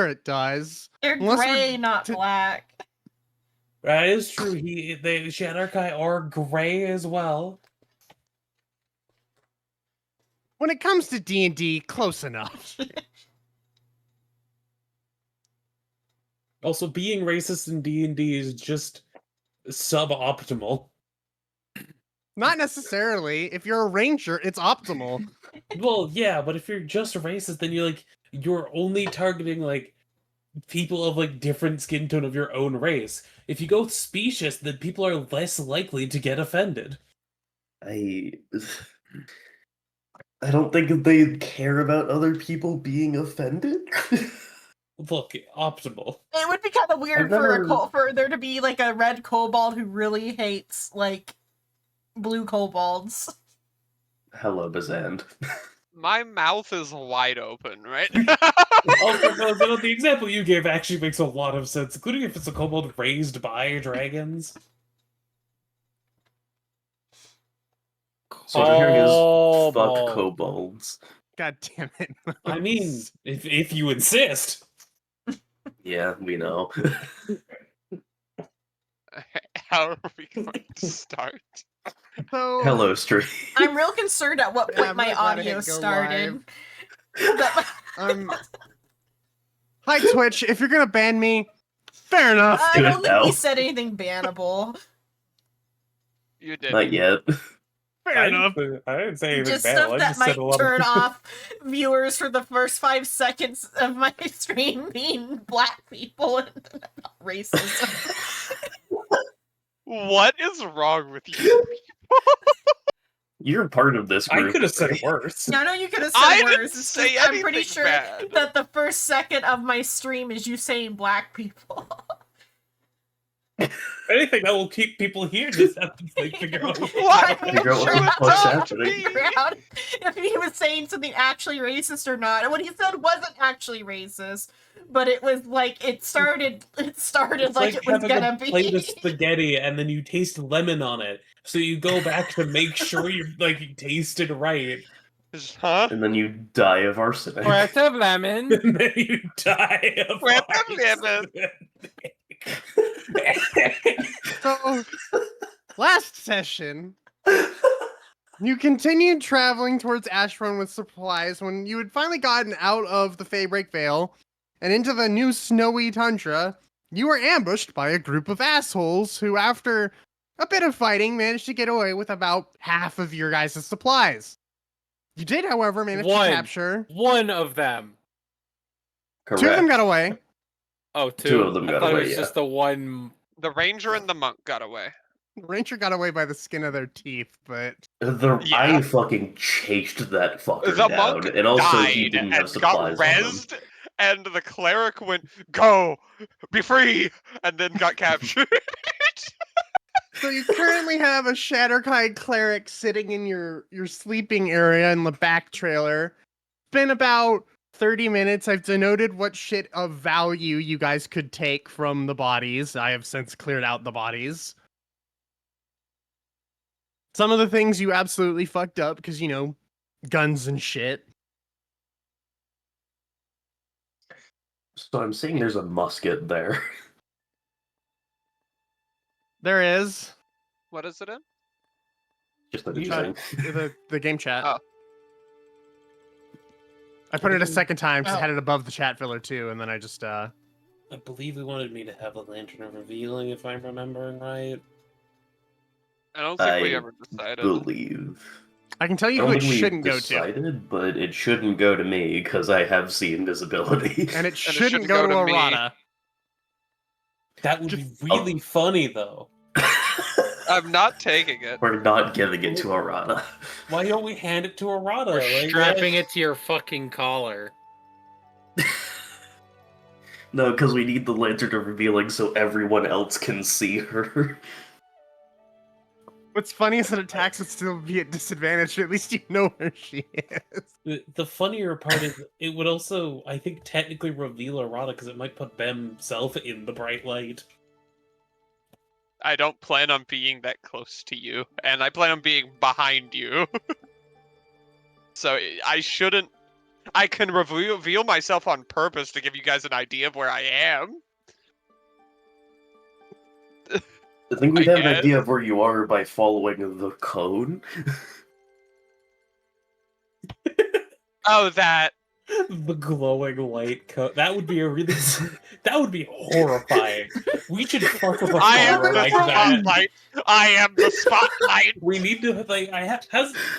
it does. They're Unless gray, not black. That is true. The Shatterkai are gray as well. When it comes to D&D, close enough. Also, being racist in D&D is just suboptimal. Not necessarily. If you're a ranger, it's optimal. Well, yeah, but if you're just racist, then you're only targeting like people of like different skin tone of your own race. If you go specious, then people are less likely to get offended. I don't think they care about other people being offended. Look, optimal. It would be kind of weird for there to be like a red kobold who really hates like blue kobolds. Hello, Bazand. My mouth is wide open, right? Also, the example you gave actually makes a lot of sense, including if it's a kobold raised by dragons. So what I'm hearing is fuck kobolds. God damn it. I mean, if you insist. Yeah, we know. How are we going to start? So, Hello, stream. I'm real concerned at what point I'm my really glad I audio didn't go started. Hi Twitch, if you're gonna ban me, fair enough. I don't think now. we said anything bannable. You did. Not yet. Fair enough. I didn't say anything Just bad. stuff I that just said might a lot turn of... off viewers for the first 5 seconds of my stream being black people and racism. What is wrong with you? You're part of this group. I could have said worse. I know you could have said I worse. didn't It's say just, I'm pretty anything sure bad. that the first second of my stream is you saying black people. Anything that will keep people here just have to figure out What? Figure out what the fuck's happening. Figure out if he was saying something actually racist or not. And what he said wasn't actually racist, but it was like it started It's like it was having gonna a be. plate of spaghetti and then you taste lemon on it. So you go back to make sure you tasted right. Huh? And then you die of arsenic. Breath of lemon. And then you die of Breath of lemon. So, last session, you continued traveling towards Ashburn with supplies when you had finally gotten out of the Faybreak Vale and into the new snowy tundra. You were ambushed by a group of assholes who, after a bit of fighting, managed to get away with about half of your guys' supplies. You did, however, manage to capture... One of them. Correct. 2 of them got away. Oh, 2? Two of them I got thought away, it was yeah. just the one. The ranger and the monk got away. The ranger got away by the skin of their teeth, but... I fucking chased that fucker The down, monk and also died he didn't and have supplies got on him. rezzed, and the cleric went, "Go, be free," and then got captured. So you currently have a Shatterkai cleric sitting in your sleeping area in the back trailer. It's been about 30 minutes. I've denoted what shit of value you guys could take from the bodies. I have since cleared out the bodies. Some of the things you absolutely fucked up because, guns and shit. So I'm seeing there's a musket there. There is. What is it in? Just interesting. The game chat. Oh. I put it a second time because I had it above the chat filler too, and then I just I believe he wanted me to have a lantern of revealing, if I'm remembering right. I don't think we ever decided. Believe. I can tell you I who don't it think we shouldn't go to. decided, but it shouldn't go to me because I have the invisibility. And it shouldn't go to me. Arata. That would be really funny, though. I'm not taking it. We're not giving it to Arata. Why don't we hand it to Arata? We're strapping it to your fucking collar. No, because we need the lantern of revealing so everyone else can see her. What's funny is that attacks would still be at disadvantage, at least you know where she is. The funnier part is it would also, I think, technically reveal Arata because it might put Bem himself in the bright light. I don't plan on being that close to you, and I plan on being behind you. So I shouldn't I can reveal myself on purpose to give you guys an idea of where I am. I think we'd I have an guess. idea of where you are by following the cone. Oh, that. The glowing light coat. That would be a really. That would be horrifying. We should fuck with a I am farmer the like that. spotlight. I am the spotlight. We need to like.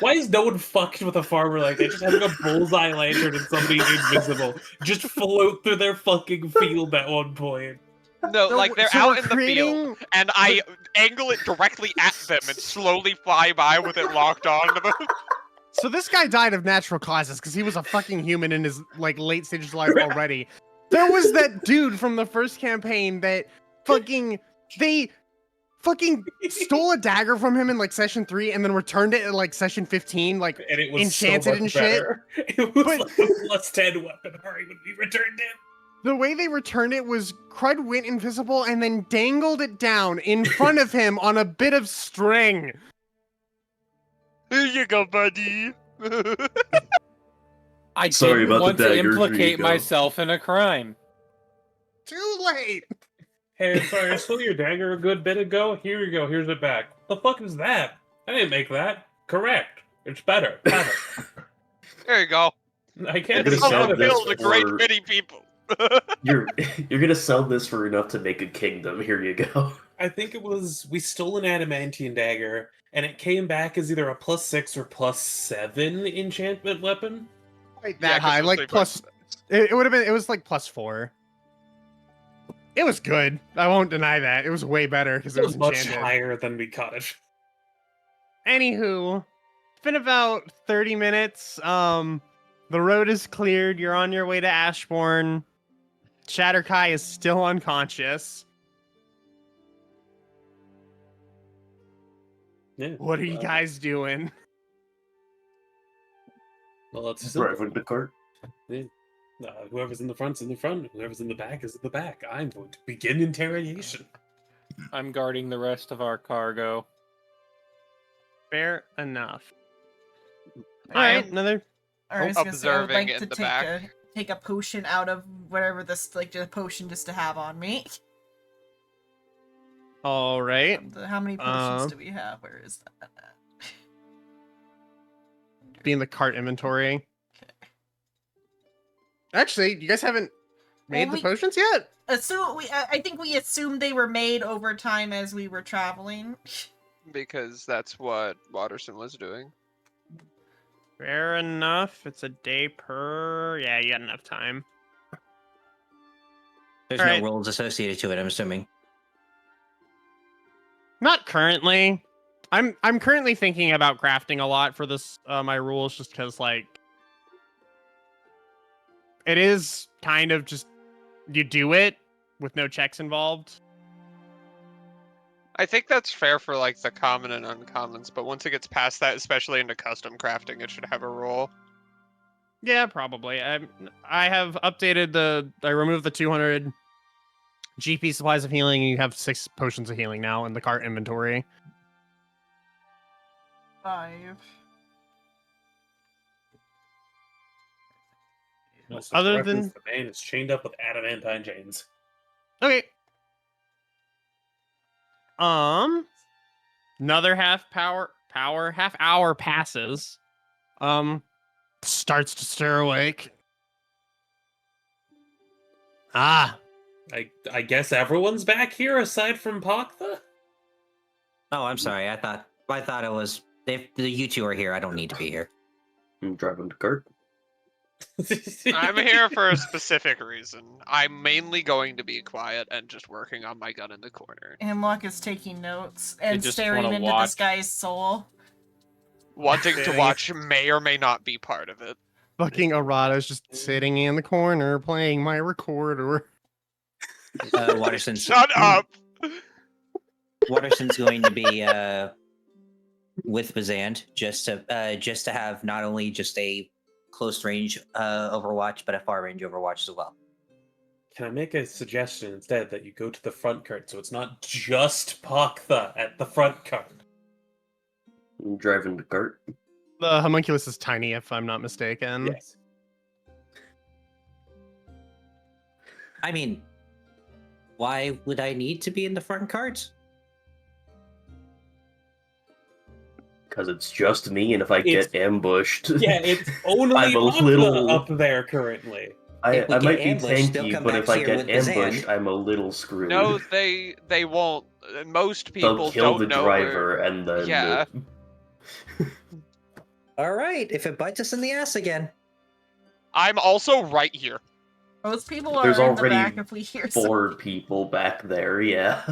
Why is no one fucked with a farmer like that? Just having a bullseye lantern and somebody invisible just float through their fucking field at one point. No, So- like they're so out we're in the field, creating- and I angle it directly at them and slowly fly by with it locked onto them. So this guy died of natural causes because he was a fucking human in his like late stages of life already. There was that dude from the first campaign that they fucking stole a dagger from him in like session 3 and then returned it in like session 15, like And it was enchanted so much and shit. better. It was But- like a +10 weapon Harry when we returned it. the way they returned it was Crud went invisible and then dangled it down in front of him on a bit of string. Here you go, buddy. I Sorry didn't about the want to daggers, here you implicate go. myself in a crime. Too late. Hey, sorry, I stole your dagger a good bit ago. Here you go, here's it back. The fuck is that? I didn't make that. Correct. It's better. Have it. There you go. I can't gonna see sell that. this Killed a great for- many people. You're gonna sell this for enough to make a kingdom. Here you go. I think it was we stole an adamantium dagger, and it came back as either a +6 or +7 enchantment weapon. Quite Yeah, that 'cause high, it was like three plus. It would have been. It was like +4. It was good. I won't deny that. It was way better because It it was was much enchanted. higher than we caught it. Anywho, it's been about 30 minutes. The road is cleared. You're on your way to Ashbourne. Shatterkai is still unconscious. Yeah. What are you guys doing? Well, let's just Driving the cart. whoever's in the front's in the front. Whoever's in the back is in the back. I'm going to begin interrogation. I'm guarding the rest of our cargo. Fair enough. All I right, another. Or I was gonna say, I would Observing like in to the take back. take a potion out of whatever this like a potion just to have on me. All right. How many potions Um, do we have? Where is that? Be in the cart inventory. Actually, you guys haven't made Well, the potions yet? I think we assumed they were made over time as we were traveling. Because that's what Watterson was doing. Fair enough. It's a day per. Yeah, you got enough time. There's Alright. no rules associated to it, I'm assuming. Not currently. I'm currently thinking about crafting a lot for this my rules just because like it is kind of just you do it with no checks involved. I think that's fair for like the common and uncommons, but once it gets past that, especially into custom crafting, it should have a rule. Yeah, probably. I have updated I removed the 200 GP supplies of healing. You have 6 potions of healing now in the cart inventory. 5. Also, Other to reference, than- the man is chained up with adamantine chains. Okay. Another half hour passes. Starts to stir awake. Ah, I guess everyone's back here aside from Paktha? Oh, I'm sorry. I thought it was if you two are here, I don't need to be here. I'm driving the cart. I'm here for a specific reason. I'm mainly going to be quiet and just working on my gun in the corner. Hemlock is taking notes and just staring wanna into this watch. guy's soul. Wanting to Sitting- watch may or may not be part of it. fucking Arata's just sitting in the corner playing my recorder. Watterson's Shut up! Watterson's going to be with Bazant just to have not only just a close range Overwatch, but a far range Overwatch as well. Can I make a suggestion instead that you go to the front cart so it's not just Paktha at the front cart? I'm driving the cart. The homunculus is tiny, if I'm not mistaken. Yes. I mean, why would I need to be in the front cart? Because it's just me, and if I get ambushed, Yeah, it's only I'm a Papa little- up there currently. If we I get might be ambushed, they'll tanky, come but back if I here get with Bazan. ambushed, I'm a little screwed. No, they won't. Most They'll people kill don't the know driver, where. and then Yeah. All right, if it bites us in the ass again. I'm also right here. Most people are There's in the already back if we hear some. 4 people back there. Yeah.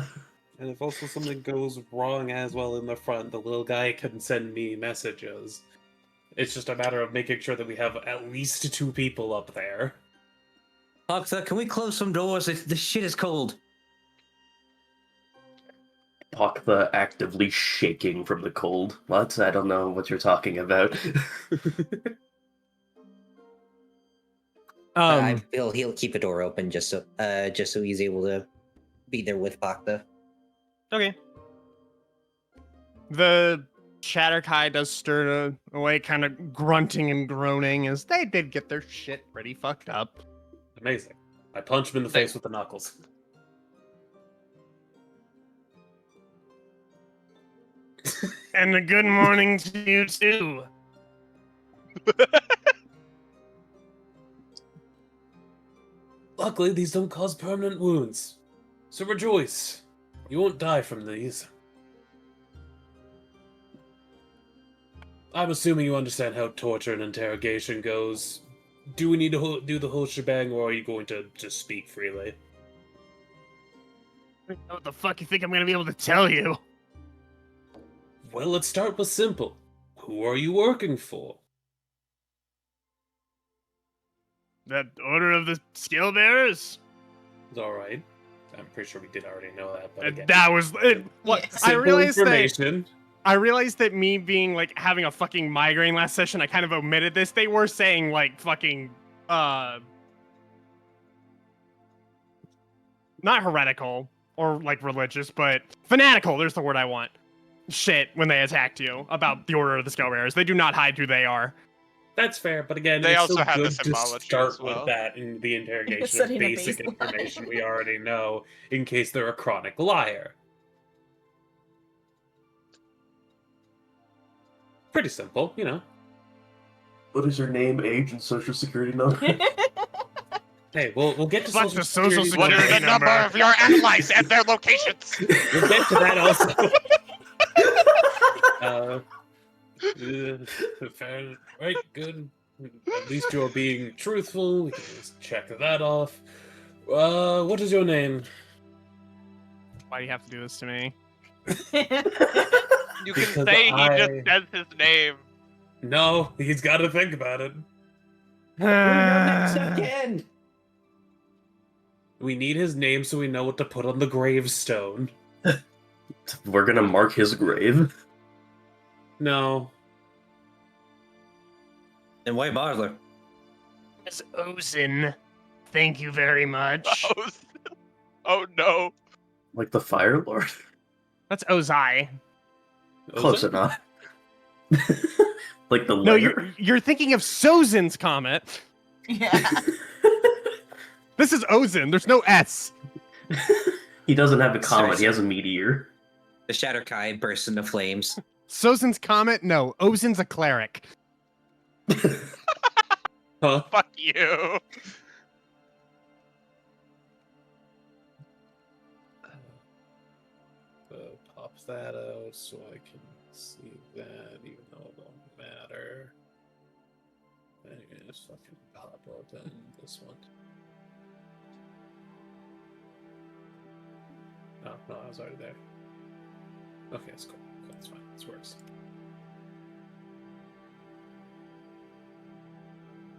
And if also something goes wrong as well in the front, the little guy can send me messages. It's just a matter of making sure that we have at least 2 people up there. Octa, can we close some doors? This shit is cold. Pakta actively shaking from the cold. What? I don't know what you're talking about. He'll keep the door open just so he's able to be there with Pakta. Okay. The Shatterkai does stir away, kind of grunting and groaning as they did get their shit pretty fucked up. Amazing. I punch him in the face with the knuckles. And a good morning to you too. Luckily, these don't cause permanent wounds. So rejoice. You won't die from these. I'm assuming you understand how torture and interrogation goes. Do we need to do the whole shebang, or are you going to just speak freely? What the fuck you think I'm gonna be able to tell you? Well, let's start with simple. Who are you working for? The Order of the Skill Bearers? It's alright. I'm pretty sure we did already know that, but again. That was it. What Yes. I Simple realized that information. I realized that me being like having a fucking migraine last session, I kind of omitted this. They were saying like fucking not heretical or like religious, but fanatical. There's the word I want. Shit, when they attacked you about the Order of the Skull Bearers, they do not hide who they are. That's fair, but again, They it's also still have the good to symbology start as well. with that in the interrogation of Setting a basic baseline. information we already know, in case they're a chronic liar. Pretty simple, you know. What is your name, age, and social security number? Hey, we'll get to Fuck social the social security. What are security the number number. of your allies and their locations? We'll get to that also. Fair, right, good. At least you're being truthful. We can just check that off. What is your name? Why do you have to do this to me? You can Because say he just I- says his name. No, he's got to think about it. Again. We need his name so we know what to put on the gravestone. We're gonna mark his grave. No. Then why bother? Miss Ozin, thank you very much. Oh no. Like the Fire Lord? That's Ozai. Close Ozai? enough. Like the No, layer? you're thinking of Sozin's comet. Yeah. This is Ozin. There's no S. He doesn't have a comet, he Seriously. has a meteor. The Shatterkai bursts into flames. Sozin's comet? No. Ozin's a cleric. Huh? Fuck you. Pops that out so I can see that, even though it won't matter. I can just fucking pop open this one. No, I was already there. Okay, it's cool. That's fine. This works.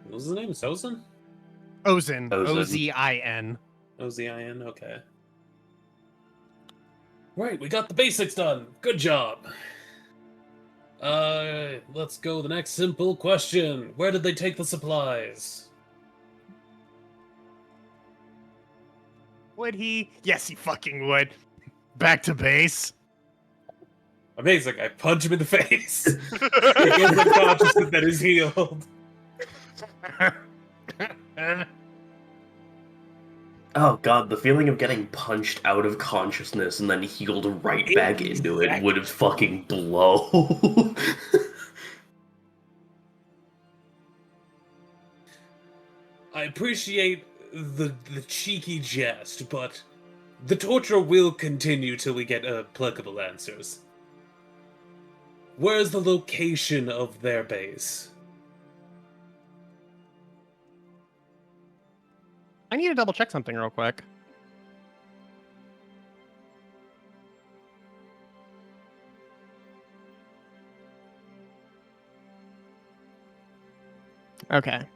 What was his name? Sozin? Ozin. Ozin. O-Z-I-N. O-Z-I-N? Okay. Right, we got the basics done. Good job. Let's go the next simple question. Where did they take the supplies? Would he? Yes, he fucking would. Back to base. Amazing, I punch him in the face. He gets unconscious that is healed. Oh god, the feeling of getting punched out of consciousness and then healed right back into it would fucking blow. I appreciate the cheeky jest, but the torture will continue till we get applicable answers. Where's the location of their base? I need to double check something real quick. Okay.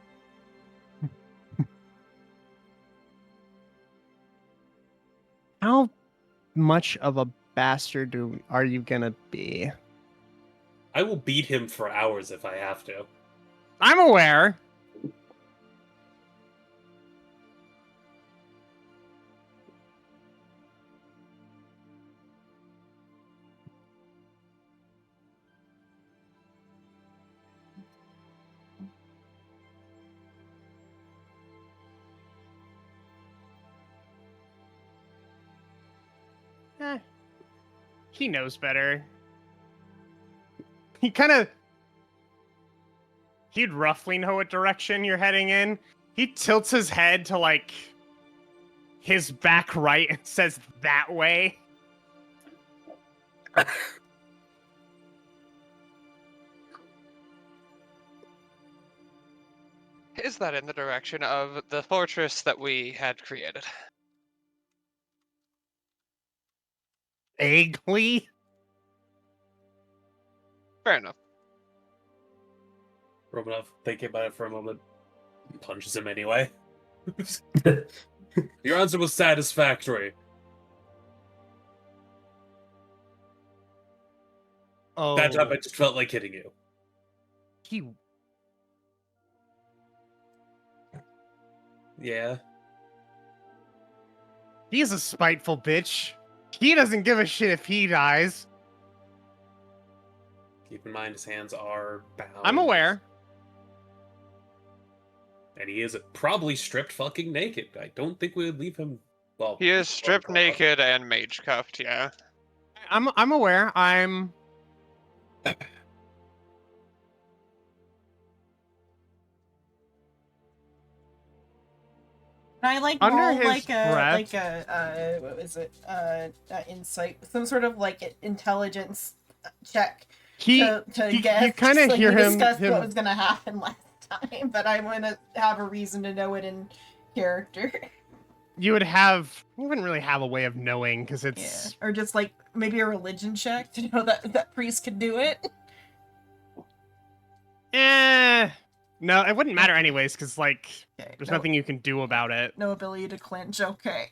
How much of a bastard are you gonna be? I will beat him for hours if I have to. I'm aware. Eh, he knows better. He'd roughly know what direction you're heading in. He tilts his head to like his back right and says that way. Is that in the direction of the fortress that we had created? Vaguely. Fair enough. Romanov, thinking about it for a moment, punches him anyway. Your answer was satisfactory. Oh, That time I just felt like hitting you. he Yeah. he's a spiteful bitch. He doesn't give a shit if he dies. Keep in mind his hands are bound. I'm aware. And he is probably stripped fucking naked. I don't think we would leave him. Well, He is stripped well, naked and mage cuffed, yeah. I'm aware. I'm Can I like Under roll his like breath- a what was it insight, some sort of like intelligence check he to you guess. kinda just like hear we him- discussed him- what was gonna happen last time, but I'm gonna have a reason to know it in character. you wouldn't really have a way of knowing because Yeah, it's or just like maybe a religion check to know that that priest could do it. no, it wouldn't matter anyways because like Okay, there's no, nothing you can do about it. no ability to clinch. Okay.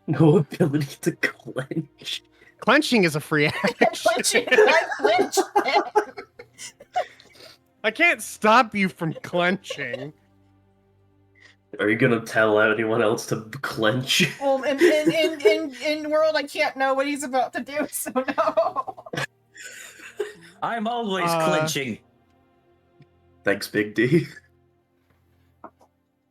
No ability to clench. Clenching is a free action. Clinching, I clinched it. I can't stop you from clenching. Are you gonna tell anyone else to clench? Well, in world, I can't know what he's about to do, so no. I'm always clinching. Thanks, Big D.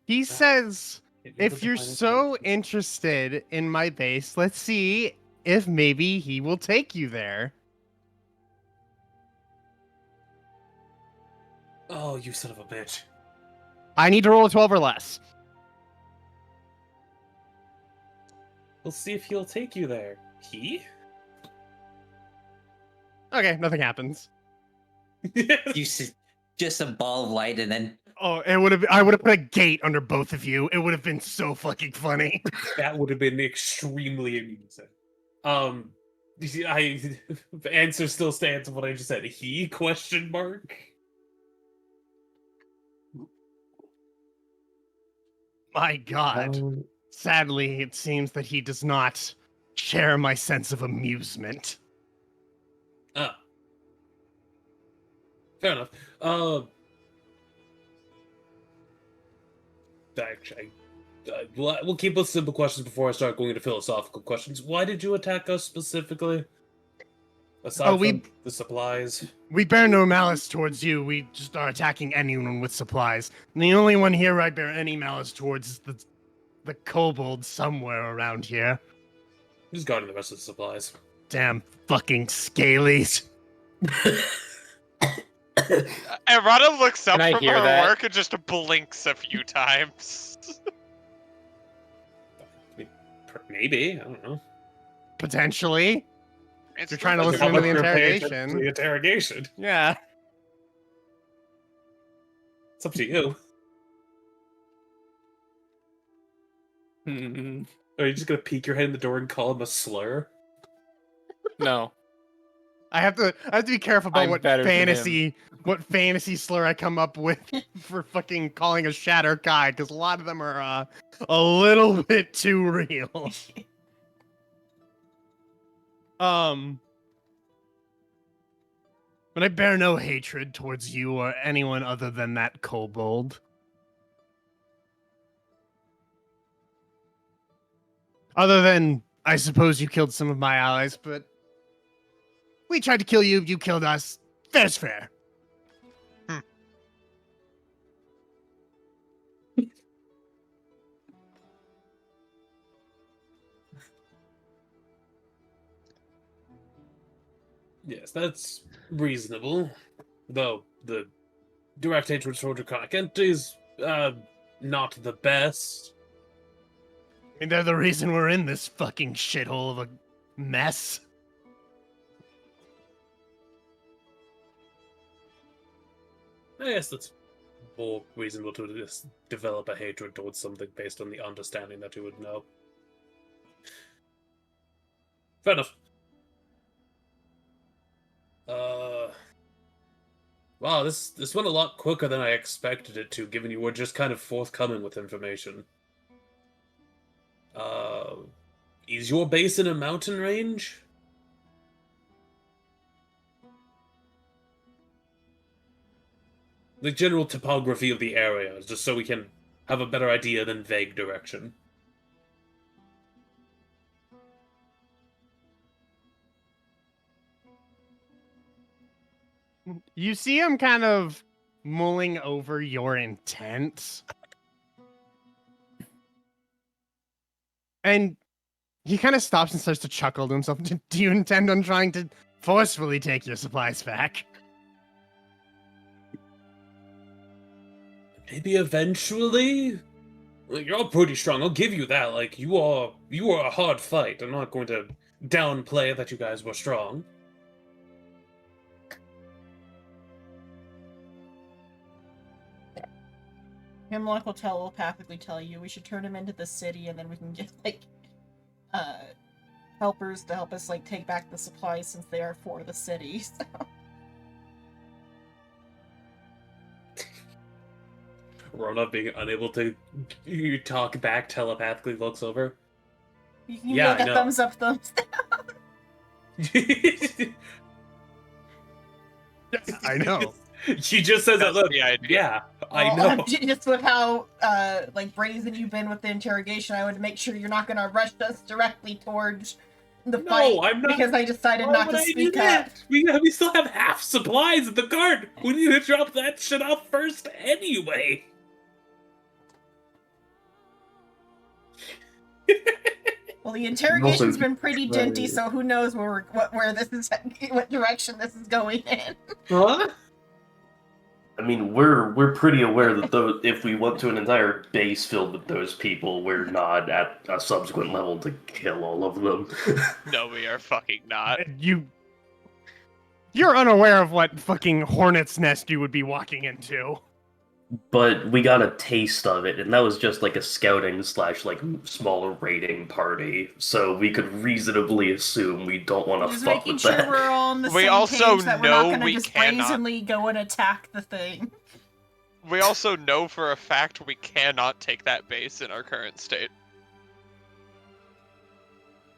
He says, if you're so interested in my base, let's see if maybe he will take you there. Oh, you son of a bitch. I need to roll a 12 or less. We'll see if he'll take you there. He? Okay, nothing happens. You see, just a ball of light, and then Oh, I would have put a gate under both of you. It would have been so fucking funny. That would have been extremely amusing. You see, the answer still stands of what I just said. He? Question mark. My God. Sadly, it seems that he does not share my sense of amusement. Oh. Fair enough. Actually, we'll keep with simple questions before I start going into philosophical questions. Why did you attack us specifically? Aside Oh, from the supplies. We bear no malice towards you. We just are attacking anyone with supplies. And the only one here I bear any malice towards is the kobold somewhere around here. Just guarding the rest of the supplies. Damn fucking scalies. And Rana looks up Can I from hear her that? work and just blinks a few times. Maybe, I don't know. Potentially. It's You're trying to the- listen How into much the you're paying attention interrogation. to the interrogation. Yeah. It's up to you. Hmm. Are you just gonna peek your head in the door and call him a slur? No. I have to be careful about I'm what better than fantasy slur I come up with for fucking calling a shatter guy, because a lot of them are a little bit too real. But I bear no hatred towards you or anyone other than that kobold. Other than, I suppose you killed some of my allies, but we tried to kill you, you killed us. Fair's fair. Yes, that's reasonable. Though the direct hatred towards Draconic entities, not the best. I mean, they're the reason we're in this fucking shithole of a mess. I guess that's more reasonable to just develop a hatred towards something based on the understanding that you would know. Fair enough. Wow, this went a lot quicker than I expected it to, given you were just kind of forthcoming with information. Is your base in a mountain range? The general topography of the area, just so we can have a better idea than vague direction. You see him kind of mulling over your intent. And he kind of stops and starts to chuckle to himself. Do you intend on trying to forcefully take your supplies back? Maybe eventually? Like, you're all pretty strong, I'll give you that. Like, you are a hard fight. I'm not going to downplay that you guys were strong. Hemlock will telepathically tell you we should turn him into the city, and then we can get like helpers to help us like take back the supplies since they are for the city. So. Rona, being unable to talk back, telepathically looks over. You can Yeah, make I a know. thumbs up, thumbs down. I know. She just says That's that. Look, the idea. yeah, I Well, know. just with how like brazen you've been with the interrogation, I would make sure you're not gonna rush us directly towards the No, fight. I'm not- Because I decided Why not would to I do speak up. that? We still have half supplies at the guard. We need to drop that shit off first anyway. Well, the interrogation's Also- been pretty dinty, so who knows where what direction this is going in. Huh? I mean, we're pretty aware that if we went to an entire base filled with those people, we're not at a subsequent level to kill all of them. No, we are fucking not. You're unaware of what fucking hornet's nest you would be walking into. But we got a taste of it, and that was just like a scouting / like smaller raiding party. So we could reasonably assume we don't want to Just fuck making with sure that. we're all on the We same also page that we're not know gonna we just cannot- brazenly go and attack the thing. We also know for a fact we cannot take that base in our current state.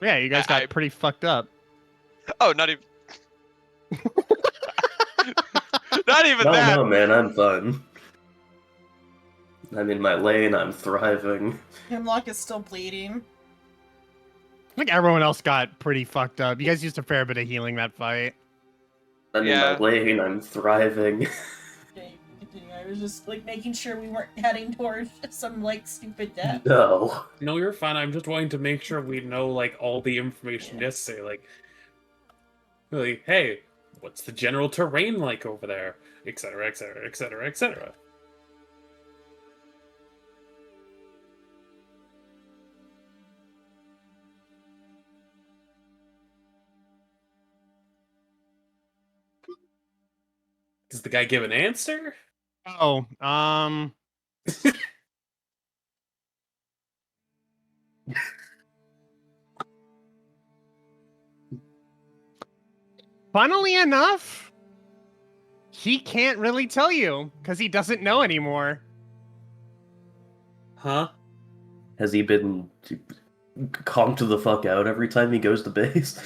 Yeah, you guys got I- pretty fucked up. Oh, not even. Not even No, that. no, man, I'm fine. I'm in my lane. I'm thriving. Hemlock is still bleeding. think everyone else got pretty fucked up. You guys used a fair bit of healing that fight. I'm in Yeah. my lane, I'm thriving. Okay, continue. I was just like making sure we weren't heading towards some like stupid death. No. No, you're fine. I'm just wanting to make sure we know like all the information necessary. Like, hey, what's the general terrain like over there, etc., etc., etc., etc. Does the guy give an answer? Oh, funnily enough, he can't really tell you because he doesn't know anymore. Huh? Has he been conked the fuck out every time he goes to base?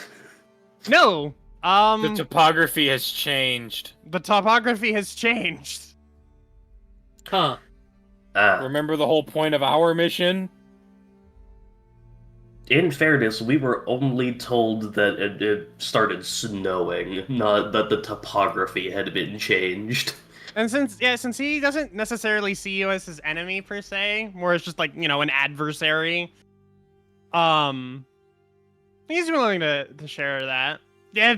No, The topography has changed. the topography has changed. Huh? Remember the whole point of our mission? In fairness, we were only told that it started snowing, not that the topography had been changed. And since he doesn't necessarily see you as his enemy per se, more as just like, you know, an adversary, he's willing to share that. Yeah,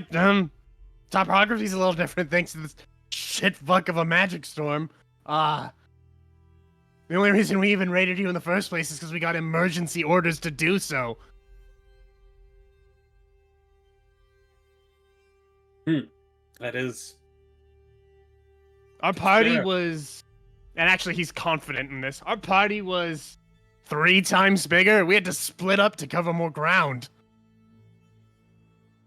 topography's a little different thanks to this shit fuck of a magic storm. The only reason we even raided you in the first place is because we got emergency orders to do so. That is. Our party Fair. was, and actually he's confident in this, our party was 3 times bigger. We had to split up to cover more ground.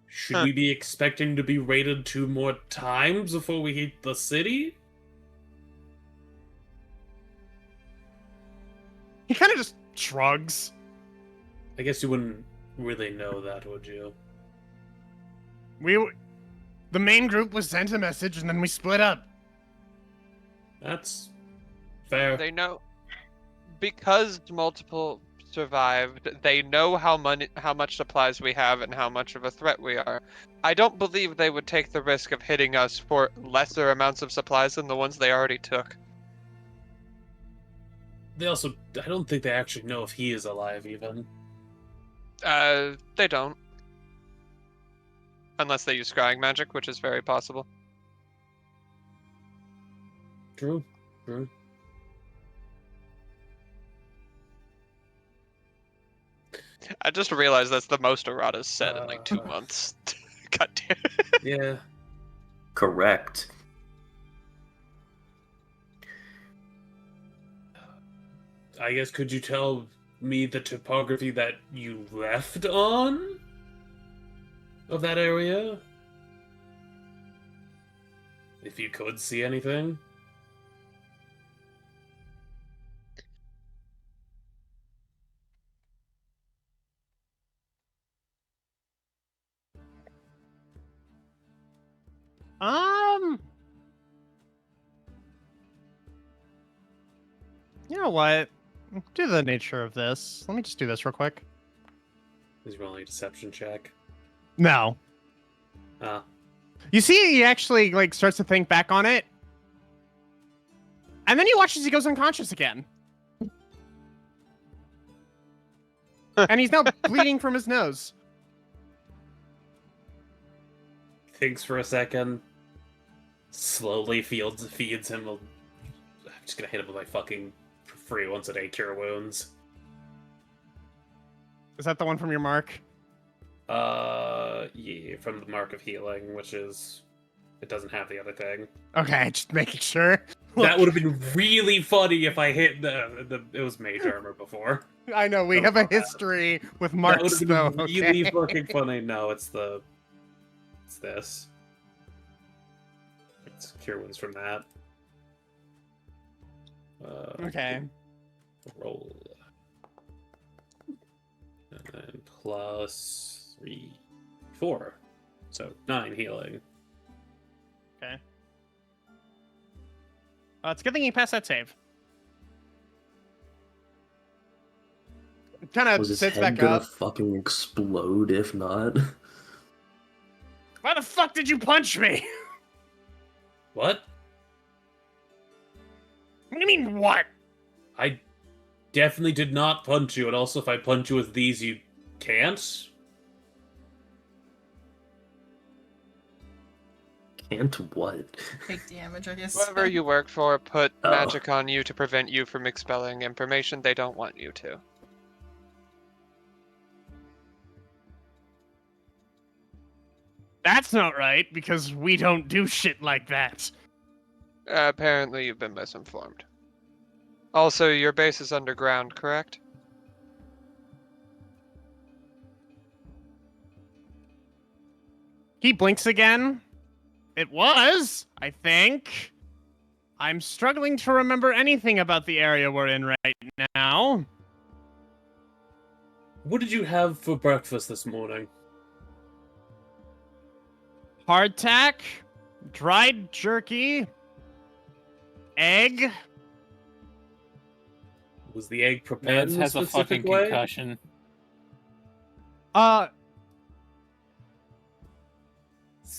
Should we be expecting to be raided 2 more times before we hit the city? He kind of just shrugs. I guess you wouldn't really know that, would you? The main group was sent a message and then we split up. That's fair. They know because multiple survived. They know how much supplies we have and how much of a threat we are. I don't believe they would take the risk of hitting us for lesser amounts of supplies than the ones they already took. They also, I don't think they actually know if he is alive, even. They don't. Unless they use scrying magic, which is very possible. True. True. I just realized that's the most errata's said in like 2 months. God damn. Yeah. Correct. I guess, could you tell me the topography that you left on? Of that area? If you could see anything? You know what? Due to the nature of this, let me just do this real quick. Is rolling a deception check. No. Ah. You see, he actually like starts to think back on it, and then you watch as he goes unconscious again, and he's now bleeding from his nose. Thinks for a second. Slowly feeds him a... I'm just gonna hit him with my fucking free once a day cure wounds. Is that the one from your mark? Yeah, from the Mark of Healing, which is... It doesn't have the other thing. Okay, just making sure. That would have been really funny if I hit the it was Mage Armor before. I know, we have a history with marks, That though. would have been really Okay. fucking funny. No, it's this. It's cure wounds from that. Okay. Roll. And then plus 3, 4. So 9 healing. Okay. It's a good thing you passed that save. kind of Was his sits head back gonna up. fucking explode if not? Why the fuck did you punch me? What? What do you mean, what? I definitely did not punch you, and also if I punch you with these, you can't? Can't what? Take damage, I guess. Whoever you work for put Oh. magic on you to prevent you from expelling information they don't want you to. That's not right, because we don't do shit like that. Apparently you've been misinformed. Also, your base is underground, correct? He blinks again. It was, I think. I'm struggling to remember anything about the area we're in right now. What did you have for breakfast this morning? Hardtack, dried jerky, egg. Was the egg prepared Mans in a has a specific fucking way? concussion.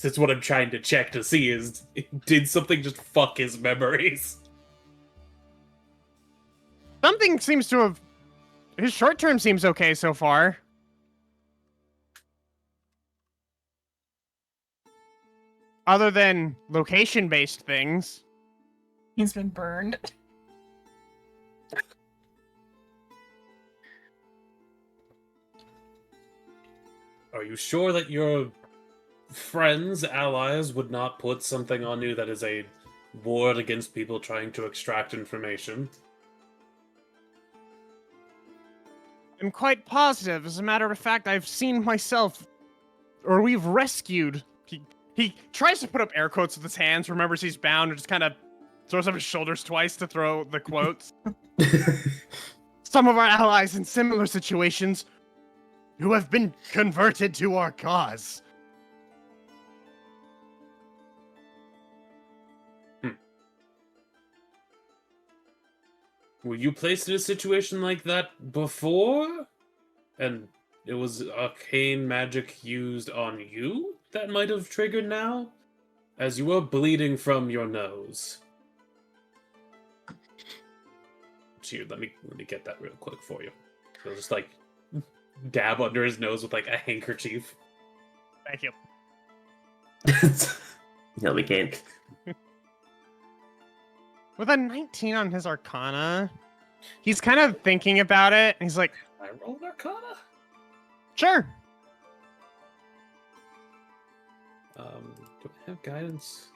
That's what I'm trying to check to see is, did something just fuck his memories? Something seems to have... His short term seems okay so far. Other than location-based things. He's been burned. Are you sure that your friends, allies, would not put something on you that is a ward against people trying to extract information? I'm quite positive. As a matter of fact, I've seen myself... Or we've rescued... He tries to put up air quotes with his hands, remembers he's bound, and just kind of throws up his shoulders twice to throw the quotes. Some of our allies in similar situations who have been converted to our cause. Were you placed in a situation like that before? And it was arcane magic used on you that might have triggered now? As you were bleeding from your nose. Here, let me get that real quick for you. So just like dab under his nose with like a handkerchief. Thank you. No, we can't. With a 19 on his Arcana, he's kind of thinking about it, and he's like, I roll an Arcana? sure. Do I have guidance?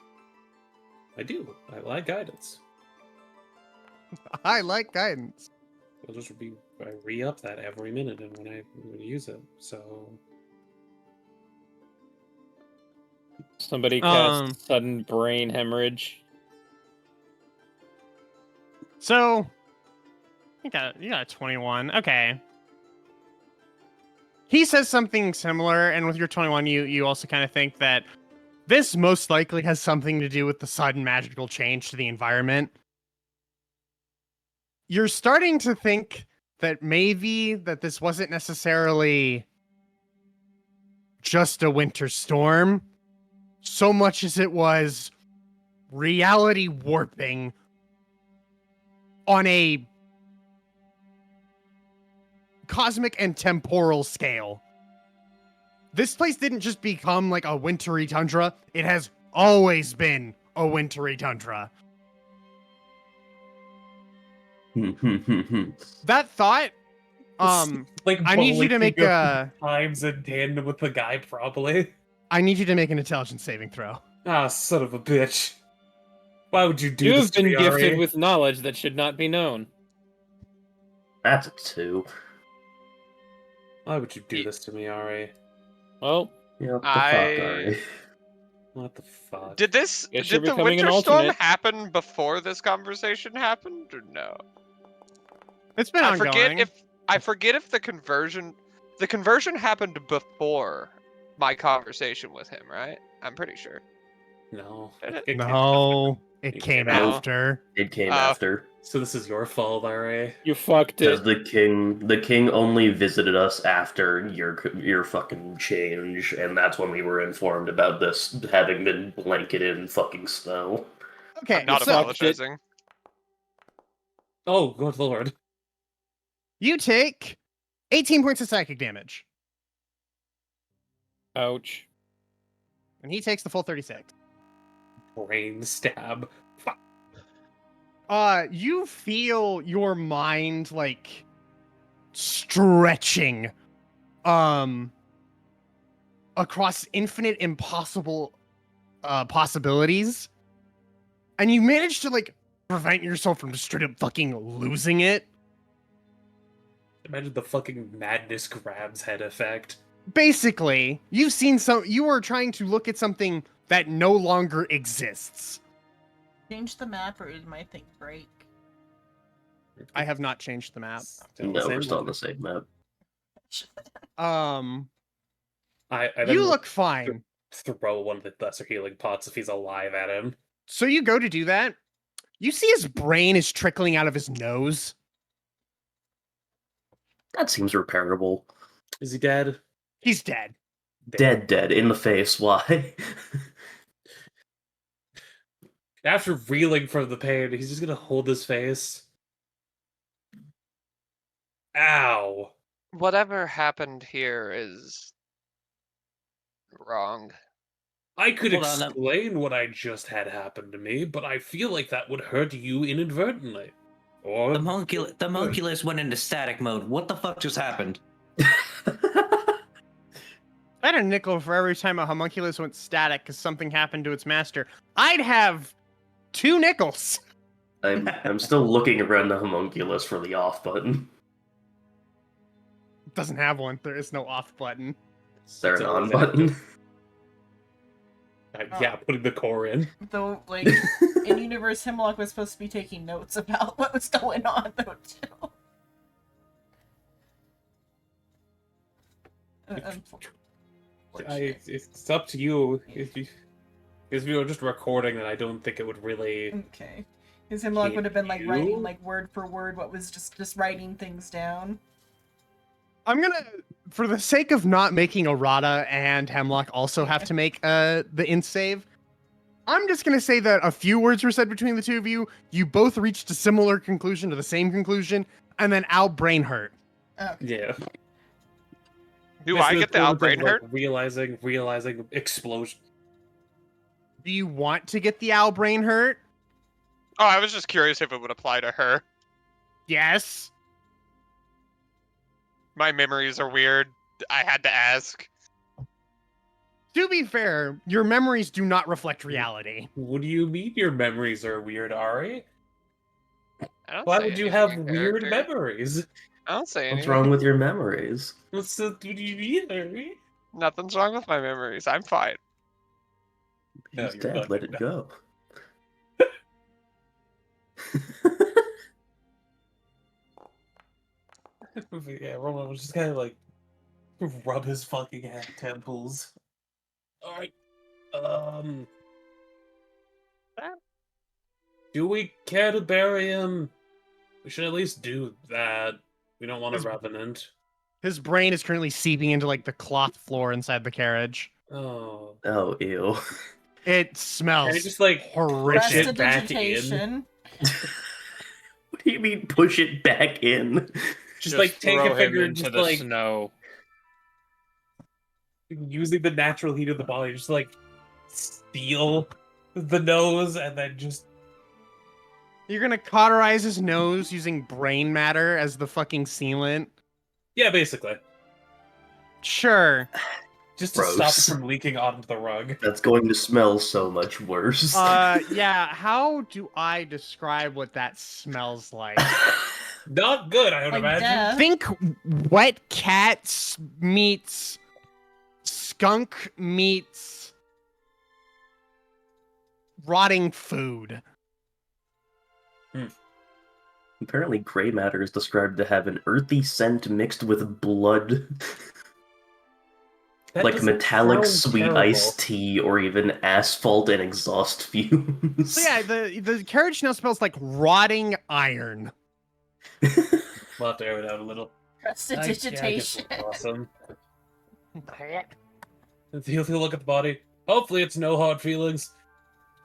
I do. I like guidance. I like guidance. I'll just I re-up that every minute and when I use it, so... Somebody cast sudden brain hemorrhage. So, you got a 21. Okay. He says something similar, and with your 21, you also kind of think that this most likely has something to do with the sudden magical change to the environment. You're starting to think that maybe that this wasn't necessarily just a winter storm, so much as it was reality warping on a cosmic and temporal scale. This place didn't just become like a wintry tundra. It has always been a wintry tundra. That thought, like I need you to make a... times in tandem with the guy, probably. I need you to make an intelligence saving throw. Ah, son of a bitch. Why would you do You this have to been me, gifted Ari? with knowledge that should not be known. That's a 2. Why would you do this to me, Ari? Well, Yeah, what the I- fuck, Ari? What the fuck? Did Guess you're the becoming an winter storm alternate. happen before this conversation happened, or no? It's been ongoing. I forget if the conversion happened before my conversation with him, right? I'm pretty sure. No. Did it? It can't No, it It came came out. after. It came Oh. after. So this is your fault, RA. You fucked Because it. the king only visited us after your fucking change, and that's when we were informed about this having been blanketed in fucking snow. Okay, I'm not so apologizing. Oh, good lord. you take 18 points of psychic damage, Ouch. and he takes the full 36. Brain stab. Fuck. You feel your mind like stretching across infinite impossible possibilities, and you manage to like prevent yourself from straight up fucking losing it. Imagine the fucking madness grabs head effect. Basically, you were trying to look at something that no longer exists. Change the map, or did my thing break? I have not changed the map. Still the No, same we're still on one. the same map. I then You look fine. throw one of the lesser healing pots if he's alive at him. So you go to do that. You see his brain is trickling out of his nose. That seems repairable. Is he dead? He's dead. Dead, in the face. Why? After reeling from the pain, he's just gonna hold his face. Ow. Whatever happened here is wrong. I could Hold on, explain what I just had happen to me, but I feel like that would hurt you inadvertently. Or The homunculus went into static mode. What the fuck just happened? I had a nickel for every time a homunculus went static because something happened to its master. I'd have 2 nickels. I'm still looking around the homunculus for the off button. It doesn't have one. There is no off button. Is there It's an always on button? active. Yeah, putting the core in. Though, like, in universe, Hemlock was supposed to be taking notes about what was going on, though, too. It's up to you. If you were just recording, then I don't think it would really. Okay. Because Hemlock would have been, like, writing, You? like, word for word what was just writing things down. I'm gonna, for the sake of not making Errata and Hemlock also have to make the int save, I'm just gonna say that a few words were said between the two of you. You both reached a similar conclusion to the same conclusion, and then Al brain hurt. Okay. Yeah. Do This I is get the sort of outbrain like hurt? realizing explosion. Do you want to get the Al brain hurt? Oh, I was just curious if it would apply to her. Yes. My memories are weird. I had to ask. To be fair, your memories do not reflect reality. What do you mean your memories are weird, Ari? I don't Why say would you anything have in weird character. memories? I don't say What's anything. wrong with your memories? What do you mean, Ari? Nothing's wrong with my memories. I'm fine. No, He's you're dead. Let fucking it go. Yeah, Roman was just kind of like rub his fucking temples. Alright. Do we care to bury him? We should at least do that. We don't want a His- revenant. His brain is currently seeping into like the cloth floor inside the carriage. Oh. Oh, ew. It smells Can I just like horrific. push it back in? Prestidigitation. What do you mean push it back in? Just like take throw a finger him and into just the like snow. using the natural heat of the body, just like steal the nose and then just You're gonna cauterize his nose using brain matter as the fucking sealant? yeah, basically. Sure. Just to stop it Gross. from leaking onto the rug. That's going to smell so much worse. Yeah, how do I describe what that smells like? Not good, I would Like imagine. death. Think wet cats meets skunk meets rotting food. Apparently, gray matter is described to have an earthy scent mixed with blood. That like doesn't metallic sound sweet terrible. iced tea or even asphalt and exhaust fumes. So yeah, the carriage now smells like rotting iron. We'll have to air it out a little. I guess Prestidigitation. it's awesome. If you look at the body, hopefully it's no hard feelings.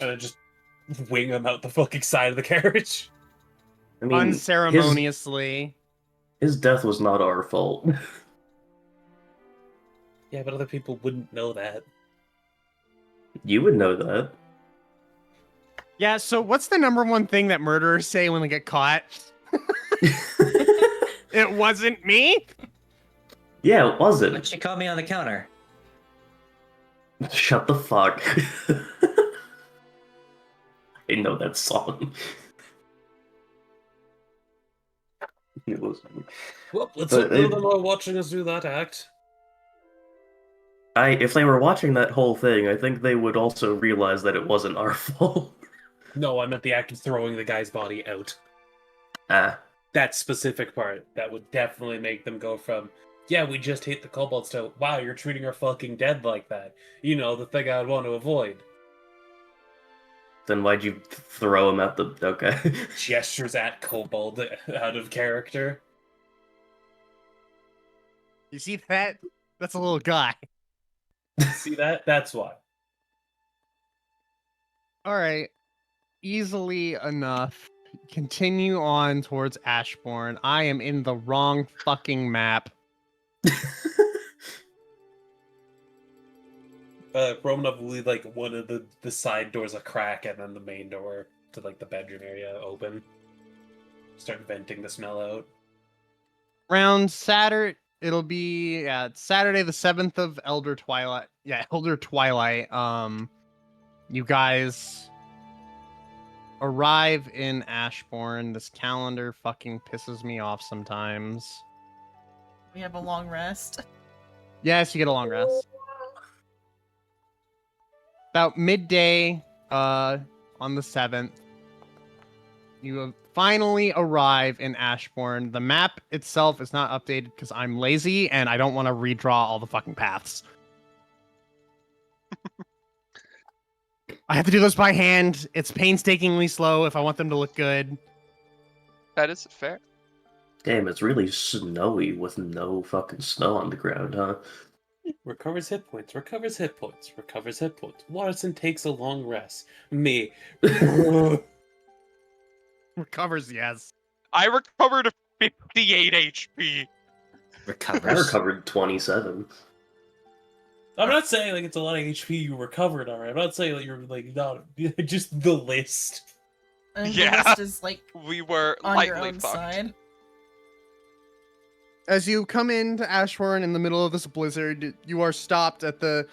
And then just wing them out the fucking side of the carriage. I mean, Unceremoniously. his death was not our fault. Yeah, but other people wouldn't know that. You would know that. Yeah, so what's the number one thing that murderers say when they get caught? It wasn't me? Yeah, it But wasn't. she caught me on the counter. Shut the fuck. I know that song. It was- Well, let's But hope none of it- them are watching us do that act. if they were watching that whole thing, I think they would also realize that it wasn't our fault. No, I meant the act of throwing the guy's body out. Ah. That specific part, that would definitely make them go from, yeah, we just hate the kobolds to, wow, you're treating our fucking dead like that. You know, the thing I'd want to avoid. Then why'd you throw him at the... Okay. Gestures at kobold out of character. You see that? That's a little guy. See that? That's why. All right. Easily enough. Continue on towards Ashbourne. I am in the wrong fucking map. Romanov will leave, like, one of the side doors a crack and then the main door to, like, the bedroom area open. Start venting the smell out. Round Saturday, it'll be Saturday the 7th of Elder Twilight. Yeah, Elder Twilight. You guys arrive in Ashbourne. This calendar fucking pisses me off sometimes. We have a long rest. Yes, you get a long rest. About midday, on the 7th, you finally arrive in Ashbourne. The map itself is not updated because I'm lazy and I don't want to redraw all the fucking paths. I have to do this by hand. It's painstakingly slow if I want them to look good. That is fair. Damn, it's really snowy with no fucking snow on the ground, huh? Recovers hit points, recovers hit points, recovers hit points. Watterson takes a long rest. Me. Recovers, yes. I recovered 58 HP. I Recovers. recovered 27. I'm not saying like it's a lot of HP you recovered, alright. I'm not saying that you're like not just the list. And Yeah. the rest is like We were on your lightly own fucked. side. As you come into Ashbourne in the middle of this blizzard, you are stopped at the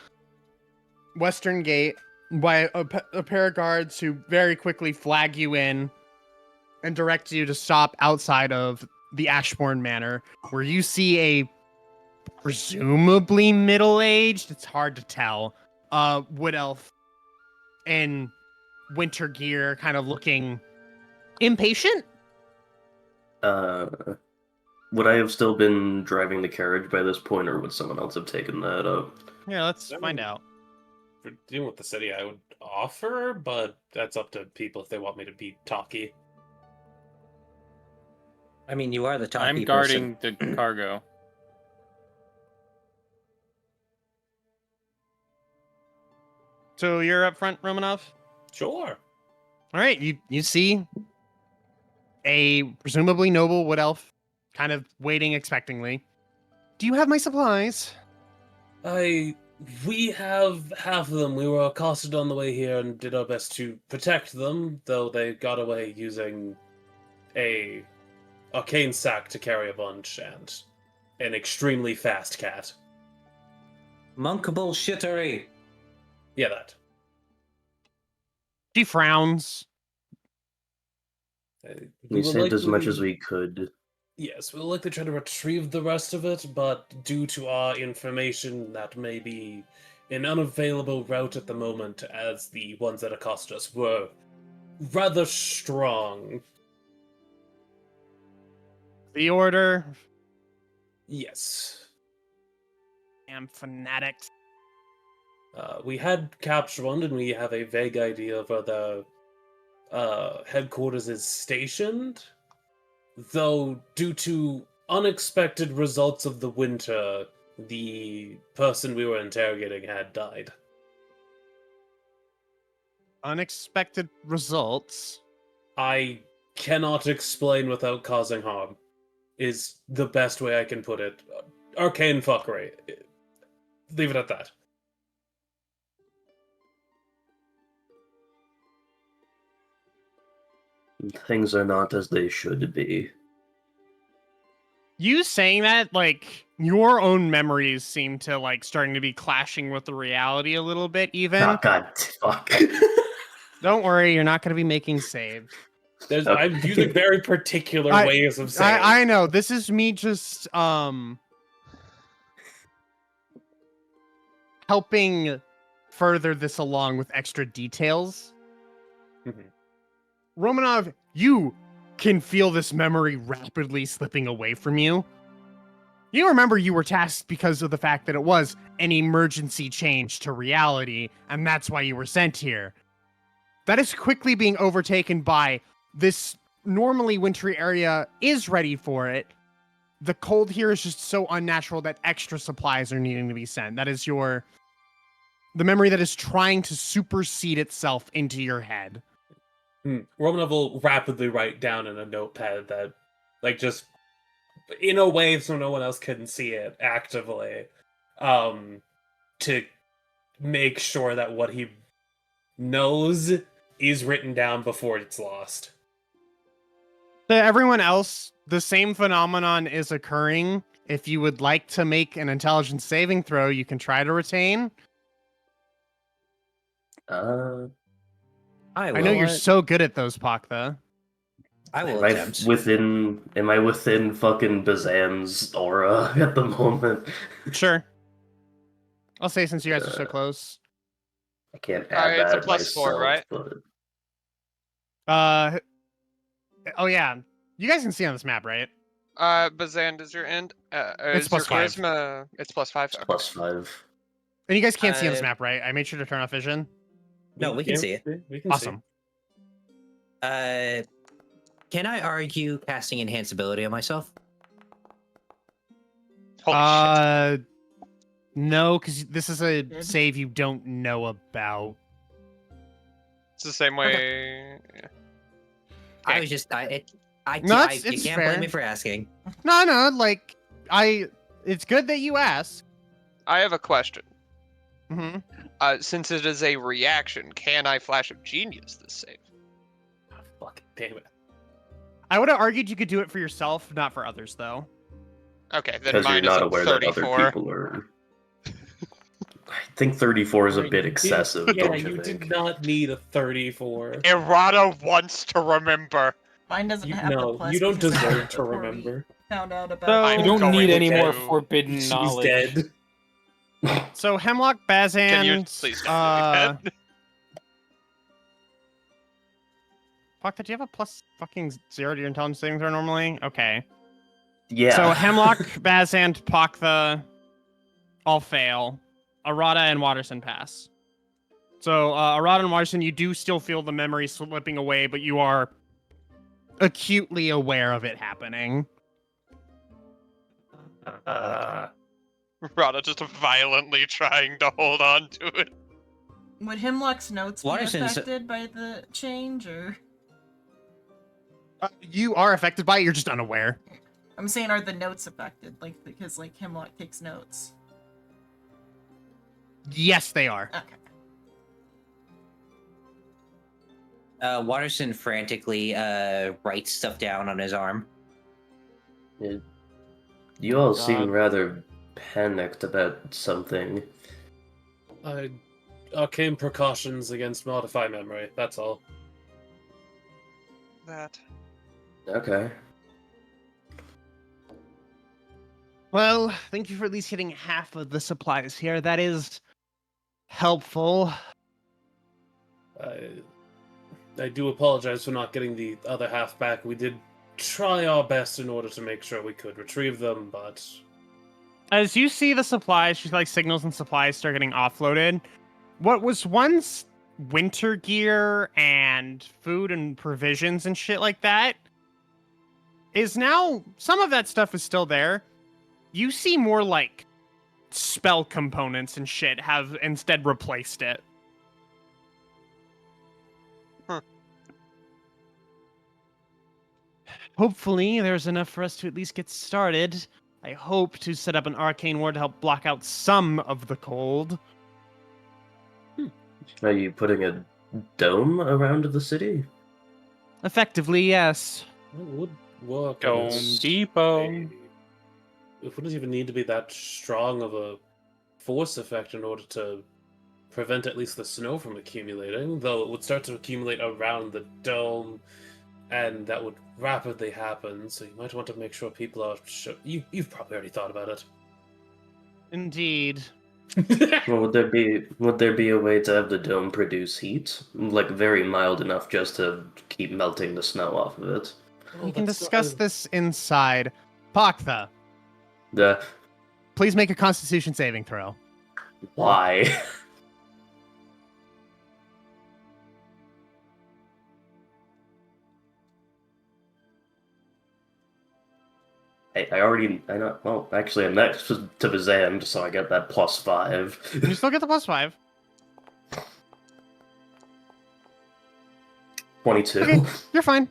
western gate by a pair of guards who very quickly flag you in and direct you to stop outside of the Ashbourne Manor, where you see a presumably middle-aged, it's hard to tell, wood elf in winter gear, kind of looking impatient. Would I have still been driving the carriage by this point, or would someone else have taken that up? Yeah, let's find out. For dealing with the city, I would offer, but that's up to people if they want me to be talky. I mean, you are the top I'm people, guarding the cargo. So you're up front, Romanov? Sure. All right, you see a presumably noble wood elf kind of waiting expectingly. Do you have my supplies? We have half of them. We were accosted on the way here and did our best to protect them, though they got away using a arcane sack to carry a bunch and an extremely fast cat. Monkable shittery. Yeah, that. She frowns. We will saved as much likely- as we could. Yes, we'll likely try to retrieve the rest of it, but due to our information, that may be an unavailable route at the moment, as the ones that accosted us were rather strong. The order. Yes. Damn fanatics. We had captured one, and we have a vague idea of where the headquarters is stationed. Though, due to unexpected results of the winter, the person we were interrogating had died. Unexpected results. I cannot explain without causing harm, is the best way I can put it. Arcane fuckery. Leave it at that. Things are not as they should be. You saying that, like, your own memories seem to, like, starting to be clashing with the reality a little bit, even. Oh, God, fuck. Don't worry, you're not going to be making saves. I'm using very particular ways of saying. I know. This is me just helping further this along with extra details. Romanov, you can feel this memory rapidly slipping away from you. You remember you were tasked because of the fact that it was an emergency change to reality, and that's why you were sent here. That is quickly being overtaken by this normally wintry area is ready for it. The cold here is just so unnatural that extra supplies are needing to be sent. That is the memory that is trying to supersede itself into your head. Romanov will rapidly write down in a notepad that, like, just in a way so no one else can see it actively, to make sure that what he knows is written down before it's lost. To everyone else, the same phenomenon is occurring. If you would like to make an intelligence saving throw, you can try to retain. I know you're so good at those, Paktha. I will Am I attempt. within fucking Bazan's aura at the moment? Sure. I'll say since you guys are so close. I can't add Alright, it's a that +4, myself, right? but Oh yeah. You guys can see on this map, right? Bazan, does your end? It's Is your +5. charisma? It's +5. it's Okay. +5. And you guys can't see on this Uh, map, right? I made sure to turn off vision. No, we can see it. We can Awesome. Can I argue casting enhanceability on myself? Holy shit. No, because this is a save you don't know about. It's the same way. Yeah. I Okay. was just you It's can't fair. blame me for asking. No, like it's good that you ask. I have a question. Mm-hmm. Since it is a reaction, can I Flash of Genius this save? Oh, fuck, damn it. I would have argued you could do it for yourself, not for others, though. Okay, then Because you're mine is not a aware that 34. other people are. I think 34 is a bit excessive, Yeah, don't you you think? did not need a 34. Errata wants to remember. Mine doesn't have the No, plus. you don't because I deserve had to before we remember. Found out about. So- I'm You don't going need any to- more forbidden She's knowledge. dead. So Hemlock Bazan. Can you please don't do that? Fuck, did you have a plus fucking 0 to your intelligence saving throw normally? Okay. Yeah. So Hemlock, Bazan, Paktha all fail. Arata and Watterson pass. So Arata and Watterson, you do still feel the memory slipping away, but you are acutely aware of it happening. Rada just violently trying to hold on to it. Would Hemlock's notes be Watterson's- affected by the change, or You are affected by it, you're just unaware. I'm saying, are the notes affected? Like, because like Hemlock takes notes. Yes, they are. Okay. Watterson frantically writes stuff down on his arm. You all God. seem rather panicked about something. Arcane precautions against modify memory, that's all. That. Okay. Well, thank you for at least hitting half of the supplies here. That is helpful. I do apologize for not getting the other half back. We did try our best in order to make sure we could retrieve them, but As you see the supplies, like signals and supplies start getting offloaded, what was once winter gear and food and provisions and shit like that is now, some of that stuff is still there. You see more like spell components and shit have instead replaced it. Huh. Hopefully, there's enough for us to at least get started. I hope to set up an arcane ward to help block out some of the cold. Are you putting a dome around the city? Effectively, yes. It would work. Dome against Depot. It wouldn't even need to be that strong of a force effect in order to prevent at least the snow from accumulating, though it would start to accumulate around the dome, and that would rapidly happen, so you might want to make sure people are you've probably already thought about it. Indeed. Well, would there be a way to have the dome produce heat, like very mild enough just to keep melting the snow off of it? We can discuss this inside. Paktha, The please make a Constitution saving throw. why? I know. Well, actually, I'm next to Bazand, so I get that +5. You still get the +5. 22. Okay, you're fine.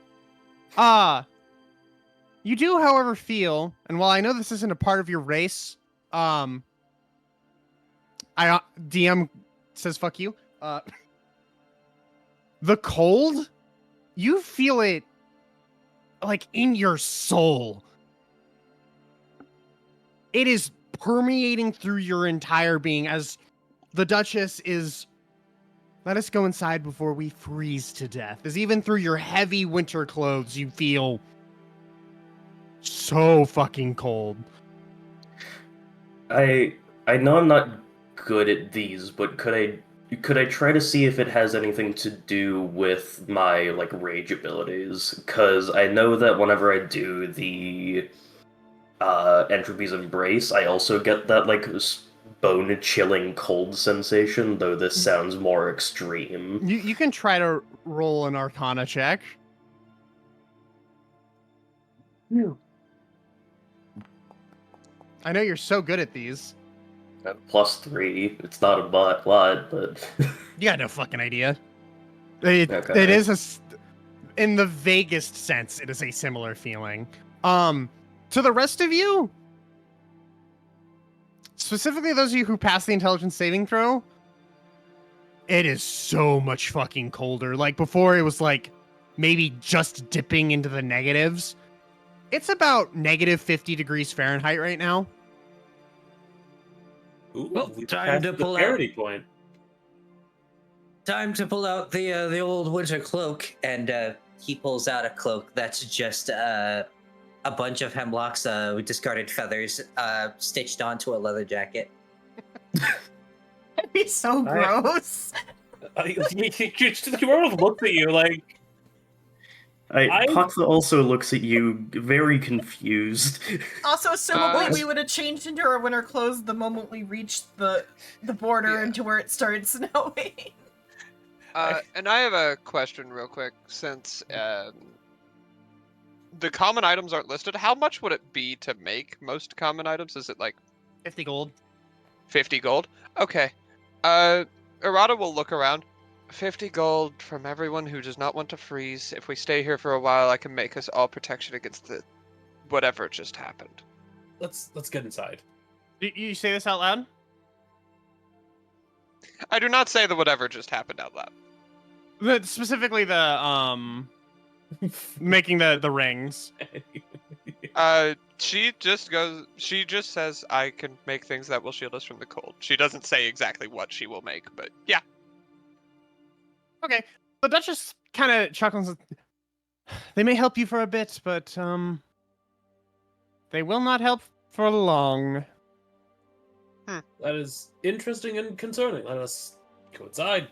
You do, however, feel, and while I know this isn't a part of your race, DM says fuck you. The cold, you feel it like in your soul. It is permeating through your entire being as the Duchess is, let us go inside before we freeze to death. As even through your heavy winter clothes, you feel so fucking cold. I know I'm not good at these, but could I try to see if it has anything to do with my like rage abilities? Because I know that whenever I do the Entropy's Embrace, I also get that like bone-chilling cold sensation, though this sounds more extreme. You can try to roll an Arcana check. I know you're so good at these. +3. It's not a lot, but You got no fucking idea. It Okay. is in the vaguest sense, it is a similar feeling. To the rest of you, specifically those of you who passed the intelligence saving throw, it is so much fucking colder. Like before, it was like maybe just dipping into the negatives. It's about -50 degrees Fahrenheit right now. Ooh, Well, we time passed to the pull out- parity point. Time to pull out the old winter cloak, and he pulls out a cloak that's just a bunch of hemlocks with discarded feathers stitched onto a leather jacket. That'd be so gross. Kimura looks at you like, Pakta also looks at you very confused. Also, assumably we would have changed into our winter clothes the moment we reached the border Yeah. into where it started snowing. And I have a question real quick, since the common items aren't listed. How much would it be to make most common items? Is it like 50 gold. 50 gold? Okay. Errata will look around. 50 gold from everyone who does not want to freeze. If we stay here for a while, I can make us all protection against the whatever just happened. let's get inside. You say this out loud? I do not say the whatever just happened out loud. Specifically the making the rings. She just says I can make things that will shield us from the cold. She doesn't say exactly what she will make, but yeah. Okay. The Duchess kind of chuckles. They may help you for a bit, but they will not help for long. That is interesting and concerning. Let us go inside.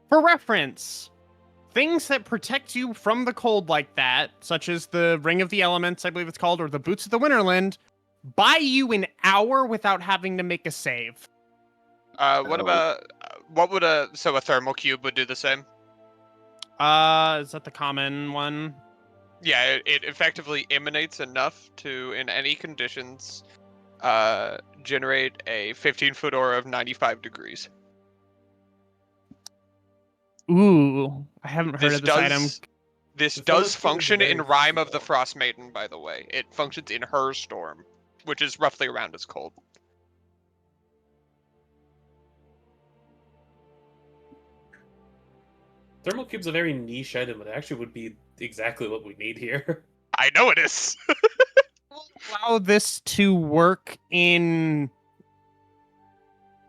For reference, things that protect you from the cold like that, such as the Ring of the Elements, I believe it's called, or the Boots of the Winterland, buy you an hour without having to make a save. What Oh. about so a thermal cube would do the same? Is that the common one? Yeah, it effectively emanates enough to, in any conditions, generate a 15-foot aura of 95 degrees. Ooh, I haven't heard This of this item. this The does thermal cube is function very in Rime of the useful. Frost Maiden, by the way. It functions in her storm, which is roughly around as cold. Thermal cube's a very niche item, but it actually would be exactly what we need here. I know it is. Allow this to work in.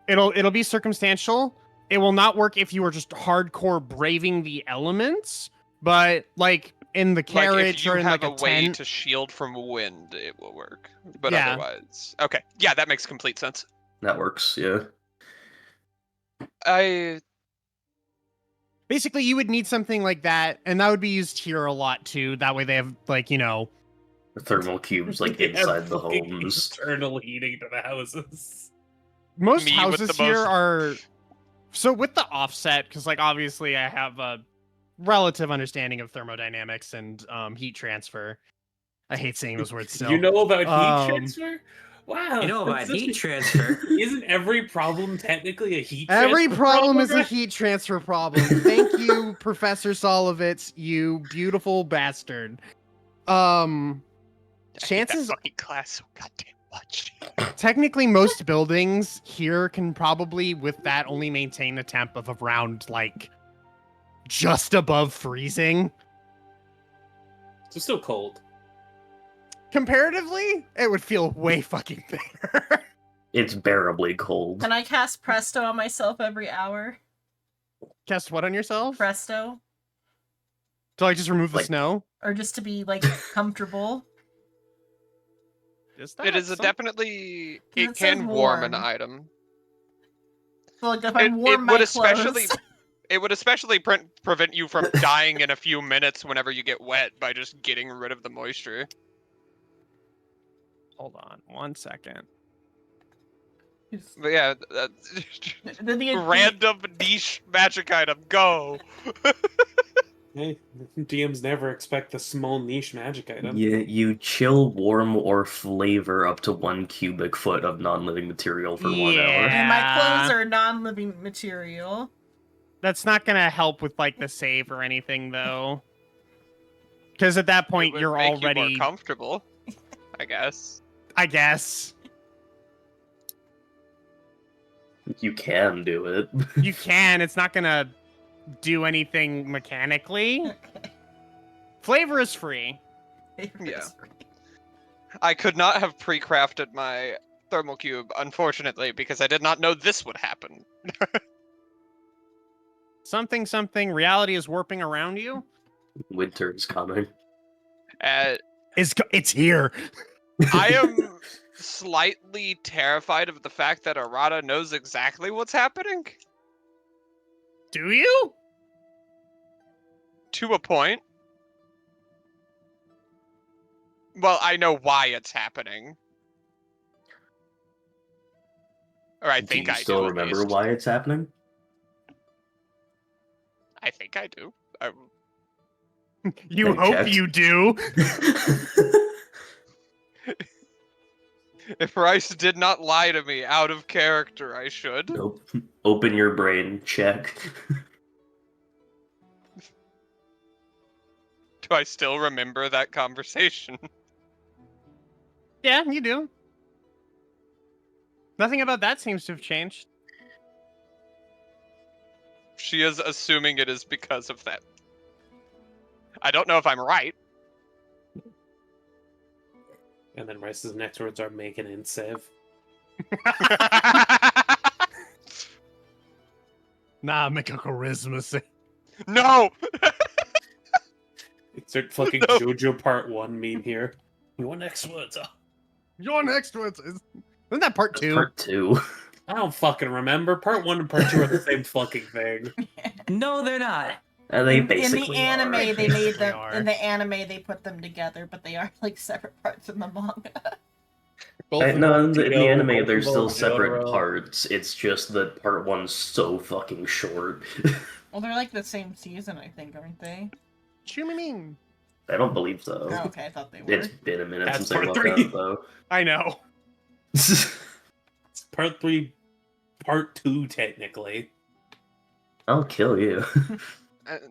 It'll be circumstantial. It will not work if you are just hardcore braving the elements, but like in the Like carriage if you or in have like a a way tent. to shield from wind, it will work. But Yeah. otherwise, okay, yeah, that makes complete sense. That works, yeah. Basically, you would need something like that, and that would be used here a lot too. That way, they have like Thermal cubes like They have inside the fucking homes. internal heating to the houses. most Me with the houses here most- are. So with the offset, because like obviously I have a relative understanding of thermodynamics and heat transfer. I hate saying those words still. You know about heat Um, transfer? Wow. You know about that's such heat a- transfer. Isn't every problem technically a heat Every transfer problem is a right? heat transfer problem. Thank you, Professor Solovitz, you beautiful bastard. I hate Chances that fucking class so goddamn much. technically most buildings here can probably with that only maintain a temp of around like just above freezing. So still cold. Comparatively, it would feel way fucking better. It's bearably cold. Can I cast Presto on myself every hour? Cast what on yourself? Presto? To like just remove the Like- snow? Or just to be, like, comfortable? Is It that is a some- definitely. It It says can warm an warm. item. So, like, if I It warm would my especially. clothes... It would especially prevent you from dying in a few minutes whenever you get wet by just getting rid of the moisture. Hold on 1 second. But yeah, random niche magic item, go! Hey, DMs never expect the small niche magic item. You chill, warm, or flavor up to 1 cubic foot of non-living material for 1 hour. And my clothes Yeah. are non-living material. That's not gonna help with like the save or anything though. Because at that It point would you're make you already more comfortable, I guess. I guess. You can do it. You can, it's not gonna do anything mechanically. Flavor is free. Yeah. I could not have pre-crafted my thermal cube, unfortunately, because I did not know this would happen. Something, reality is warping around you. Winter is coming. It's here. I am slightly terrified of the fact that Arata knows exactly what's happening. Do you? To a point. Well, I know why it's happening. Or I think do you I still do, at remember least. why it's happening? I think I do. You Have you hope checked? you do. If Rice did not lie to me out of character, I should. Nope. Open your brain. Check. Do I still remember that conversation? Yeah, you do. Nothing about that seems to have changed. She is assuming it is because of that. I don't know if I'm right. And then Rice's next words are make an int save. Nah, make a charisma save. No! Insert fucking No. JoJo Part 1 meme here. Your next words are... Your next one isn't that part 2? Part 2. I don't fucking remember. Part 1 and Part 2 are the same fucking thing. No, they're not. And they in the basically anime, are. they made Basically them. are. In the anime, they put them together, but they are like separate parts in the manga. Both No, in involve the Tito, anime, both they're still involve separate Jotaro. parts. It's just that part one's so fucking short. Well, they're like the same season, I think, aren't they? Chumimin. I don't believe so. Oh, okay, I thought they were. It's been a minute That's since I part looked 3. at it, though. I know. It's part 3, part 2, technically. I'll kill you.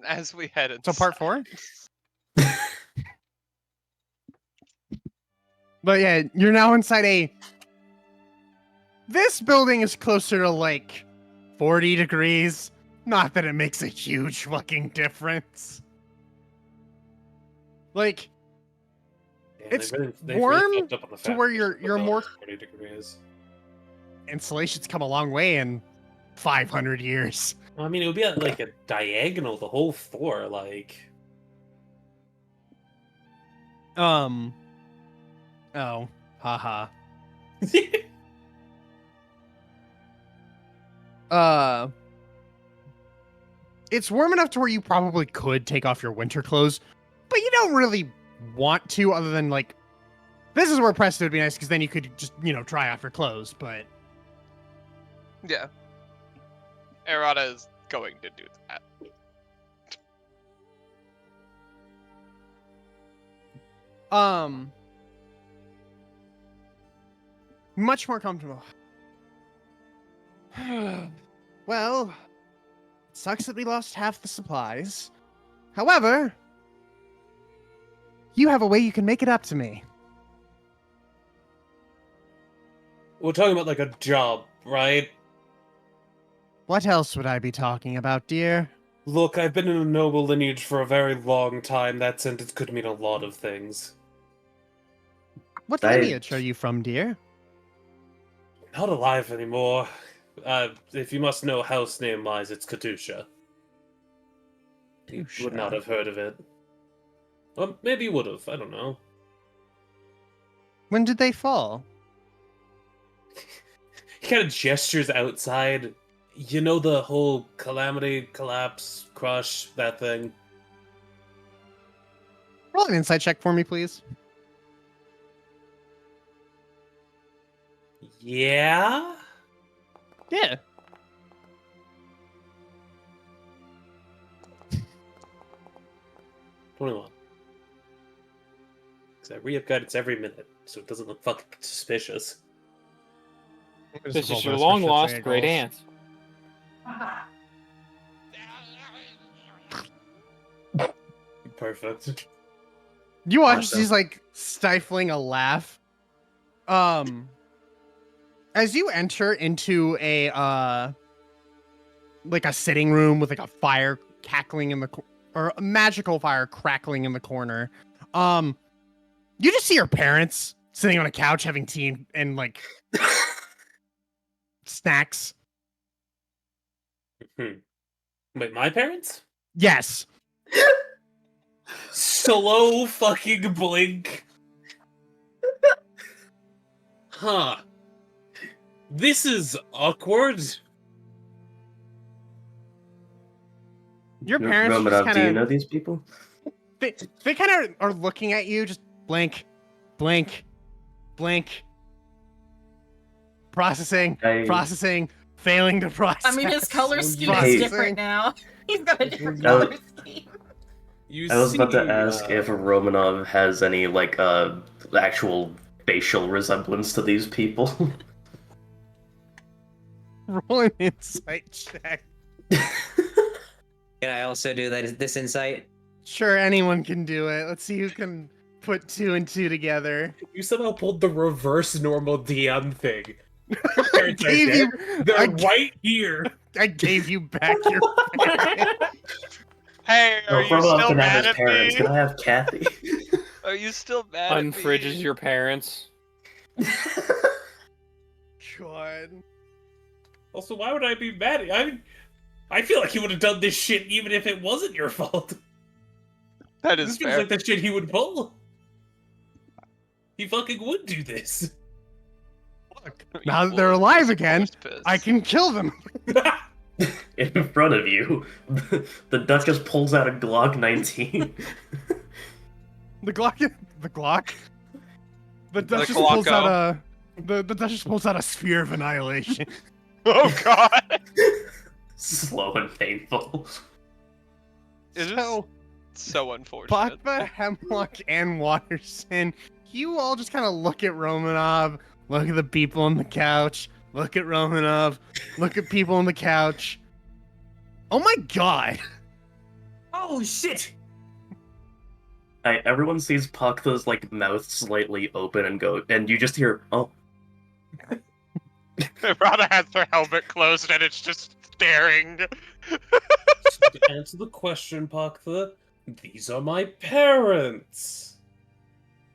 As we head So part inside. 4? But yeah, you're now inside a... This building is closer to like 40 degrees. Not that it makes a huge fucking difference. Like, Yeah, It's they've warm fucked up on the to where fact you're- that you're the more- 40 degrees. insulation's come a long way in 500 years. Well, I mean, it would be at, like a diagonal the whole floor, like. Oh, haha. It's warm enough to where you probably could take off your winter clothes, but you don't really want to, other than like, this is where Preston would be nice, because then you could just, try off your clothes, but... Yeah. Errata is going to do that. Much more comfortable. Well, it sucks that we lost half the supplies. However, you have a way you can make it up to me. We're talking about like a job, right? What else would I be talking about, dear? Look, I've been in a noble lineage for a very long time. That sentence could mean a lot of things. What I- lineage are you from, dear? Not alive anymore. If you must know house name-wise, it's Katusha. You would not have heard of it. Or maybe you would have, I don't know. When did they fall? He kind of gestures outside. You know the whole calamity, collapse, crush, that thing? Roll an insight check for me, please. Yeah? Yeah. $21. Because I re-up guidance every minute, so it doesn't look fucking suspicious. This is your long lost great aunt. Perfect. You watch Awesome. she's like stifling a laugh. As you enter into a like a sitting room with like a fire cackling in the or a magical fire crackling in the corner. You just see your parents sitting on a couch having tea and like snacks. Wait, my parents? Yes. Slow fucking blink. Huh. This is awkward. Your parents just Romanov, do you kind know of these people? they kind of are looking at you, just blink, blink, blink. Processing, processing, failing to process. I mean, his color scheme is Hey. different now. He's got a different No. color scheme. I was about to ask if Romanov has any, like, actual facial resemblance to these people. Roll an insight check. Can I also do this insight? Sure, anyone can do it. Let's see who can put 2 and 2 together. You somehow pulled the reverse normal DM thing. Your I parents are gave dead. you, They're I- right here. I gave you back your parents. Hey, No, are you Romanov still can have mad his at parents. me? Can I have Kathy? Are you still mad at me? Unfridges your parents. God. Also, why would I be mad at you? I feel like he would have done this shit even if it wasn't your fault. That This is feels fair. like the shit he would pull. He fucking would do this. Look, now that they're alive again, I can kill them. in front of you. The Duchess pulls out a Glock 19. The Glock. The Glock. The Duchess Glocko. pulls out a. The Duchess pulls out a sphere of annihilation. Oh god! Slow and painful. It is So, so unfortunate. Bakba, Hemlock, and Watterson, you all just kind of look at Romanov, look at the people on the couch, look at Romanov, look at people on the couch. Oh my god! Oh shit! Everyone sees Paktha's like mouth slightly open and you just hear, oh. Rada has her helmet closed and it's just staring. So to answer the question, Paktha, these are my parents.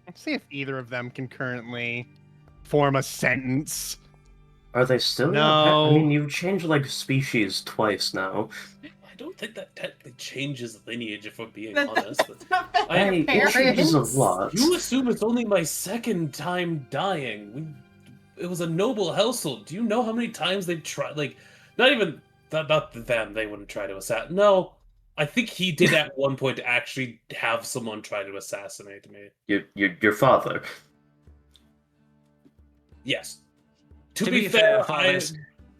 Let's see if either of them can currently form a sentence. Are they still your No. I mean, you've changed like species twice now. I don't think that technically changes lineage, if I'm being That- honest. Hey, it changes a lot. You assume it's only my second time dying. It was a noble household. Do you know how many times they tried? Like, not even not them. They wouldn't try to assassinate. No, I think he did at one point actually have someone try to assassinate me. Your father. Yes. To be fair,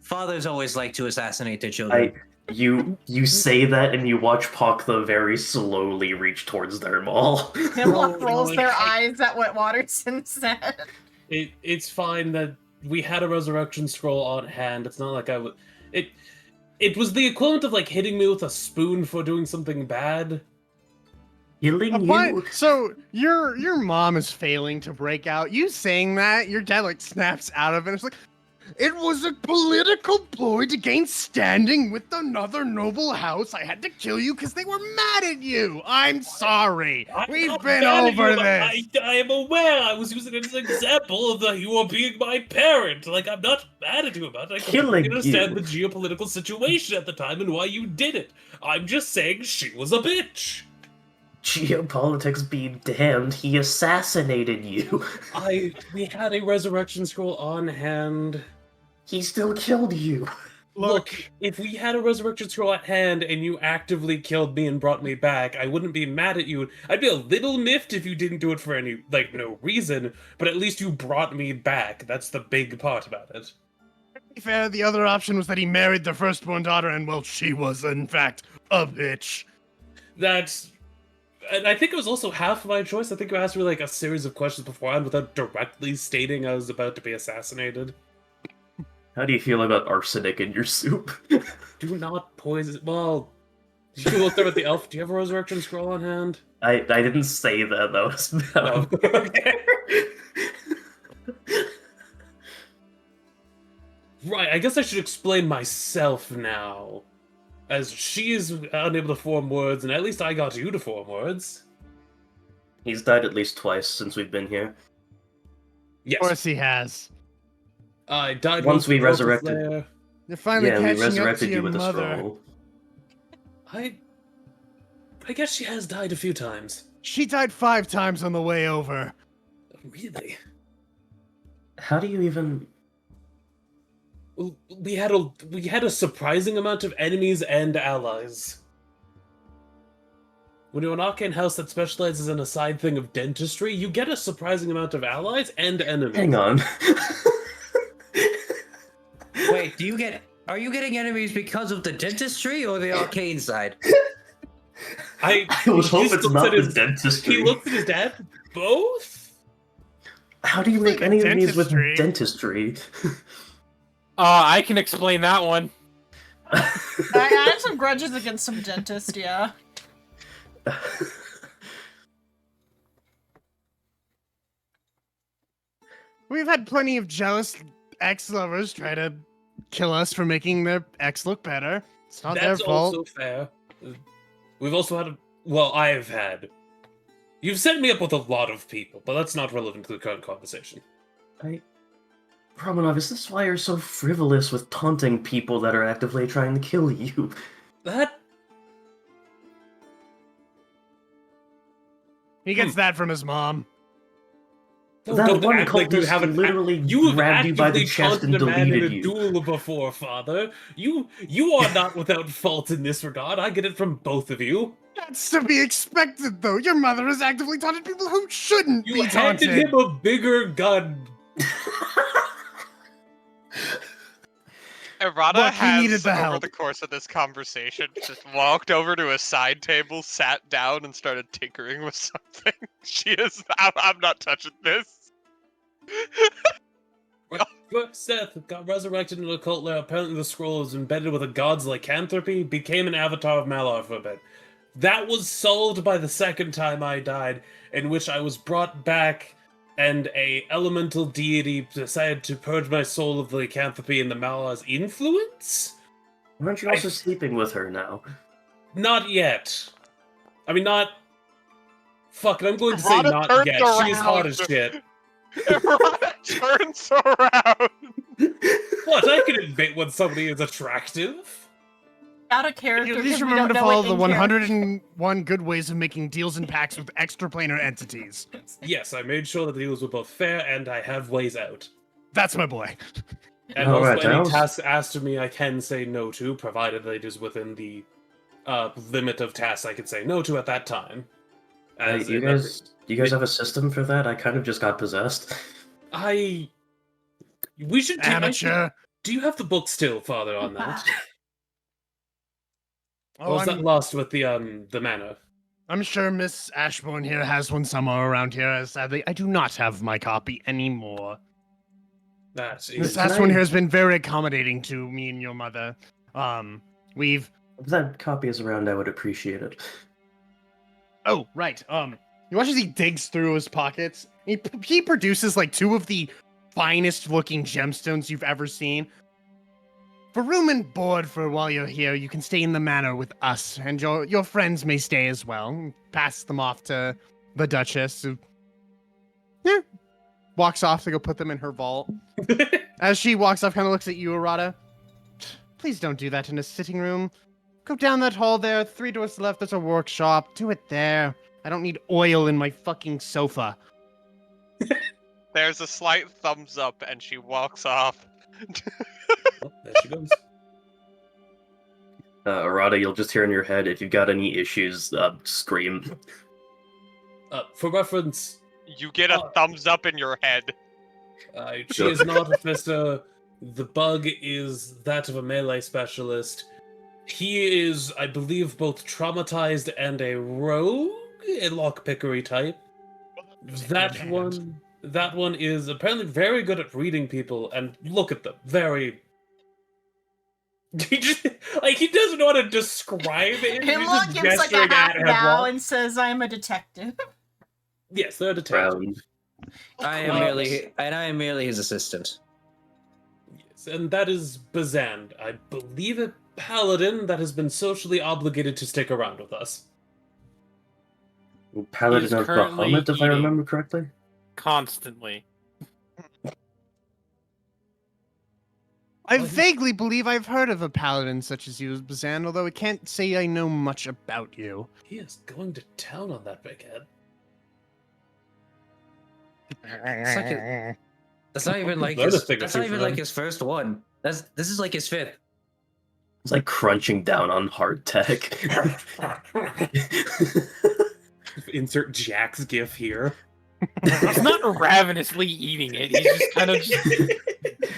fathers always like to assassinate their children. You say that and you watch Paktha very slowly reach towards their maul. Hemlock rolls their like- eyes at what Watterson said. It's fine that we had a resurrection scroll on hand. It's not like I would. It was the equivalent of like hitting me with a spoon for doing something bad. Killing you? So your mom is failing to break out. You saying that, your dad like snaps out of it. It's like, it was a political ploy to gain standing with another noble house. I had to kill you because they were mad at you. I'm sorry. I'm We've not been mad at over you, but this. I am aware. I was using it as an example of you are being my parent. Like, I'm not mad at you about it. I Killing completely understand you. the geopolitical situation at the time and why you did it. I'm just saying she was a bitch. Geopolitics be damned, he assassinated you. We had a resurrection scroll on hand. He still killed you. Look, if we had a resurrection scroll at hand and you actively killed me and brought me back, I wouldn't be mad at you. I'd be a little miffed if you didn't do it for any, like, no reason, but at least you brought me back. That's the big part about it. To be fair, the other option was that he married their firstborn daughter, and well, she was in fact a bitch. And I think it was also half my choice. I think you asked me like a series of questions beforehand without directly stating I was about to be assassinated. How do you feel about arsenic in your soup? Do not poison. Well, you looked up at the elf. Do you have a resurrection scroll on hand? I didn't say that. That was Oh, okay. Right, I guess I should explain myself now. As she is unable to form words, and at least I got you to form words. He's died at least twice since we've been here. Yes. Of course he has. I died Once we the focus resurrected- layer. You're finally Yeah, we catching up to resurrected your you with a mother. scroll. I guess she has died a few times. She died 5 times on the way over. Really? How do you even... We had a surprising amount of enemies and allies. When you're an arcane house that specializes in a side thing of dentistry, you get a surprising amount of allies and enemies. Hang on. Wait, are you getting enemies because of the dentistry or the arcane side? I would he hope just it's looks not at the his- dentistry. He looked at his dad. Both? How do you make The any of these with dentistry. dentistry? I can explain that one. I have some grudges against some dentists, yeah. We've had plenty of jealous ex-lovers try to kill us for making their ex look better. It's not their That's fault. also fair. We've also had I've had. You've set me up with a lot of people, but that's not relevant to the current conversation. Romanov, is this why you're so frivolous with taunting people that are actively trying to kill you? That He gets that from his mom. That Don't one act like you cultist haven't literally you've grabbed you by the actively chest taunted and a man in deleted a you. duel before, Father. You are not without fault in this regard. I get it from both of you. That's to be expected, though. Your mother has actively taunted people who shouldn't You be handed taunted. him a bigger gun. Errata Look, he needed has, the over help. the course of this conversation, just walked over to a side table, sat down, and started tinkering with something. She is. I'm not touching this. Seth got resurrected in a cult lair. Apparently the scroll is embedded with a god's lycanthropy, became an avatar of Malar for a bit. That was solved by the second time I died, in which I was brought back, and a elemental deity decided to purge my soul of the lycanthropy and the Malar's influence? Aren't you also sleeping with her now? Not yet. I mean, not... Fuck it, I'm going to say Errata not turns yet. She is hot as around. shit. Errata turns around. What? I can admit when somebody is attractive. Out of character. At least 'cause we remember don't to know follow it the in character. 101 good ways of making deals and pacts with extraplanar entities. Yes, I made sure that the deals were both fair, and I have ways out. That's my boy. And All also, right, any Giles. tasks asked of me, I can say no to, provided that it is within the limit of tasks I could say no to at that time. Hey, As do you guys have a system for that? I kind of just got possessed. we should. Amateur. Do you have the book still, Father, on that? Oh, Or was that lost with the manor? I'm sure Miss Ashbourne here has one somewhere around here. As sadly, I do not have my copy anymore. That Miss is. Ashbourne here has been very accommodating to me and your mother. We've. If that copy is around, I would appreciate it. Oh, right. You watch as he digs through his pockets. He produces like two of the finest looking gemstones you've ever seen. For room and board for while you're here, you can stay in the manor with us, and your friends may stay as well. Pass them off to the Duchess, who walks off to go put them in her vault. As she walks off, kind of looks at you, Arata. Please don't do that in a sitting room. Go down that hall there, 3 doors to the left, there's a workshop. Do it there. I don't need oil in my fucking sofa. There's a slight thumbs up, and she walks off. Oh, there she goes. Arata, you'll just hear in your head, if you've got any issues, scream. For reference, You get a thumbs up in your head. she is not a Fista. The bug is that of a melee specialist. He is, I believe, both traumatized and a rogue, a lockpickery type. That one is apparently very good at reading people, and look at them, very. He doesn't know how to describe it. He's Himlock just gives like a gesturing half at bow Hemlock. and says, "I'm a detective." Yes, they're a detective. Round. I am merely his assistant. Yes, and that is Bazand. I believe a paladin that has been socially obligated to stick around with us. Paladin He's of currently Bahamut, if I eating. remember correctly. Constantly. I vaguely believe I've heard of a paladin such as you, Bazan, although I can't say I know much about you. He is going to town on that big head. That's not even like Learn a his. thing or That's two not even from like him. his first one. This is like his fifth. It's like crunching down on hard tech. Insert Jack's gif here. He's not ravenously eating it. He's just kind of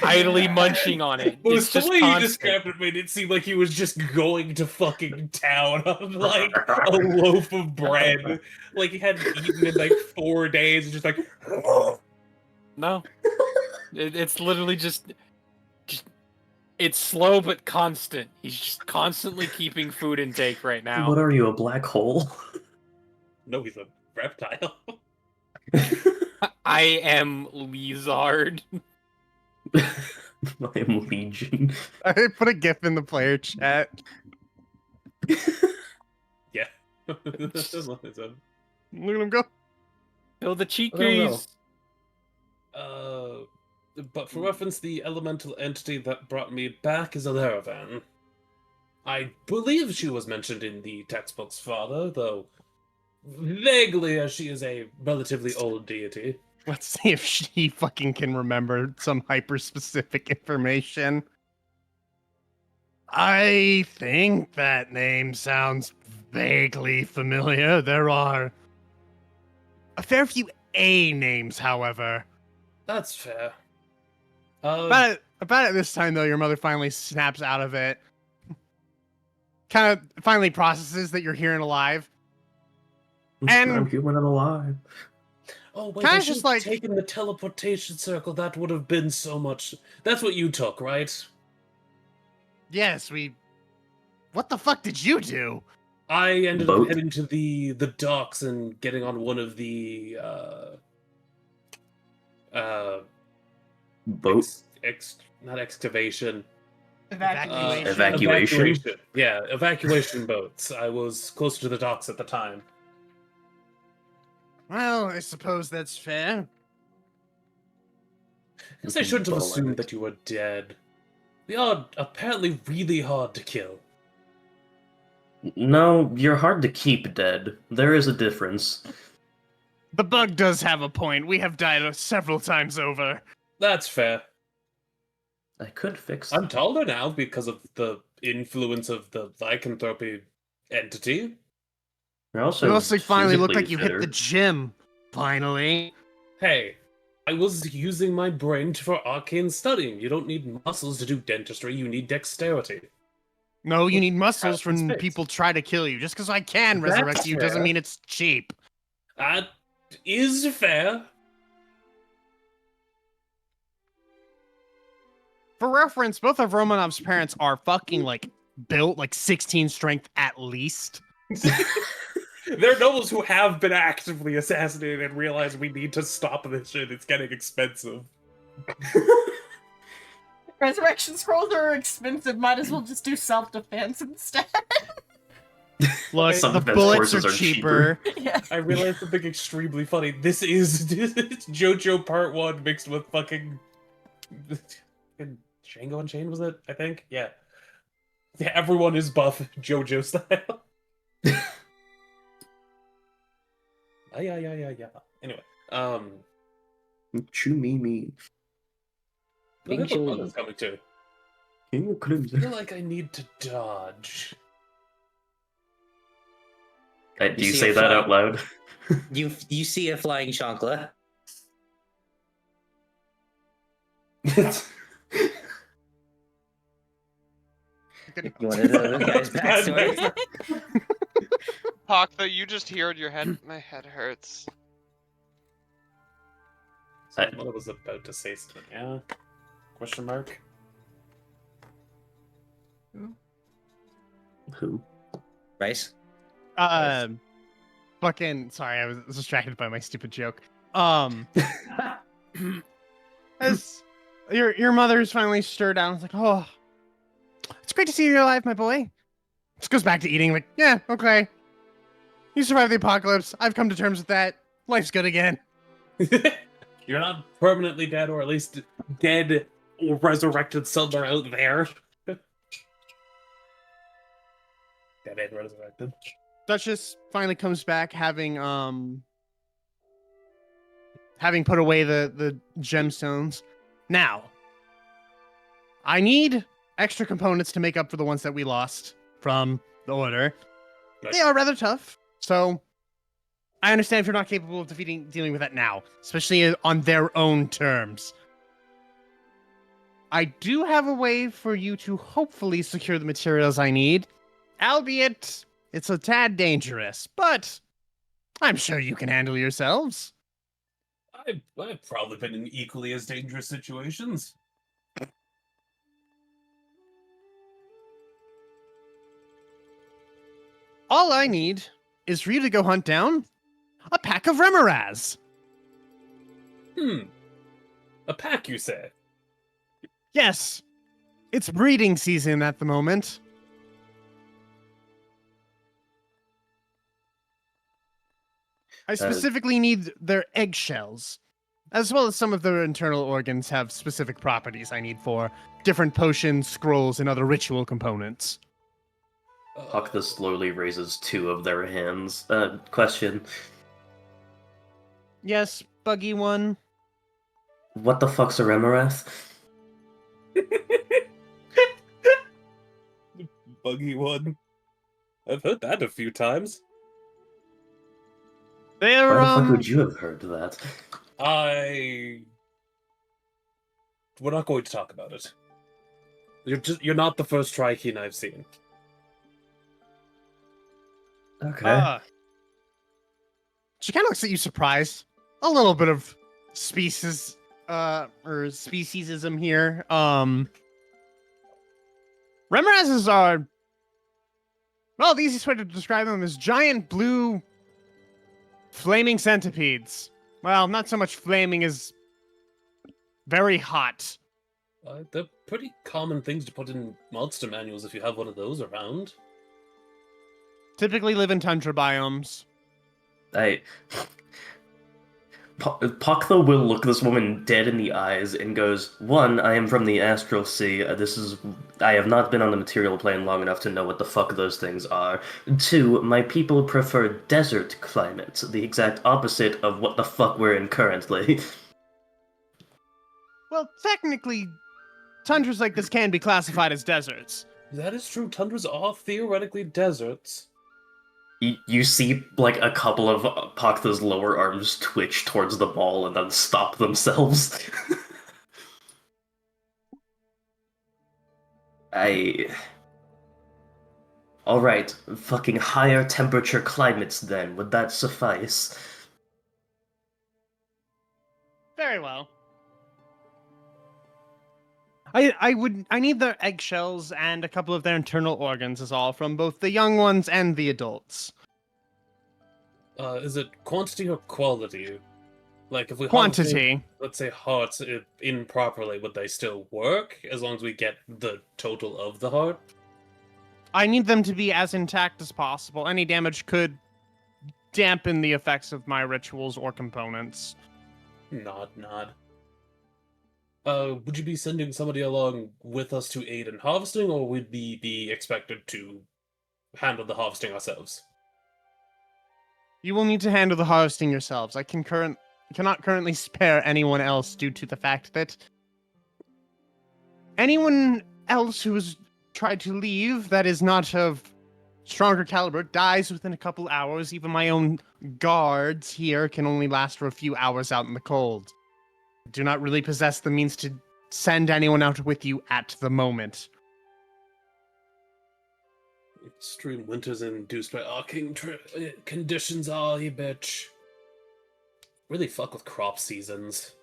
idly munching on it. Well, It's the just way he constant. described it made it seem like he was just going to fucking town on like a loaf of bread. Like he hadn't eaten in like 4 days, and just like. No, it's literally just. It's slow but constant. He's just constantly keeping food intake right now. What are you, a black hole? No, he's a reptile. I am Lizard. I am Legion. I put a gif in the player chat. Yeah. Look at him go. Kill the I don't know. cheekers. But for reference, the elemental entity that brought me back is a Laravan. I believe she was mentioned in the textbooks, Father, though vaguely, as she is a relatively old deity. Let's see if she fucking can remember some hyper-specific information. I think that name sounds vaguely familiar. There are a fair few A names, however. That's fair. About it this time, though, your mother finally snaps out of it. Kind of finally processes that you're here and alive. And- I'm human and alive. Oh wait, Kinda I just should have like- taken the teleportation circle. That would have been so much. That's what you took, right? Yes, What the fuck did you do? I ended Boat? up heading to the docks and getting on one of the Boat? not excavation. Evacuation. Evacuation? Yeah, evacuation boats. I was closer to the docks at the time. Well, I suppose that's fair. I guess I shouldn't have But assumed alive. that you were dead. They are apparently really hard to kill. No, you're hard to keep dead. There is a difference. The bug does have a point. We have died several times over. That's fair. I could fix I'm that. taller now because of the influence of the lycanthropy entity. You're also You also finally look physically like you hit the fitter. gym. Finally. Hey, I was using my brain for arcane studying. You don't need muscles to do dentistry, you need dexterity. No, you need muscles That's when fixed. people try to kill you. Just because I can That's resurrect you doesn't fair. mean it's cheap. That is fair. For reference, both of Romanov's parents are fucking like built like 16 strength at least. They're nobles who have been actively assassinated and realize we need to stop this shit. It's getting expensive. Resurrection scrolls are expensive. Might as well just do self-defense instead. Look, Some the defense bullets are courses are cheaper. Yeah. I realized something extremely funny. This is JoJo Part 1 mixed with fucking Django Unchained, was it? I think? Yeah. Yeah, everyone is buff JoJo style. Yeah. Anyway, Chew me. look at the Enjoy. one that's coming too. Can you close I feel it? like I need to dodge. Do you see say a that fly. out loud? You see a flying chancla. You want to know the guy's backstory? Hawk, though, you just hear in your head, my head hurts. Someone was about to say something. Yeah? Question mark? Who? Rice? Fucking sorry, I was distracted by my stupid joke. As your mother's finally stirred down, it's like, oh, it's great to see you alive, my boy. Just goes back to eating, like, yeah, okay. You survived the apocalypse. I've come to terms with that. Life's good again. You're not permanently dead, or at least dead or resurrected somewhere out there. Dead and resurrected. Duchess finally comes back having put away the gemstones. Now, I need extra components to make up for the ones that we lost from the order. Nice. They are rather tough, so I understand if you're not capable of dealing with that now, especially on their own terms. I do have a way for you to hopefully secure the materials I need, albeit it's a tad dangerous, but I'm sure you can handle yourselves. I've probably been in equally as dangerous situations. All I need is for you to go hunt down a pack of Remoraz. A pack, you say? Yes, it's breeding season at the moment. I specifically need their eggshells, as well as some of their internal organs have specific properties I need for different potions, scrolls, and other ritual components. Hakta slowly raises two of their hands. Question. Yes, buggy one. What the fuck's a Remorath? Buggy one. I've heard that a few times. They're, Why the fuck would you have heard that? We're not going to talk about it. You're not the first Trikeen I've seen. Okay. She kind of looks at you surprised. A little bit of species, or speciesism here. Remorazes are, well, the easiest way to describe them is giant blue flaming centipedes. Well, not so much flaming as very hot. They're pretty common things to put in monster manuals if you have one of those around. Typically live in tundra biomes. Pakla will look this woman dead in the eyes and goes, "One, I am from the Astral Sea. I have not been on the material plane long enough to know what the fuck those things are. Two, my people prefer desert climates, the exact opposite of what the fuck we're in currently." Well, technically, tundras like this can be classified as deserts. That is true. Tundras are theoretically deserts. You see, like, a couple of Paktha's lower arms twitch towards the ball and then stop themselves. Alright, fucking higher temperature climates then. Would that suffice? Very well. I need their eggshells and a couple of their internal organs is all from both the young ones and the adults. Is it quantity or quality? Like, if we Quantity. let's say hearts improperly, would they still work as long as we get the total of the heart? I need them to be as intact as possible. Any damage could dampen the effects of my rituals or components. Nod. Would you be sending somebody along with us to aid in harvesting, or would we be expected to handle the harvesting ourselves? You will need to handle the harvesting yourselves. I cannot currently spare anyone else due to the fact that anyone else who has tried to leave that is not of stronger caliber dies within a couple hours. Even my own guards here can only last for a few hours out in the cold. Do not really possess the means to send anyone out with you at the moment. Extreme winters induced by arcane conditions are a bitch. Really fuck with crop seasons.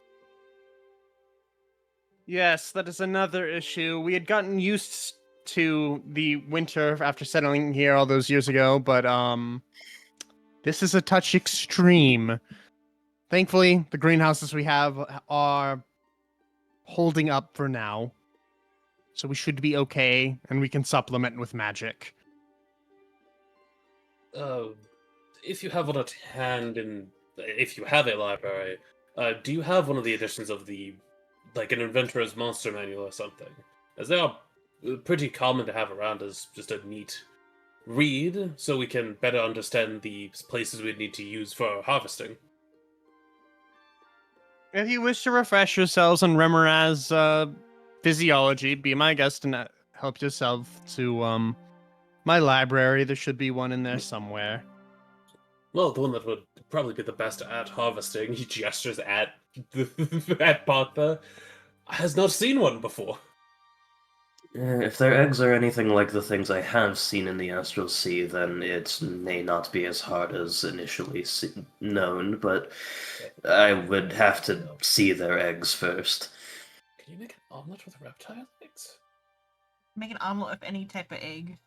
Yes, that is another issue. We had gotten used to the winter after settling here all those years ago, but this is a touch extreme. Thankfully, the greenhouses we have are holding up for now. So we should be okay, and we can supplement with magic. If you have one at hand, and if you have a library, do you have one of the editions of like an Inventor's Monster Manual or something? As they are pretty common to have around as just a neat read, so we can better understand the places we need to use for harvesting. If you wish to refresh yourselves on Remoraz physiology, be my guest and help yourself to my library. There should be one in there somewhere. Well, the one that would probably be the best at harvesting, he gestures at at Paktha, has not seen one before. If their eggs are anything like the things I have seen in the Astral Sea, then it may not be as hard as initially known, but I would have to see their eggs first. Can you make an omelet with reptile eggs? Make an omelet of any type of egg.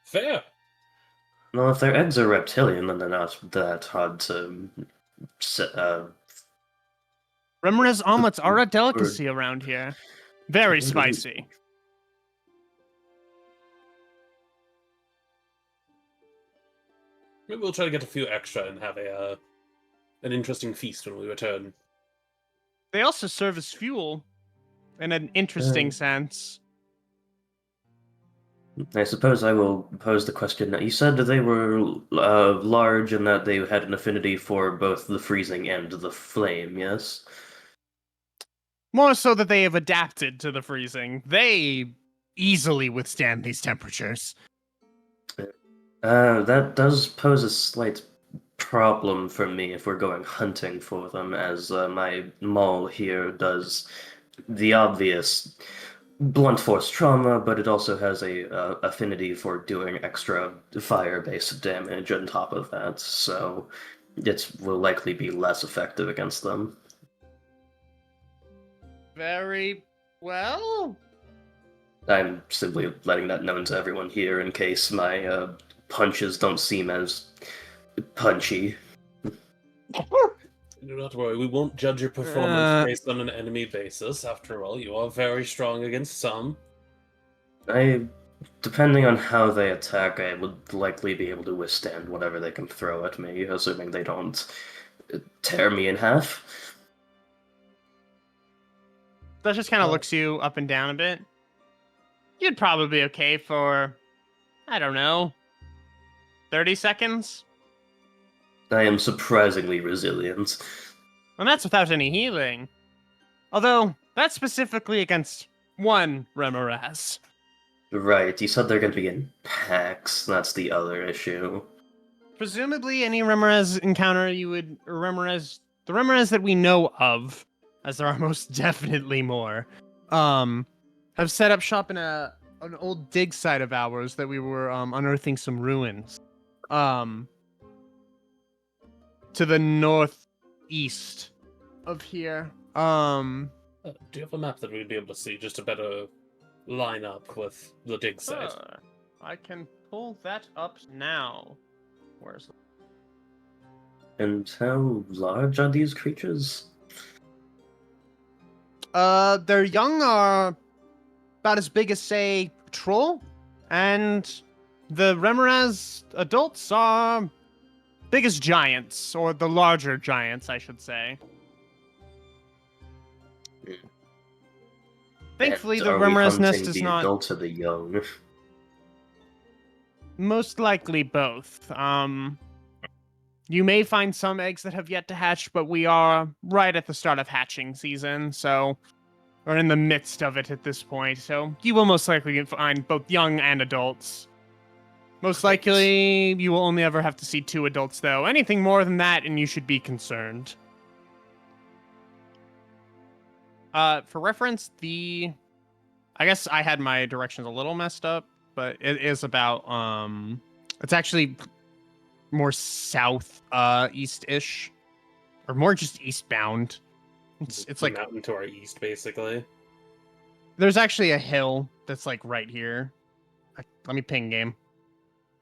Fair. Well, if their eggs are reptilian, then they're not that hard to Remoraz omelets are a delicacy around here. Very spicy. Maybe we'll try to get a few extra and have an interesting feast when we return. They also serve as fuel in an interesting sense. I suppose I will pose the question. You said that they were large and that they had an affinity for both the freezing and the flame, yes? More so that they have adapted to the freezing. They easily withstand these temperatures. That does pose a slight problem for me if we're going hunting for them, as my mall here does the obvious blunt force trauma, but it also has a affinity for doing extra fire-based damage on top of that, so it will likely be less effective against them. Very well. I'm simply letting that known to everyone here in case my punches don't seem as punchy. Do not worry, we won't judge your performance Uh. based on an enemy basis. After all, you are very strong against some. Depending on how they attack, I would likely be able to withstand whatever they can throw at me, assuming they don't tear me in half. That just kind of Oh. looks you up and down a bit. You'd probably be okay for, I don't know, 30 seconds? I am surprisingly resilient. And that's without any healing. Although, that's specifically against one Remoraz. Right, you said they're going to be in packs, that's the other issue. Presumably, any Remoraz encounter you would, or Remoraz, the Remoraz that we know of, as there are most definitely more, have set up shop in an old dig site of ours that we were unearthing some ruins. To the northeast of here. Do you have a map that we'd be able to see just to better line up with the dig site? I can pull that up now. Where's it? And how large are these creatures? Their young are about as big as, say, a troll, and the Remoraz adults are big as giants, or the larger giants, I should say. Thankfully, And the are we Remoraz nest hunting is the not adult or the young? most likely both. You may find some eggs that have yet to hatch, but we are right at the start of hatching season, so we're in the midst of it at this point. So you will most likely find both young and adults. Most Great. likely, you will only ever have to see 2 adults, though. Anything more than that, and you should be concerned. For reference, I guess I had my directions a little messed up, but it is about, it's actually more south, east-ish, or more just eastbound. It's The like, mountain to our east, basically. there's actually a hill that's like right here. Let me ping game.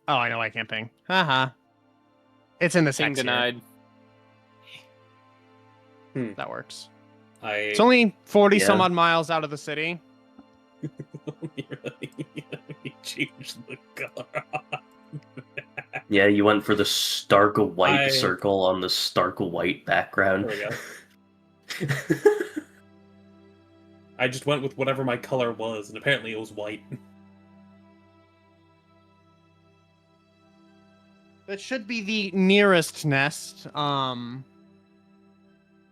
Oh, I know I can't ping. Haha. It's in the Ping text here. denied. That works. I It's only 40 some Yeah. odd miles out of the city. really changed the color. Yeah, you went for the stark white I- circle on the stark white background. There we I just went with whatever my color was, and apparently it was white. That should be the nearest nest. And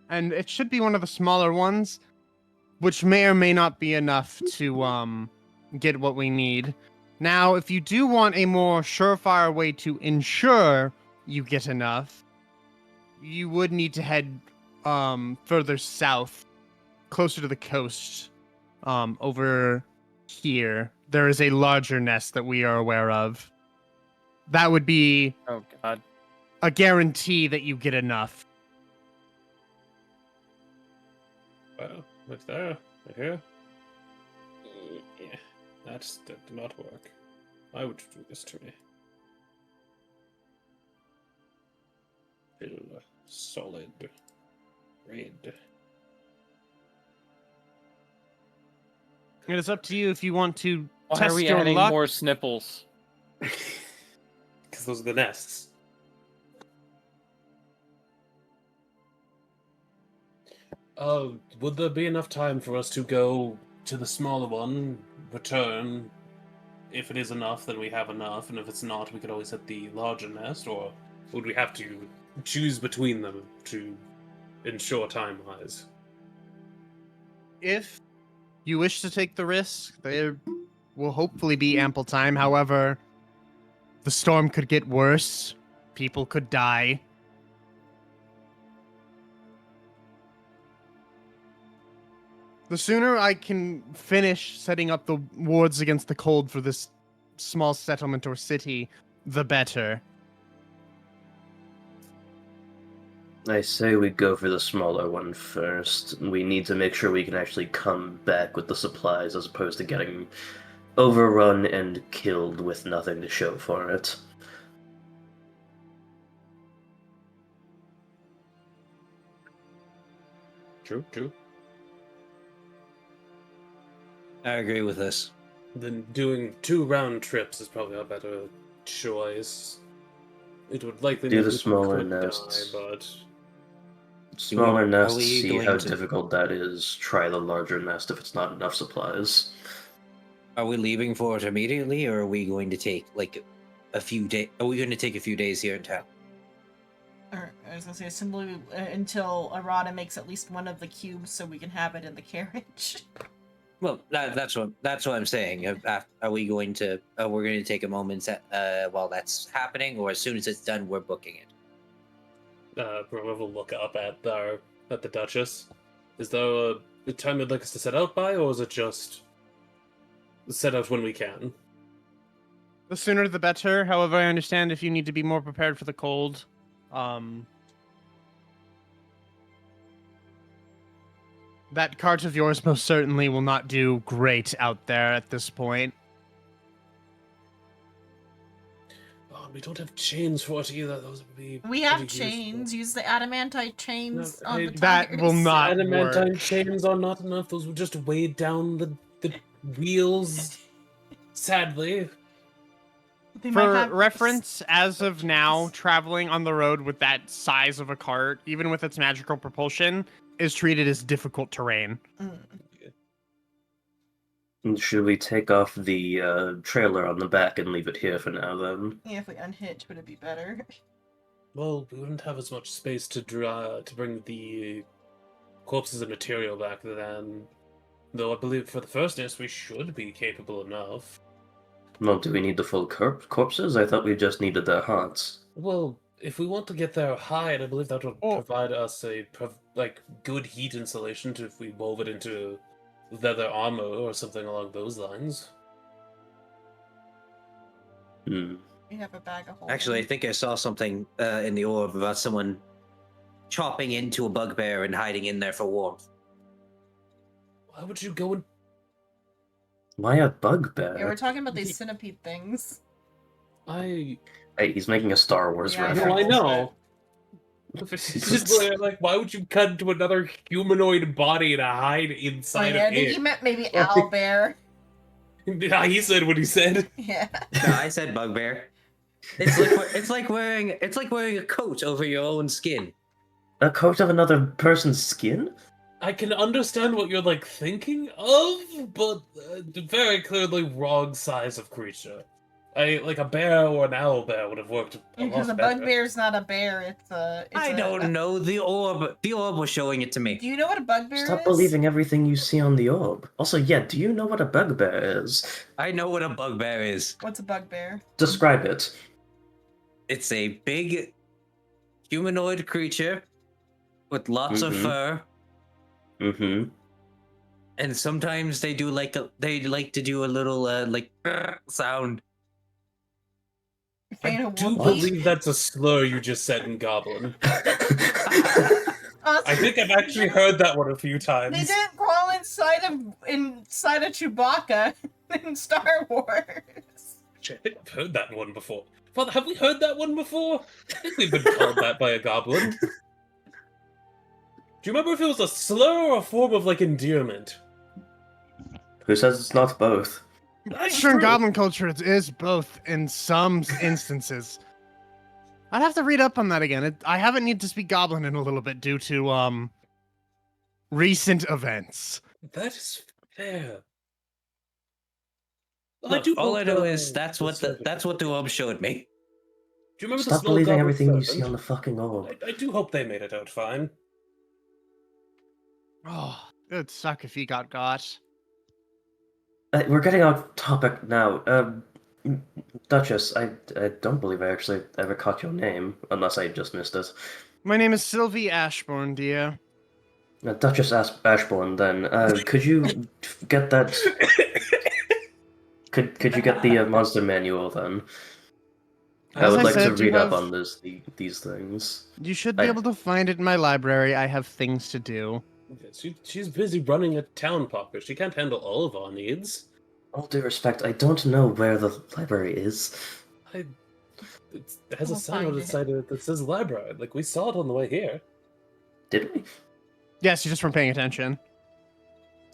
it should be one of the smaller ones, which may or may not be enough to get what we need. Now, if you do want a more surefire way to ensure you get enough, you would need to head further south, closer to the coast. Over here, there is a larger nest that we are aware of. That would be Oh god. a guarantee that you get enough. Well, look there, right here. Yeah, that did not work. Why would you do this to me? Fill solid red. It is up to you if you want to Why test are we your adding luck. more snipples? Because those are the nests. Would there be enough time for us to go to the smaller one, return, if it is enough, then we have enough, and if it's not, we could always hit the larger nest, or would we have to choose between them to ensure time-wise? If you wish to take the risk, there will hopefully be ample time. However, the storm could get worse. People could die. The sooner I can finish setting up the wards against the cold for this small settlement or city, the better. I say we go for the smaller one first. We need to make sure we can actually come back with the supplies as opposed to getting overrun and killed with nothing to show for it. True, true. I agree with this. Then doing 2 round trips is probably a better choice. It would likely Do mean the people smaller could nests. die, but Smaller Are nests, we see going how to- difficult that is. Try the larger nest if it's not enough supplies. Are we leaving for it immediately, or are we going to take like a few days? Are we going to take a few days here in town? Or, I was gonna say simply until Arata makes at least one of the cubes, so we can have it in the carriage. Well, that's what I'm saying. Are we going to? We're going to take a moment while that's happening, or as soon as it's done, we're booking it. we'll have a look up at the Duchess. Is there a time you'd like us to set out by, or is it just set out when we can? The sooner the better. However, I understand if you need to be more prepared for the cold. That cart of yours most certainly will not do great out there at this point. Oh, we don't have chains for it either. Those would be. We have pretty chains. useful. Use the adamantite chains No, on the That will tigers. not Adamantine work. chains are not enough. Those would just weigh down the wheels. Sadly. They might For have- reference, as of now, traveling on the road with that size of a cart, even with its magical propulsion, is treated as difficult terrain. Mm. Should we take off the trailer on the back and leave it here for now, then? Yeah, if we unhitch, would it be better? Well, we wouldn't have as much space to bring the corpses and material back then. Though I believe for the first nest we should be capable enough. Well, do we need the full corpses? I thought we just needed their hearts. Well, if we want to get there hide, I believe that would Oh. provide us a good heat insulation if we wove it into leather armor or something along those lines. Hmm. We have a bag of holding. Actually, I think I saw something in the orb about someone chopping into a bugbear and hiding in there for warmth. Why would you go and Why a bugbear? Yeah, we're talking about these centipede things. I Hey, he's making a Star Wars Yeah, No, reference. I know. It's just like, why would you cut into another humanoid body to hide Oh, inside yeah, I of think it? he meant maybe owlbear. Yeah, he said what he said. Yeah. No, I said bugbear. It's like wearing a coat over your own skin. A coat of another person's skin? I can understand what you're thinking of, but very clearly wrong size of creature. A bear or an owl bear would have worked a Because a lot better. bugbear's not a bear, it's a... I don't know. The orb was showing it to me. Do you know what a bugbear Stop is? believing everything you see on the orb. Also, yeah, do you know what a bugbear is? I know what a bugbear is. What's a bugbear? Describe it. It's a big humanoid creature with lots of Mhm. fur, Mm-hmm. and sometimes they like to do a little sound. Kind I of do wonky. believe that's a slur you just said in Goblin. Also, I think I've actually heard that one a few times. they didn't crawl inside of Chewbacca in Star Wars. I think I've heard that one before. Father, have we heard that one before? I think we've been called that by a goblin. Do you remember if it was a slur or a form of endearment? Who says it's not both? That's Sure, in true. goblin culture, it is both in some instances. I'd have to read up on that again. I haven't needed to speak goblin in a little bit due to recent events. That is fair. All I know is that's what the orb showed me. Do you remember the Stop snow believing goblin everything you serpent? see on the fucking orb. I do hope they made it out fine. Oh, it'd suck if he got got. We're getting off topic now. Duchess, I don't believe I actually ever caught your name, unless I just missed it. My name is Sylvie Ashbourne, dear. Duchess Ashbourne, then, could you get that... Could you get the monster manual, then? I As would I like to said, you read up have- on these things. You should be I- able to find it in my library. I have things to do. She's busy running a town pocket. She can't handle all of our needs. All due respect, I don't know where the library is. It has a We'll sign find on the it. side that says library. Like, we saw it on the way here. Did we? Yes, you just weren't paying attention.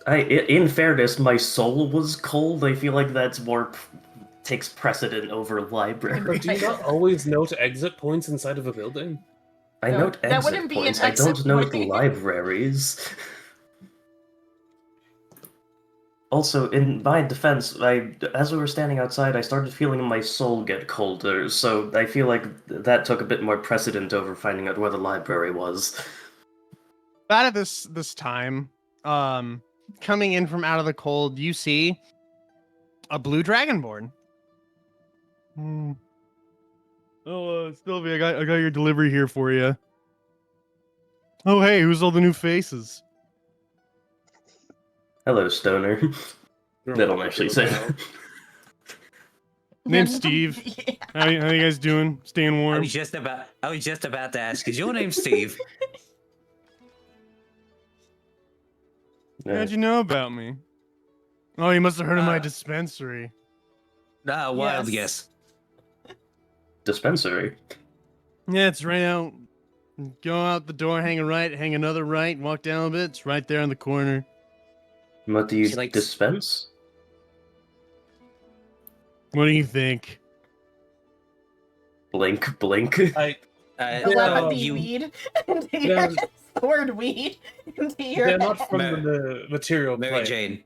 In fairness, my soul was cold. I feel like that's more takes precedent over library. But do you not always note exit points inside of a building? I No, note that exit wouldn't be an points. I exit don't note point. libraries. Also, in my defense, as we were standing outside, I started feeling my soul get colder, so I feel like that took a bit more precedent over finding out where the library was. About at this time, coming in from out of the cold, you see a blue dragonborn. Oh, Sylvie, I got your delivery here for you. Oh, hey, who's all the new faces? Hello, Stoner. They don't actually say that. Name's Steve. Yeah. How you guys doing? Staying I warm? was just about to ask, is your name Steve? How'd you know about me? Oh, you must have heard of my Uh, dispensary. Wild Yes. guess. Dispensary. Yeah, it's right out. Go out the door, hang a right, hang another right, walk down a bit. It's right there on the corner. What do you She likes- dispense? What do you think? Blink, blink. I Telepathy you- weed. Yeah. The word weed into your They're not head. from Mary- the material Mary plane.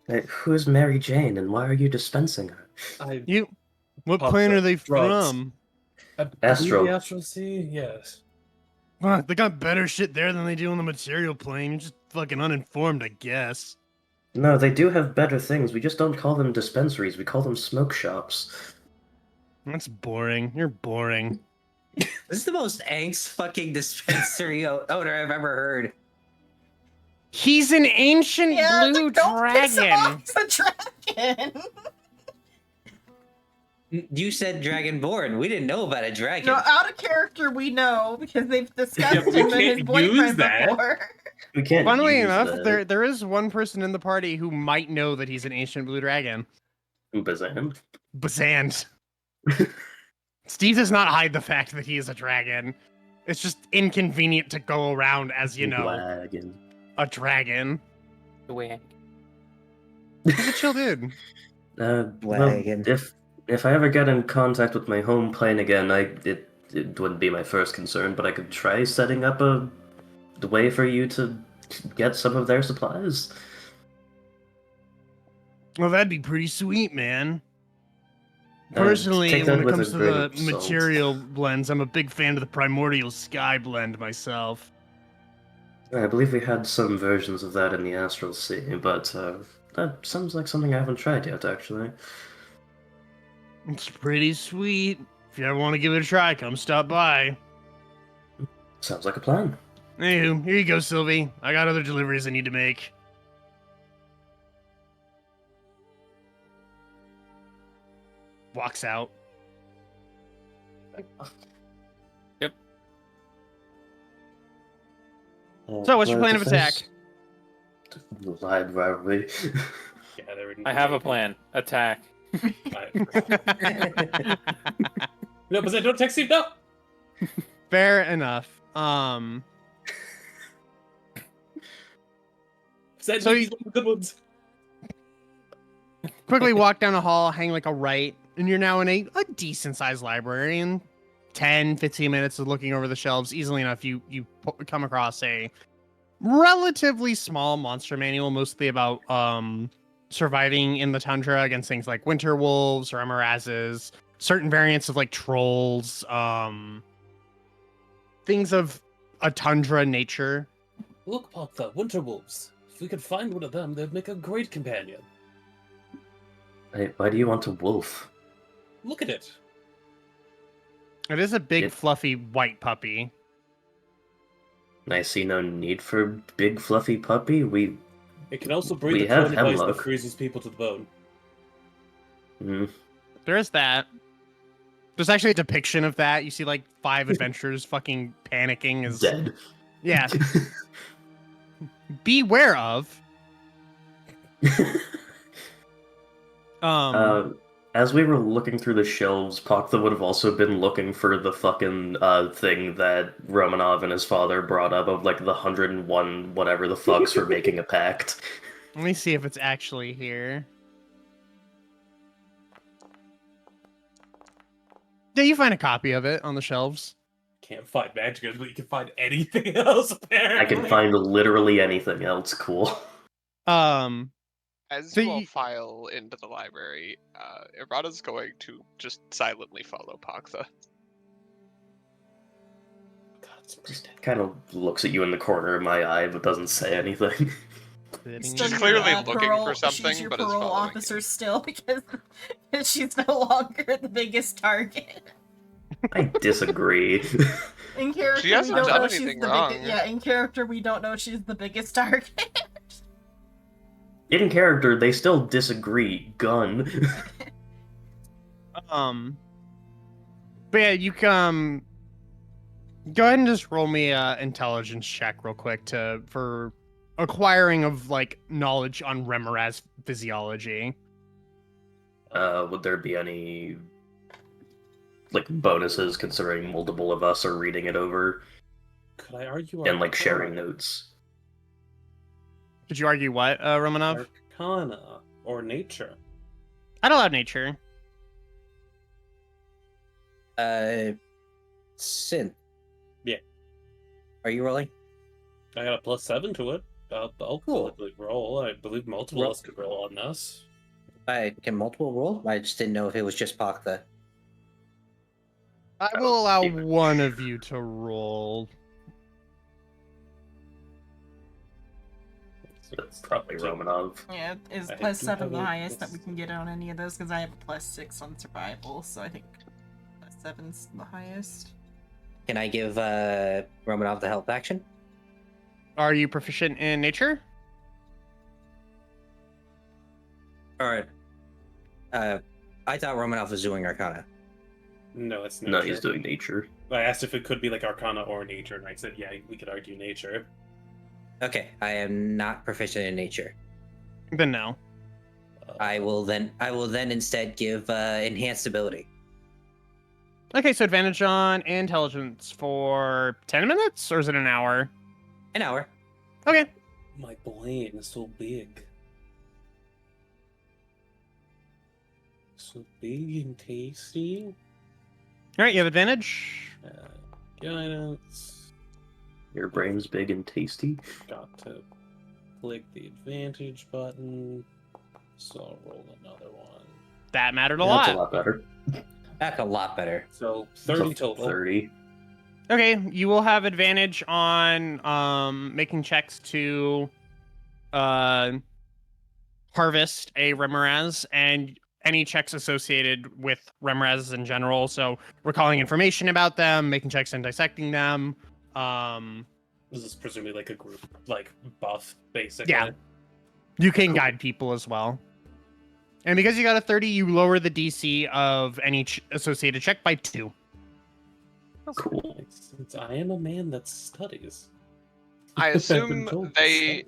Jane. Who's Mary Jane, and why are you dispensing her? I You. What Pop plane are they drugs. from? believe Astro. the Astral Sea? Yes. Huh, they got better shit there than they do on the material plane. You're just fucking uninformed, I guess. No, they do have better things. We just don't call them dispensaries. We call them smoke shops. That's boring. You're boring. This is the most angst fucking dispensary owner I've ever heard. He's an ancient Yeah, blue don't piss him dragon. off, he's a dragon. You said Dragonborn. We didn't know about a dragon. No, out of character we know because they've discussed Yeah, but him we and his can't boyfriend use that. before. We can't. Funnily use enough, that. there is one person in the party who might know that he's an ancient blue dragon. Bazan. Bazand. Steve does not hide the fact that he is a dragon. It's just inconvenient to go around as, you know, Wagon. a dragon. Whack. He's a chill dude. Well, Wagon. if I ever get in contact with my home plane again, it wouldn't be my first concern, but I could try setting up the way for you to get some of their supplies. Well, that'd be pretty sweet, man. Uh, Personally, take that when it with comes a to grain the of salt. material blends, I'm a big fan of the Primordial Sky blend myself. I believe we had some versions of that in the Astral Sea, but that sounds like something I haven't tried yet, actually. It's pretty sweet. If you ever want to give it a try, come stop by. Sounds like a plan. Anywho, here you go, Sylvie. I got other deliveries I need to make. Walks out. So, what's your plan of attack? Library. Yeah, they were- I have a plan. Attack. No, but don't text Steve. No. Fair enough. Said So these are the good ones. Quickly walk down a hall, hang like a right, and you're now in a decent sized library. In 10, 15 minutes of looking over the shelves, easily enough, you come across a relatively small monster manual, mostly about surviving in the tundra against things like winter wolves or emerazes, certain variants of like trolls, things of a tundra nature. Look, Pogtha, winter wolves. If we could find one of them, they'd make a great companion. Hey, why do you want a wolf? Look at it. It is a big, It- fluffy white puppy. I see no need for big fluffy puppy. It can also breathe We a have cone of ice that hemlock. freezes people to the bone. There is that. There's actually a depiction of that. You see like 5 adventurers fucking panicking as Dead. yeah. Beware of. As we were looking through the shelves, Pakta would have also been looking for the fucking thing that Romanov and his father brought up of like the 101 whatever the fucks for making a pact. Let me see if it's actually here. Yeah, you find a copy of it on the shelves. Can't find magic items, but you can find anything else, apparently. I can find literally anything else cool. As So you all you- file into the library, Irada's going to just silently follow Paktha. Just kind of looks at you in the corner of my eye, but doesn't say anything. She's Still your, clearly looking for parole- something, she's your but is parole following officer you. still because she's no longer the biggest target. I disagree. In character, we hasn't don't done know she's anything the wrong. biggest. Yeah, in character, we don't know she's the biggest target. In character, they still disagree. Gun. But yeah, you come. Go ahead and just roll me a intelligence check real quick for acquiring of like knowledge on Remoraz physiology. Would there be any like bonuses considering multiple of us are reading it over Could I argue and like sharing Arcana? notes? Did you argue what, Romanov? Arcana or nature? I'd allow nature. Synth. Yeah. Are you rolling? I got a +7 to it. I'll Cool. roll. I believe multiple Roll. of us could roll on this. I can multiple roll. I just didn't know if it was just Pakta. I will allow one of you to roll. That's probably Romanov. Yeah, is I plus do 7 have the a highest that we plus- can get on any of those? Because I have a +6 on survival, so I think +7's the highest. Can I give Romanov the help action? Are you proficient in nature? Or I thought Romanov was doing Arcana. No, it's nature. No, he's doing nature. I asked if it could be like Arcana or nature, and I said, yeah, we could argue nature. Okay, I am not proficient in nature. Then no. I will then instead give enhanced ability. Okay, so advantage on intelligence for 10 minutes, or is it an hour? An hour. Okay. My brain is so big. So big and tasty. All right, you have advantage. Guidance. Your brain's big and tasty. Got to click the advantage button. So I'll roll another one. That mattered a That's lot. a lot better. That's a lot better. So 30 So total. 30. Okay, you will have advantage on making checks to harvest a Remoraz and any checks associated with Remorazes in general. So recalling information about them, making checks and dissecting them. This is presumably like a group, like buff, basically. Yeah. You can guide people as well. And because you got a 30, you lower the DC of any associated check by 2. Cool. Since I am a man that studies. I I've been assume told to they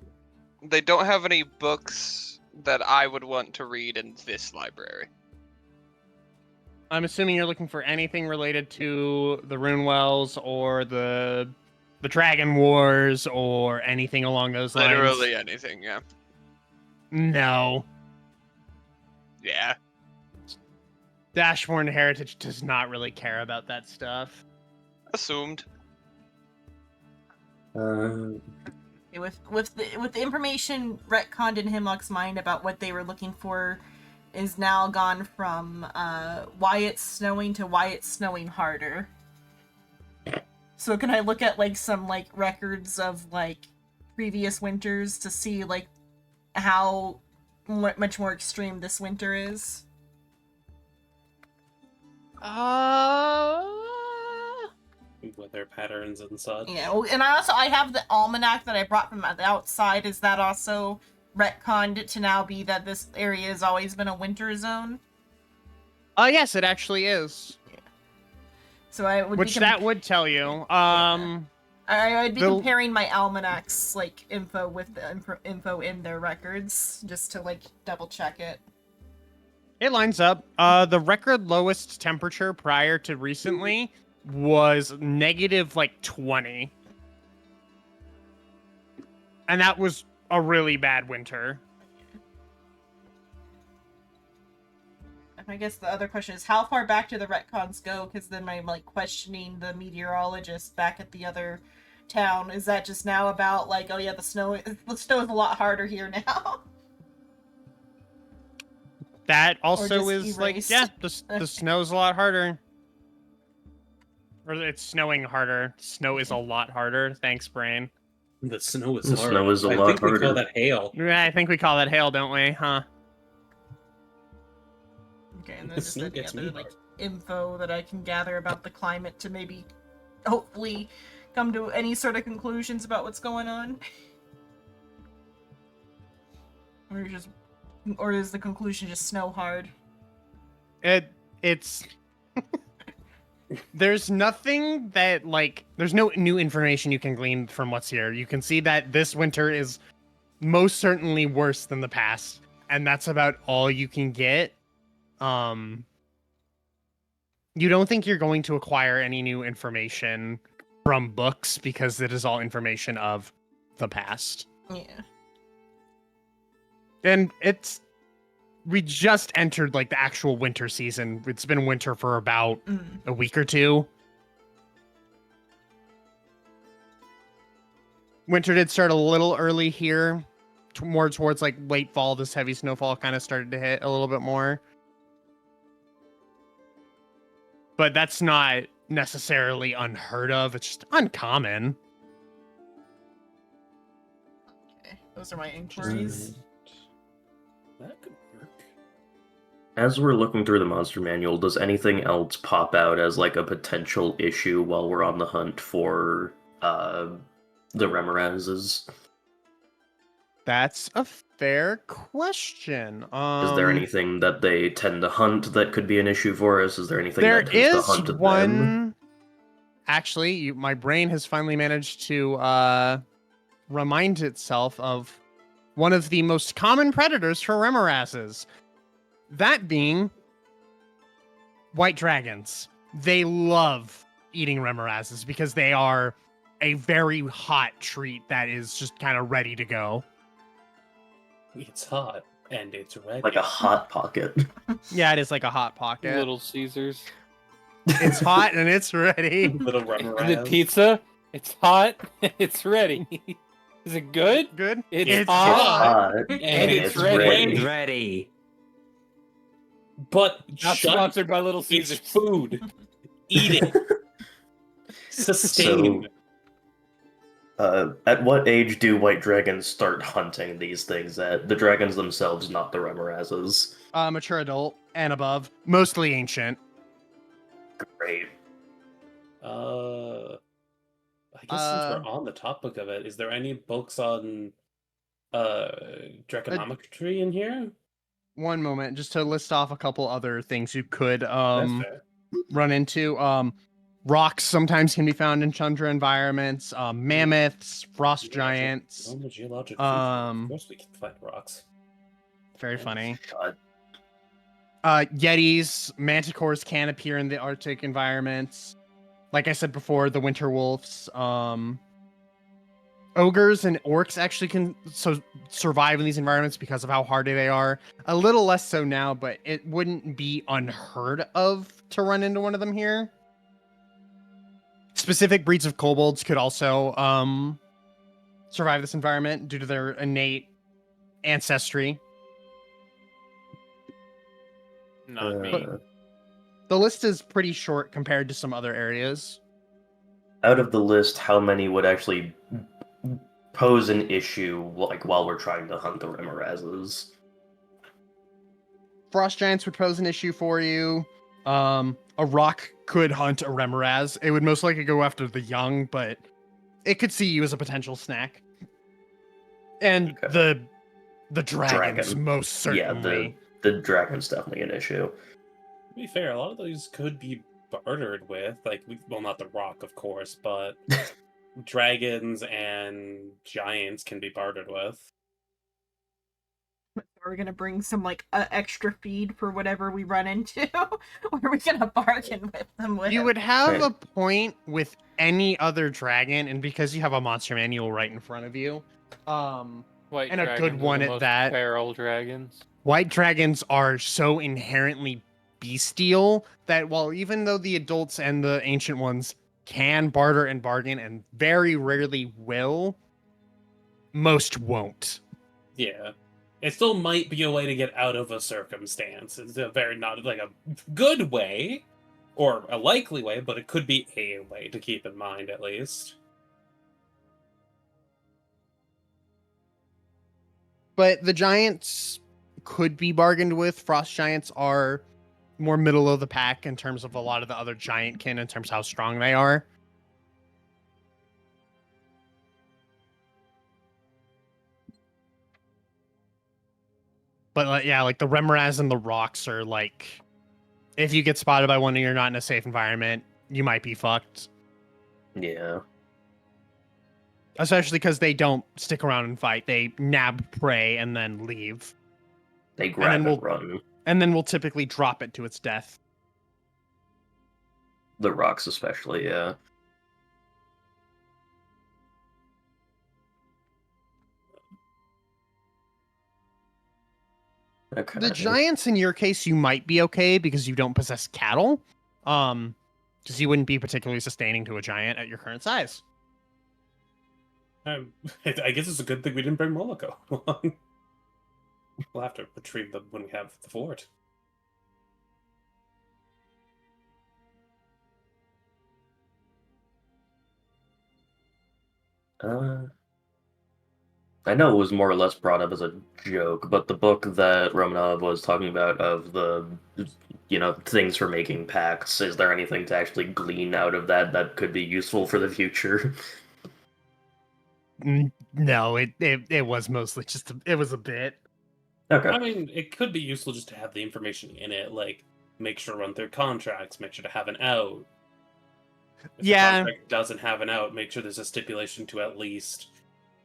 study. don't have any books that I would want to read in this library. I'm assuming you're looking for anything related to the Rune Wells or the Dragon Wars or anything along those lines. Literally anything, yeah. No. Yeah. Dashborn Heritage does not really care about that stuff. Assumed. With the information retconned in Hemlock's mind about what they were looking for is now gone from why it's snowing to why it's snowing harder. So can I look at like some like records of like previous winters to see like how much more extreme this winter is? Weather patterns and such. Yeah, and I have the almanac that I brought from the outside. Is that also retconned to now be that this area has always been a winter zone? Yes, it actually is. So I would Which that would tell you. I'd be the- comparing my almanac's like info with the info in their records just to like double check it. It lines up. The record lowest temperature prior to recently was negative like 20. And that was a really bad winter. I guess the other question is how far back do the retcons go? Because then I'm like questioning the meteorologist back at the other town. Is that just now about like, oh yeah, the snow is a lot harder here now? That also just is like, erased. yeah, the snow's a lot harder. Or it's snowing harder. Snow is a lot harder. Thanks, brain. The snow is The hard. snow is a I lot think we call harder. that hail. Yeah, I think we call that hail, don't we? Huh? Okay, and then The just snow any gets other me like hard. info that I can gather about the climate to maybe, hopefully, come to any sort of conclusions about what's going on. Or is the conclusion just snow hard? It's there's nothing that like there's no new information you can glean from what's here. You can see that this winter is most certainly worse than the past, and that's about all you can get. You don't think you're going to acquire any new information from books because it is all information of the past. Yeah. And we just entered like the actual winter season. It's been winter for about a week or two. Winter did start a little early here, more towards like late fall. This heavy snowfall kind of started to hit a little bit more. But that's not necessarily unheard of. It's just uncommon. Okay, those are my inquiries. That could work. As we're looking through the monster manual, does anything else pop out as like a potential issue while we're on the hunt for the Remorazes? That's a fair question. Is there anything that they tend to hunt that could be an issue for us? Is there anything There that tends to is hunt them? one. Actually, my brain has finally managed to remind itself of one of the most common predators for Remorazes. That being white dragons. They love eating Remorazes because they are a very hot treat that is just kind of ready to go. It's hot and it's ready. Like a hot pocket. Yeah, it is like a hot pocket. Little Caesars. It's hot and it's ready. Little The Remoraz. pizza. It's hot. It's ready. Is it good? Good. It's Hot hot. and it's it's ready. ready. Ready. But Not shut. sponsored by Little It's Caesars. food. Eat it. Sustain. At what age do white dragons start hunting these things? At the dragons themselves, not the Remorazes. Mature adult and above, mostly ancient. Great. I guess since we're on the topic of it, is there any books on draconometry in here? One moment, just to list off a couple other things you could That's fair. run into. Rocks sometimes can be found in tundra environments. Mammoths, frost giants. Normal geologic feature. Of course we can find rocks. Very funny. God. Yetis, manticores can appear in the Arctic environments. Like I said before, the winter wolves. Ogres and orcs actually can survive in these environments because of how hardy they are. A little less so now, but it wouldn't be unheard of to run into one of them here. Specific breeds of kobolds could also survive this environment due to their innate ancestry. Not me. The list is pretty short compared to some other areas. Out of the list, how many would actually pose an issue, like, while we're trying to hunt the Remorazes? Frost giants would pose an issue for you. A rock could hunt a Remoraz. It would most likely go after the young, but it could see you as a potential snack. And Okay. the dragons, Dragon. most certainly. Yeah, the dragon's definitely an issue. To be fair, a lot of those could be bartered with, like, well, not the rock, of course, but dragons and giants can be bartered with. Are we gonna bring some like extra feed for whatever we run into? Or are we gonna bargain with them? You would have Right. a point with any other dragon, and because you have a monster manual right in front of you, White and a good dragons are one the at most that. feral dragons. White dragons are so inherently bestial that while even though the adults and the ancient ones can barter and bargain and very rarely will, most won't. Yeah. It still might be a way to get out of a circumstance. It's a very not like a good way or a likely way, but it could be a way to keep in mind at least. But the giants could be bargained with. Frost giants are more middle of the pack in terms of a lot of the other giant kin in terms of how strong they are. But like the Remoraz and the rocks are like, if you get spotted by one and you're not in a safe environment, you might be fucked. Yeah. Especially because they don't stick around and fight. They nab prey and then leave. They grab then and run. And then we'll typically drop it to its death. The rocks especially, yeah. Okay. The giants, in your case, you might be okay because you don't possess cattle. Because you wouldn't be particularly sustaining to a giant at your current size. I guess it's a good thing we didn't bring Moloko. We'll have to retrieve them when we have the fort. I know it was more or less brought up as a joke, but the book that Romanov was talking about of the, things for making pacts, is there anything to actually glean out of that that could be useful for the future? No, it was mostly it was a bit. Okay. I mean, it could be useful just to have the information in it, like make sure to run through contracts, make sure to have an out. If the contract doesn't have an out, make sure there's a stipulation to at least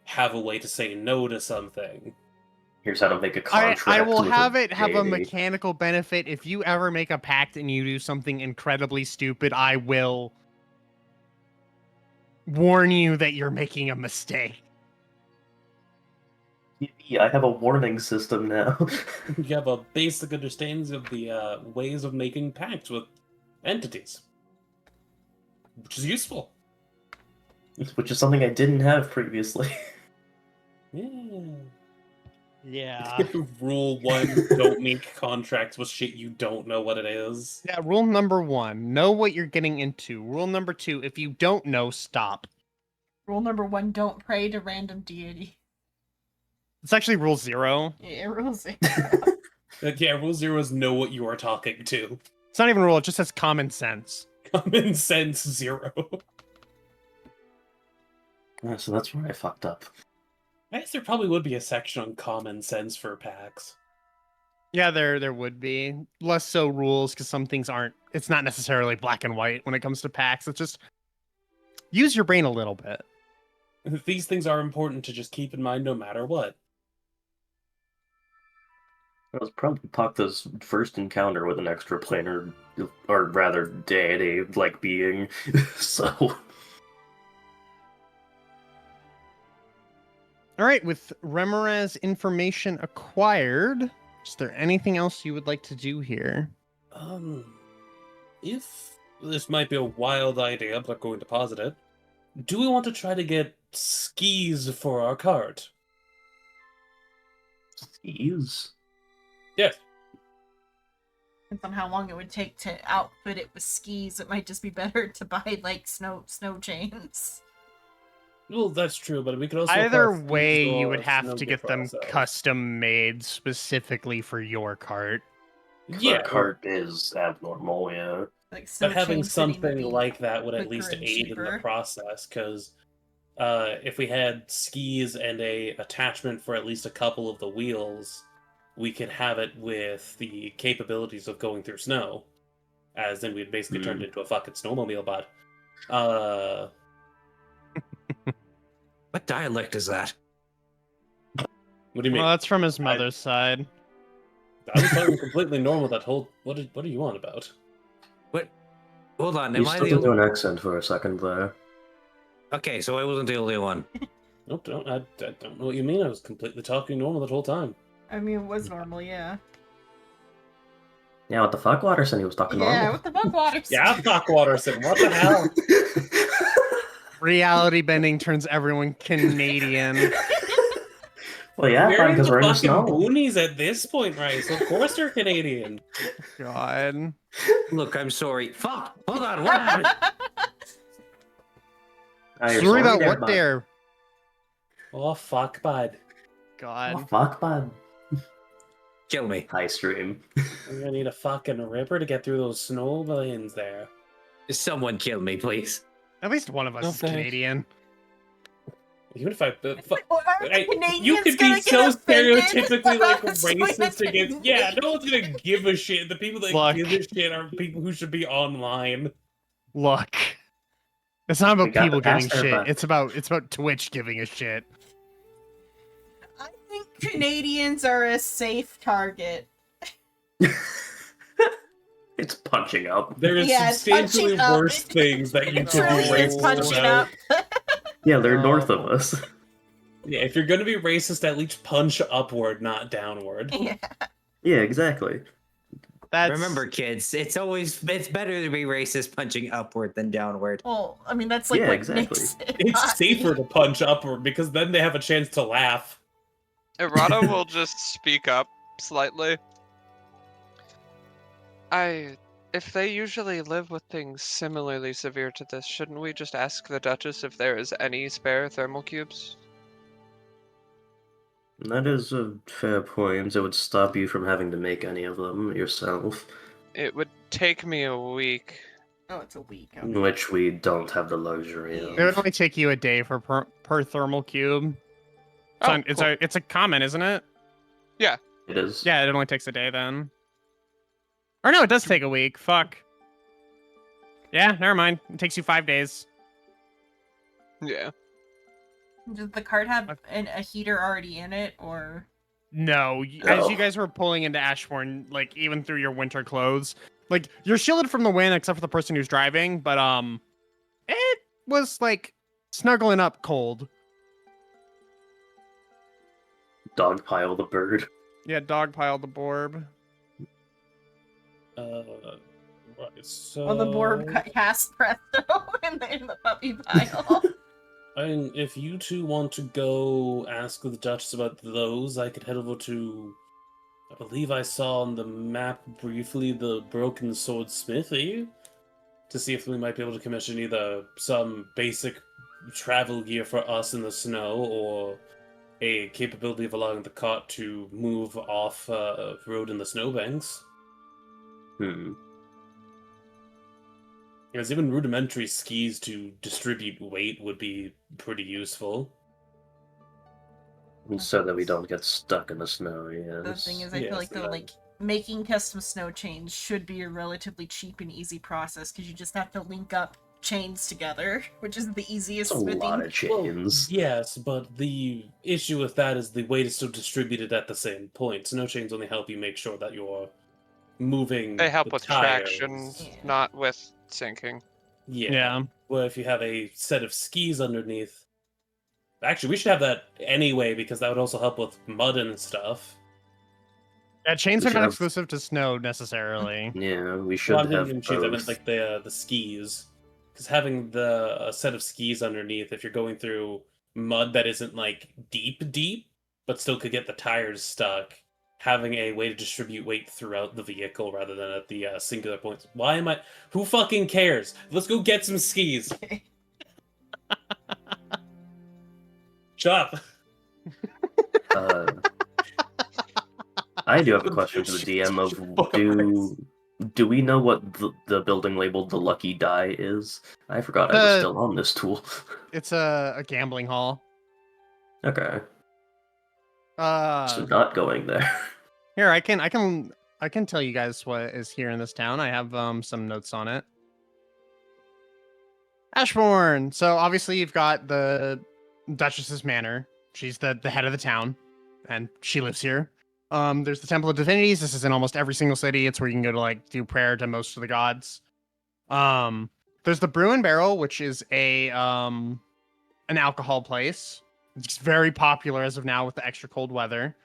have a way to say no to something. Here's how to make a contract. I will with have it have a deity. mechanical benefit. If you ever make a pact and you do something incredibly stupid, I will warn you that you're making a mistake. Yeah, I have a warning system now. You have a basic understanding of the ways of making pacts with entities, which is useful. Which is something I didn't have previously. Yeah. Rule 1, don't make contracts with shit you don't know what it is. Yeah, rule number 1, know what you're getting into. Rule number 2, if you don't know, stop. Rule number 1, don't pray to random deity. It's actually rule 0. Yeah, rule 0. Yeah, rule 0 is know what you are talking to. It's not even a rule, it just says common sense. Common sense 0. So that's where I fucked up. I guess there probably would be a section on common sense for packs. Yeah, there would be. Less so rules, because some things aren't... It's not necessarily black and white when it comes to packs. It's just... Use your brain a little bit. These things are important to just keep in mind no matter what. That was probably Pakta's first encounter with an extra planar, or rather deity-like being, so... All right, with Remoraz information acquired, is there anything else you would like to do here? If this might be a wild idea, I'm not going to posit it. Do we want to try to get skis for our cart. Skis? Yes. Depends on how long it would take to outfit it with skis. It might just be better to buy like snow chains. Well, that's true, but we could also Either apply skis way, you or would have snow to gear get for them ourselves. custom made specifically for your cart. Yeah, The cart is abnormal, yeah. Like snow but having chain fitting would something be like that would at quicker least and aid in the cheaper. process, because if we had skis and a attachment for at least a couple of the wheels, we could have it with the capabilities of going through snow, as then we'd basically turned into a fucking snowmobile bot. What dialect is that? What do you mean? Well, that's from his mother's side. I was talking completely normal that whole. What are you on about? What? Hold on, You am I slipped the into only... an accent for a second there. Okay, so I wasn't the only one. Nope, I don't know what you mean. I was completely talking normal that whole time. I mean, it was normal, yeah. Yeah, what the fuck, Watterson? He was talking Yeah, normal. what the fuck, Waters? Yeah, fuck Watterson. What the hell? Reality bending turns everyone Canadian. Well, yeah, We're fine, in because the we're in the fucking snow. boonies at this point, right? So of course they're Canadian. God. Look, I'm sorry. Fuck! Hold on, what happened? Ah, you're Sorry about there, what bud. there? Oh fuck, bud. Oh, God. fuck, bud. Kill me. High stream. We're gonna need a fucking ripper to get through those snow lanes there. Someone kill me, please. At least one of us No, is thanks. Canadian. Even if I, Well, are the you Canadians could gonna be get so offended stereotypically like about racist Sweden? against. Yeah, no one's gonna give a shit. The people that Look. give a shit are people who should be online. Look. It's not We about got people the giving pastor, shit. but- It's about Twitch giving a shit. I think Canadians are a safe target. It's punching up. There is Yeah, it's substantially punching up. worse things that you It could truly be is racist punching about. up. Yeah, they're No. north of us. Yeah, if you're gonna be racist, at least punch upward, not downward. Yeah. Yeah, exactly. That's Remember, kids, it's better to be racist punching upward than downward. Well, I mean, that's like Yeah, what exactly. makes it It's hockey. safer to punch upward because then they have a chance to laugh. Errata will just speak up slightly. If they usually live with things similarly severe to this, shouldn't we just ask the Duchess if there is any spare thermal cubes? That is a fair point. It would stop you from having to make any of them yourself, It would take me a week. Oh, it's a week. Okay. which we don't have the luxury it would of. only take you a day for per thermal cube. It's, Oh, on, it's cool. a it's a comment, isn't it? It is. Yeah, it only takes a day then. Or no, it does take a week. Fuck. Yeah, never mind. It takes you 5 days. Yeah. Does the cart have a heater already in it, or? No, as Oh. you guys were pulling into Ashbourne, like even through your winter clothes, like you're shielded from the wind except for the person who's driving, but it was like snuggling up cold. Dogpile the bird. Yeah, dogpile the borb. Right, so... Well, the board cast presto in the puppy pile. I mean, if you two want to go ask the Duchess about those, I could head over to... I believe I saw on the map briefly the Broken Sword Smithy, to see if we might be able to commission either some basic travel gear for us in the snow, or a capability of allowing the cart to move off road in the snowbanks. Because even rudimentary skis to distribute weight would be pretty useful. So that we don't get stuck in the snow, The yes. thing is, I Yes, feel like and then- making custom snow chains should be a relatively cheap and easy process because you just have to link up chains together, which is the easiest It's a smithing. lot of chains. Yes, but the issue with that is the weight is still distributed at the same point. Snow chains only help you make sure that you're moving. They help the with tires. traction, Yeah. not with sinking. Yeah. Yeah. Well, if you have a set of skis underneath. Actually, we should have that anyway because that would also help with mud and stuff. Yeah, chains We are should not have- exclusive to snow necessarily. Yeah, we should Well, I have mean, chains, I meant both. like the skis. Because having a set of skis underneath, if you're going through mud that isn't like deep, but still could get the tires stuck, having a way to distribute weight throughout the vehicle rather than at the singular points. Why am I? Who fucking cares? Let's go get some skis. Shut up. I do have a question for the DM of do we know what the building labeled the Lucky Die is? I forgot I was still on this tool. It's a gambling hall. Okay. So not going there. Here, I can tell you guys what is here in this town. I have some notes on it. Ashbourne. So obviously you've got the Duchess's Manor. She's the head of the town, and she lives here. There's the Temple of Divinities. This is in almost every single city. It's where you can go to like do prayer to most of the gods. There's the Brew and Barrel, which is an alcohol place. It's very popular as of now with the extra cold weather.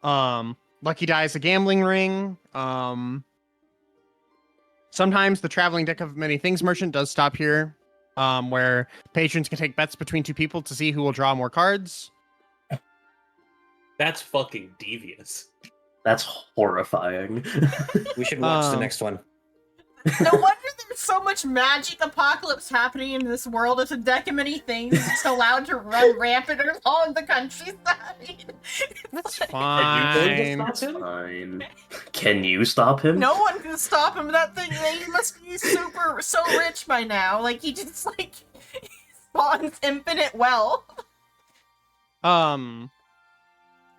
Lucky Die is a gambling ring. Sometimes the Traveling Deck of Many Things merchant does stop here, where patrons can take bets between two people to see who will draw more cards. That's fucking devious. That's horrifying. We should watch the next one. No wonder there's so much magic apocalypse happening in this world. It's a deck of many things. It's allowed to run rampant along the countryside. That's Are you going to fine. stop him? Fine. Can you stop him? No one can stop him. That thing, he must be so rich by now. Like, he just, like, spawns infinite wealth.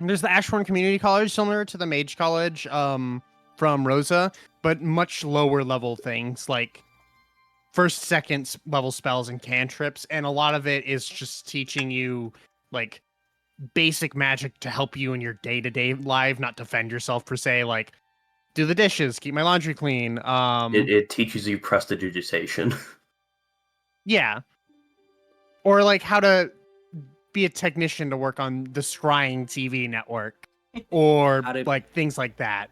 There's the Ashbourne Community College, similar to the Mage College, from Rosa, but much lower level things like first, second level spells and cantrips, and a lot of it is just teaching you like basic magic to help you in your day-to-day life, not defend yourself per se, like do the dishes, keep my laundry clean. It teaches you prestidigitation. Yeah. Or like how to be a technician to work on the Scrying TV network. Or like things like that.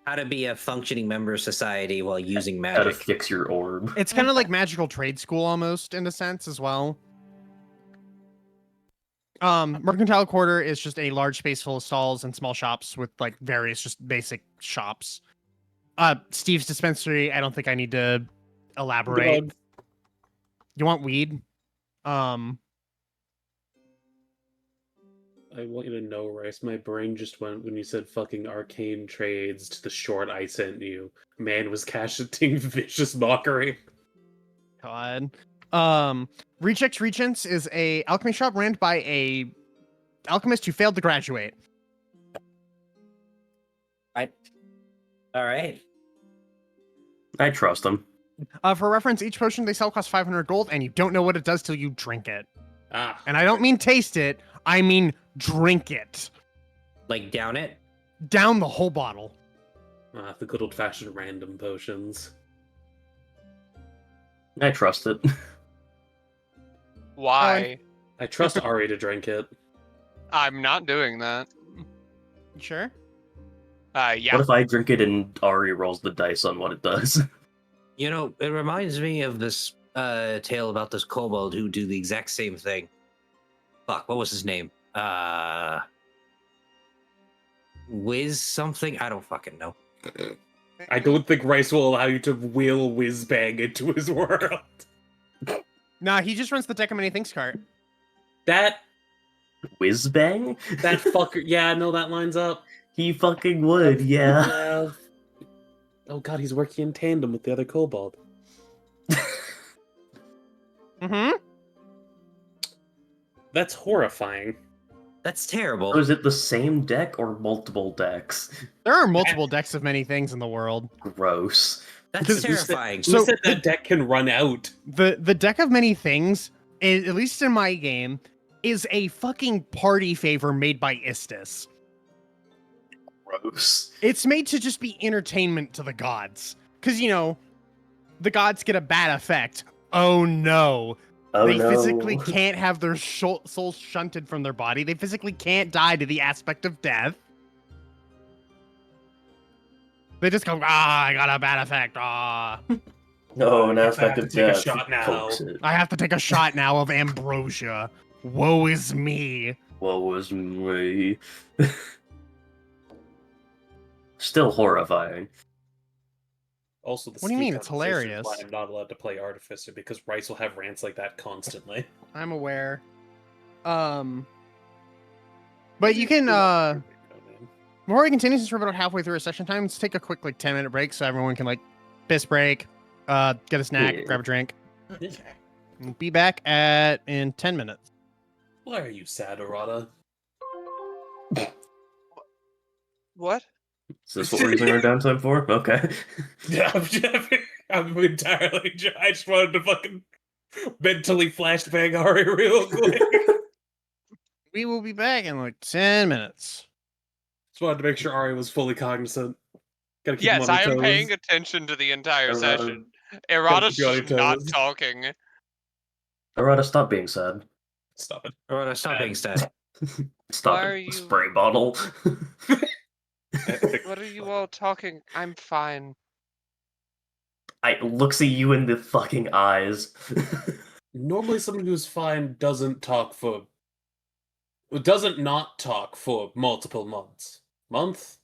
How to be a functioning member of society while using How to magic. fix your orb. It's kind of like magical trade school almost in a sense as well. Mercantile Quarter is just a large space full of stalls and small shops with like various just basic shops. Steve's Dispensary, I don't think I need to elaborate. God. You want weed? I want you to know, Rice, my brain just went when you said fucking arcane trades to the short I sent you. Man was casting vicious mockery. God. Rechecks Regents is a alchemy shop ran by a alchemist who failed to graduate. All right. I trust him. For reference, each potion they sell costs 500 gold, and you don't know what it does till you drink it. Ah. And I don't mean taste it, I mean drink it. Like down it? Down the whole bottle. The good old-fashioned random potions. I trust it. Why? I trust Ari to drink it. I'm not doing that. Sure. Yeah. What if I drink it and Ari rolls the dice on what it does? You know, it reminds me of this tale about this kobold who do the exact same thing. Fuck, what was his name? Wiz something? I don't fucking know. I don't think Rice will allow you to will whiz-bang into his world. Nah, he just runs the Deck of Many Things cart. That Whizbang? fucker. Yeah, no, that lines up. He fucking would, yeah. Oh god, he's working in tandem with the other kobold. Mm-hmm. That's horrifying. That's terrible. So is it the same deck or multiple decks? There are multiple decks of many things in the world. Gross. That's Because- terrifying. Who So- said that deck can run out? The Deck of Many Things, at least in my game, is a fucking party favor made by Istis. Gross. It's made to just be entertainment to the gods. Because, you know, the gods get a bad effect. Oh no. Oh They no. physically can't have their souls shunted from their body. They physically can't die to the aspect of death. They just go, I got a bad effect. No, an I aspect have of to take a death. shot now. Pokes it. I have to take a shot now of ambrosia. Woe is me. What was me? Still horrifying. Also, the What do you mean? speak It's on this issue is hilarious. why I'm not allowed to play Artificer, because Rice will have rants like that constantly. I'm aware. But you can before we continue, since we're about halfway through a session time, let's take a quick 10-minute break so everyone can piss break, get a snack, Yeah. grab a drink. Yeah. We'll be back in 10 minutes. Why are you sad, Arata? What? Is this what we're using our downtime for? Okay. Yeah, I'm entirely. I just wanted to fucking mentally flashbang Ari real quick. We will be back in 10 minutes. Just wanted to make sure Ari was fully cognizant. Gotta keep Yes, him on I his am toes. paying attention to the entire Arata, session. keep Errata's you on your just not toes. talking. Arata, stop being sad. Stop it. Or stop being sad. Stop Why it. are you- Spray bottle. What are you all talking? I'm fine. I looks at you in the fucking eyes. Normally, someone who's fine doesn't not talk for multiple months. Month?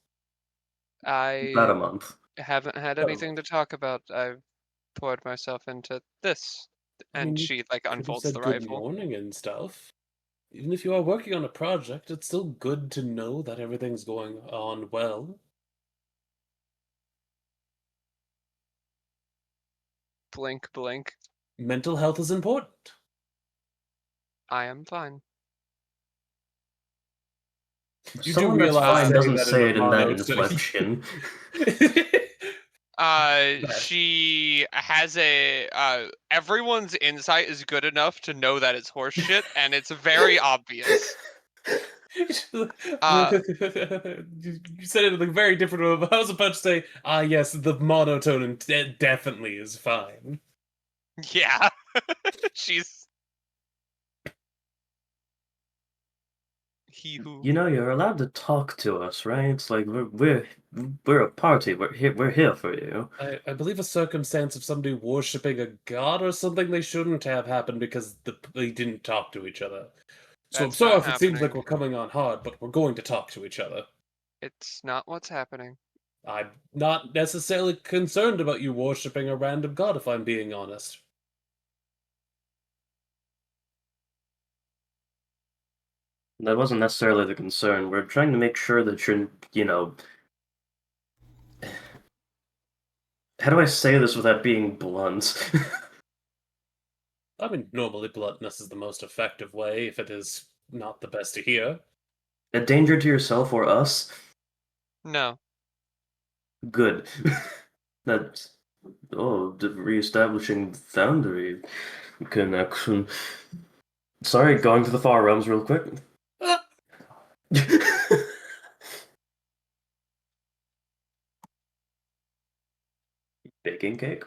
About a I month. haven't had Oh. anything to talk about. I've poured myself into this. I And mean, you she Could have unfolds said the good rifle. morning and stuff. Even if you are working on a project, it's still good to know that everything's going on well. Blink, blink. Mental health is important. I am fine. You Someone do that's realize fine doesn't that say it in that monotone- inflection. She has everyone's insight is good enough to know that it's horseshit, and it's very obvious. You said it in a very different way. But I was about to say, yes, the monotone definitely is fine. Yeah. She's he who You know, you're allowed to talk to us, right? It's like we're a party. We're here for you. I believe a circumstance of somebody worshipping a god or something they shouldn't have happened because they didn't talk to each other. So I'm That's sorry not if it seems like happening. we're coming on hard, but we're going to talk to each other. It's not what's happening. I'm not necessarily concerned about you worshipping a random god, if I'm being honest. That wasn't necessarily the concern. We're trying to make sure that you're, how do I say this without being blunt? I mean, normally bluntness is the most effective way, if it is not the best to hear. A danger to yourself or us? No. Good. That's reestablishing boundary connection. Sorry, going to the far realms real quick. Baking cake?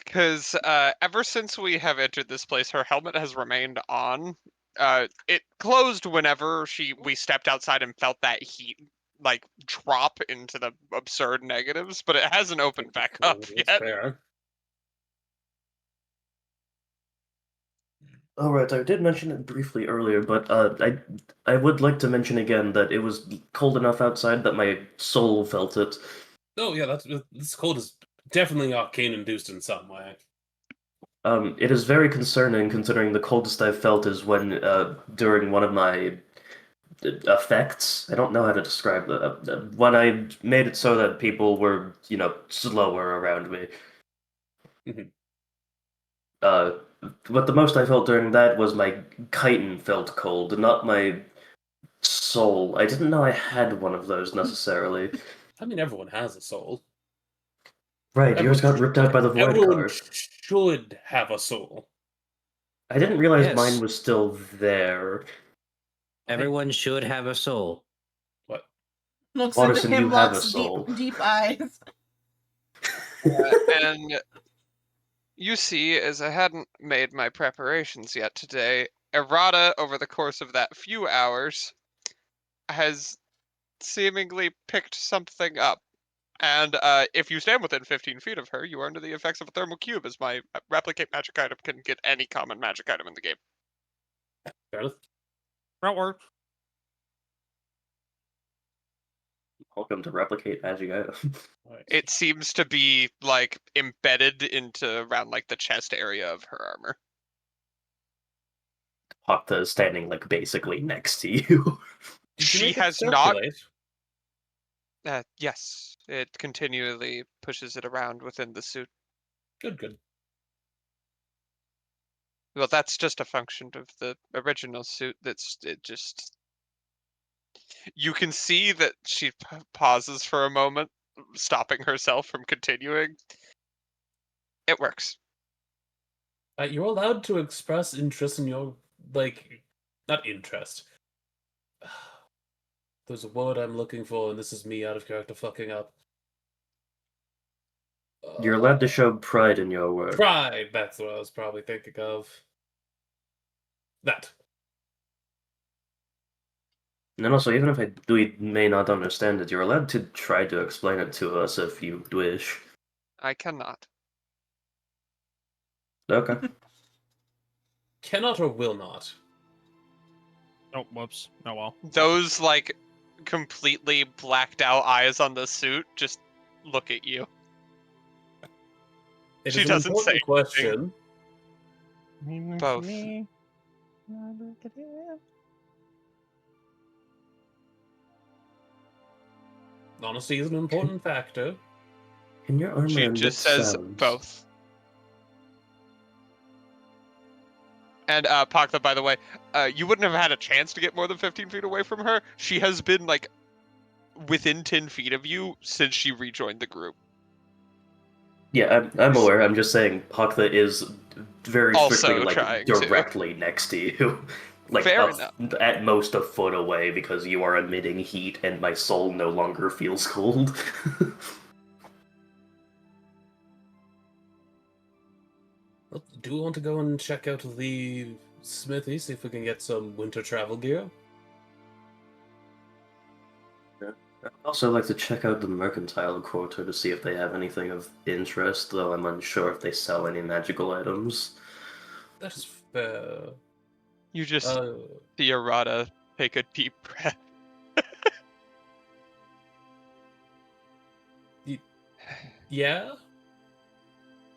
Because ever since we have entered this place, her helmet has remained on. It closed whenever we stepped outside and felt that heat drop into the absurd negatives, but it hasn't opened back up That's yet. fair. Oh, right, I did mention it briefly earlier, but I would like to mention again that it was cold enough outside that my soul felt it. Oh yeah, this cold is definitely arcane induced in some way. It is very concerning considering the coldest I've felt is when during one of my effects. I don't know how to describe that. When I made it so that people were, slower around me. Mhm. But the most I felt during that was my chitin felt cold, not my soul. I didn't know I had one of those necessarily. I mean, everyone has a soul. Right, yours got ripped out by the void Everyone card. should have a soul. I didn't realize Yes. mine was still there. Everyone should have a soul. What? Looks Watterson, into you have a Hemlock's soul. deep eyes. And you see, as I hadn't made my preparations yet today, Errata, over the course of that few hours, has seemingly picked something up. And if you stand within 15 feet of her, you are under the effects of a thermal cube, as my replicate magic item can get any common magic item in the game. Gareth? That works. Welcome to replicate magic item. Alright. It seems to be like embedded into around like the chest area of her armor. Hokta is standing like basically next to you. Did you She make it has not. circulate? Yes, it continually pushes it around within the suit. Good. Well, that's just a function of the original suit. It just. You can see that she pauses for a moment, stopping herself from continuing. It works. You're allowed to express interest in your, like, not interest. There's a word I'm looking for, and this is me out of character fucking up. You're allowed to show pride in your work. Pride, that's what I was probably thinking of. That. And then also, even if we may not understand it, you're allowed to try to explain it to us if you wish. I cannot. Okay. Cannot or will not. Oh, whoops. Oh well. Those like completely blacked out eyes on the suit just look at you. It She is an doesn't say important question. Both. Honesty is an important factor. In your armor She emit just says sounds. both. And Pakta, by the way, you wouldn't have had a chance to get more than 15 feet away from her. She has been like within 10 feet of you since she rejoined the group. Yeah, I'm aware. I'm just saying Hokta is very Also strictly like trying to. directly next to you. Like Fair enough. at most a foot away because you are emitting heat and my soul no longer feels cold. Well, do we want to go and check out the smithy, see if we can get some winter travel gear? I'd also like to check out the mercantile quarter to see if they have anything of interest, though I'm unsure if they sell any magical items. That's fair. You just Uh, see Arata take a deep breath. yeah?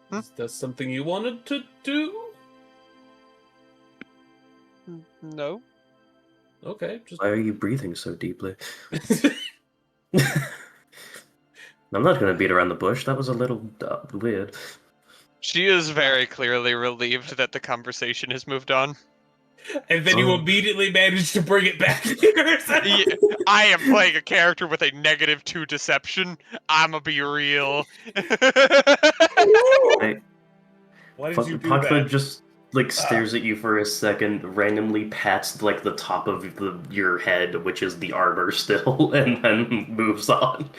Hmm? Is that something you wanted to do? No. Okay, just... Why are you breathing so deeply? I'm not going to beat around the bush. That was a little weird. She is very clearly relieved that the conversation has moved on. And then you Oh. immediately manage to bring it back to yourself. Yeah, I am playing a character with a -2 deception. I'ma be real. Hey, Why did you do Pakta that? just like stares at you for a second, randomly pats like the top of your head, which is the armor still, and then moves on.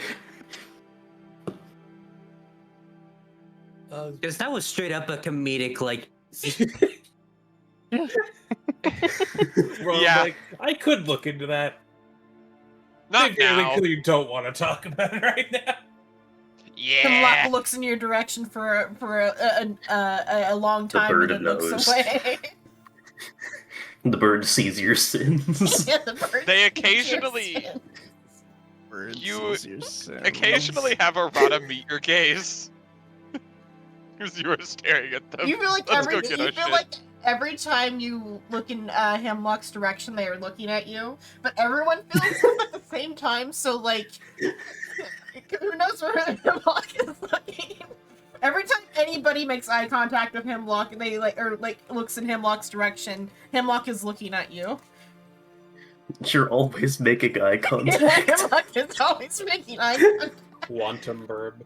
Because that was straight up a comedic, like, Well, Yeah. like, I could look into that. Not Severely now. clear you don't want to talk about it right now. Yeah. Hemlock looks in your direction for a long The time bird and then looks knows. away. The bird sees your sins. Yeah, the bird They sees your occasionally- sin. You occasionally have Arata meet your gaze. Because you were staring at them. You feel like Let's go get our shit. every time you look in Hemlock's direction, they are looking at you, but everyone feels them at the same time. So like, who knows where Hemlock is looking? Every time anybody makes eye contact with Hemlock, they looks in Hemlock's direction. Hemlock is looking at you. You're always making eye Yeah, contact. Hemlock is always making eye contact. Quantum burb.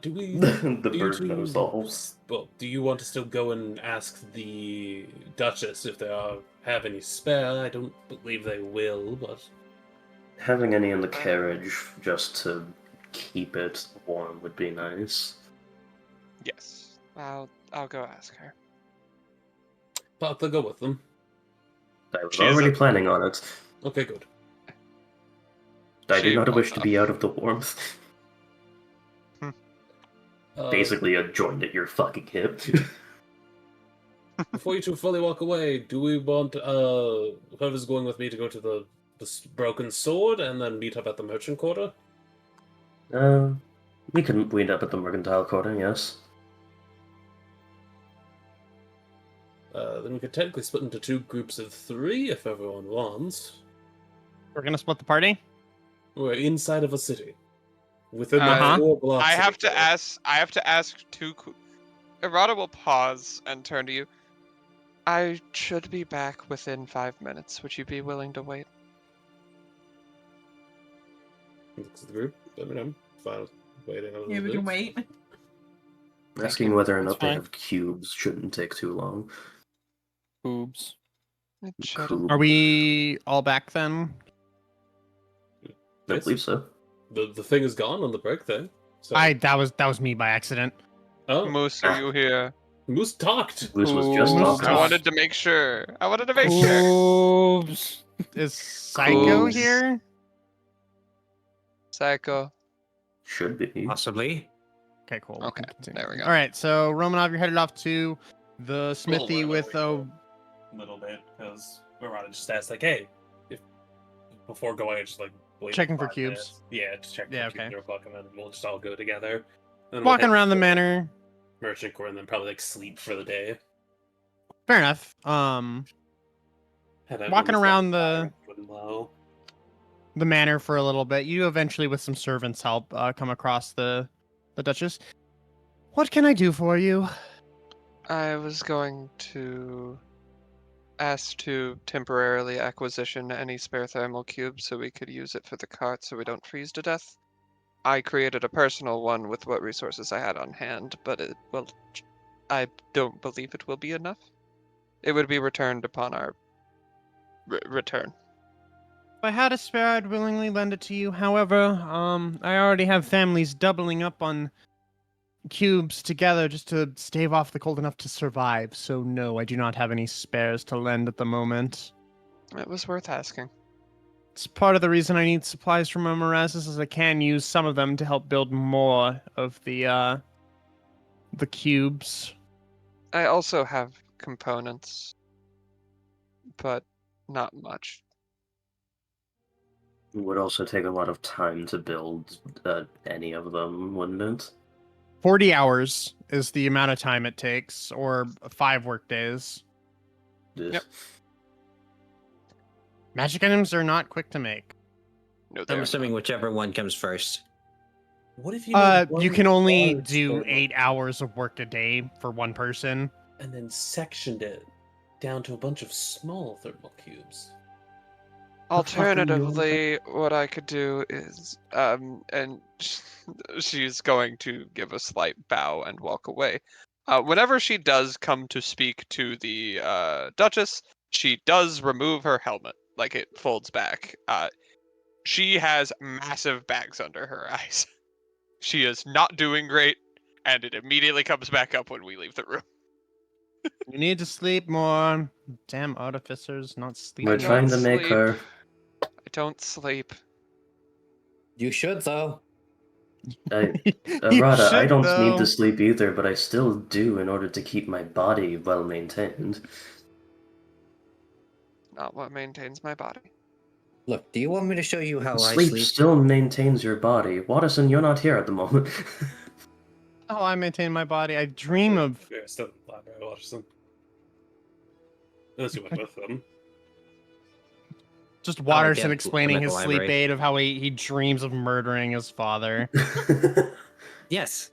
Do we... The do you bird two- knows all. Well, do you want to still go and ask the Duchess if they have any spare? I don't believe they will, but... Having any in the carriage just to keep it warm would be nice. Yes. I'll go ask her. But they'll go with them. I was She is already a- planning on it. Okay, good. I She do not will wish to not. be out of the warmth. basically a joint at your fucking hip. Before you two fully walk away, do we want whoever's going with me to go to the Broken Sword and then meet up at the Merchant Quarter? We can meet up at the Mercantile Quarter, yes. Then we could technically split into 2 groups of 3 if everyone wants. We're gonna split the party. We're inside of a city. Within Uh-huh. the 4 blocks. I of have each to other. ask. I have to ask two. Errata will pause and turn to you. I should be back within 5 minutes. Would you be willing to wait? Looks at the group. I mean, I'm fine with waiting a little Yeah, we bit. can wait. Asking whether or That's not they fine. have cubes shouldn't take too long. Boobs. It should. Cube. Are we all back then? I Yes. believe so. The thing is gone on the break thing. So. That was me by accident. Oh, Moose, are you here? Moose talked. Moose was just Moose talking. I talked. wanted to make sure. I wanted to make sure. Boobs. Is Psycho Cool. here? Psycho. Should be. Possibly. Okay, cool. Okay, can continue. there we go. All right, so Romanov, you're headed off to the smithy with a. Little bit because Miranda just asked like, "Hey, if before going, I just like wait Checking for 5 cubes. minutes." Yeah, just check. Yeah, for cubes okay. real quick, and then we'll just all go together. Then Walking head around the to manor. Merchant Court, and then probably like sleep for the day. Fair enough. Head out Walking when the around sun's the- high and low. the manor for a little bit. You eventually, with some servants' help, come across the Duchess. What can I do for you? I was going to ask to temporarily acquisition any spare thermal cubes so we could use it for the cart so we don't freeze to death. I created a personal one with what resources I had on hand, but I don't believe it will be enough. It would be returned upon our return. If I had a spare, I'd willingly lend it to you. However, I already have families doubling up on cubes together just to stave off the cold enough to survive. So no, I do not have any spares to lend at the moment. It was worth asking. It's part of the reason I need supplies from Omarazes, is I can use some of them to help build more of the cubes. I also have components, but not much. It would also take a lot of time to build any of them, wouldn't it? 40 hours is the amount of time it takes, or 5 work days. Yep. Magic items are not quick to make. No, I'm they're assuming not. whichever one comes first. What if you made You one can only large do thermal 8 cube hours of work a day for one person. and then sectioned it down to a bunch of small thermal cubes? Alternatively, what I could do is, and she's going to give a slight bow and walk away. Whenever she does come to speak to the Duchess, she does remove her helmet, like it folds back. She has massive bags under her eyes. She is not doing great, and it immediately comes back up when we leave the room. You need to sleep more. Damn artificers not sleeping. We're trying to make sleep. her. I don't sleep. You should, though. You Arata, I should, don't though. need to sleep either, but I still do in order to keep my body well maintained. Not what maintains my body. Look, do you want me to show you how I Sleep sleep? still maintains your body. Watterson, you're not here at the moment. Oh, I maintain my body. I dream of. Yeah, still in the library, Watterson. Unless you went with them. Just I'm Watterson at explaining the his sleep library. aid of how he dreams of murdering his father. Yes.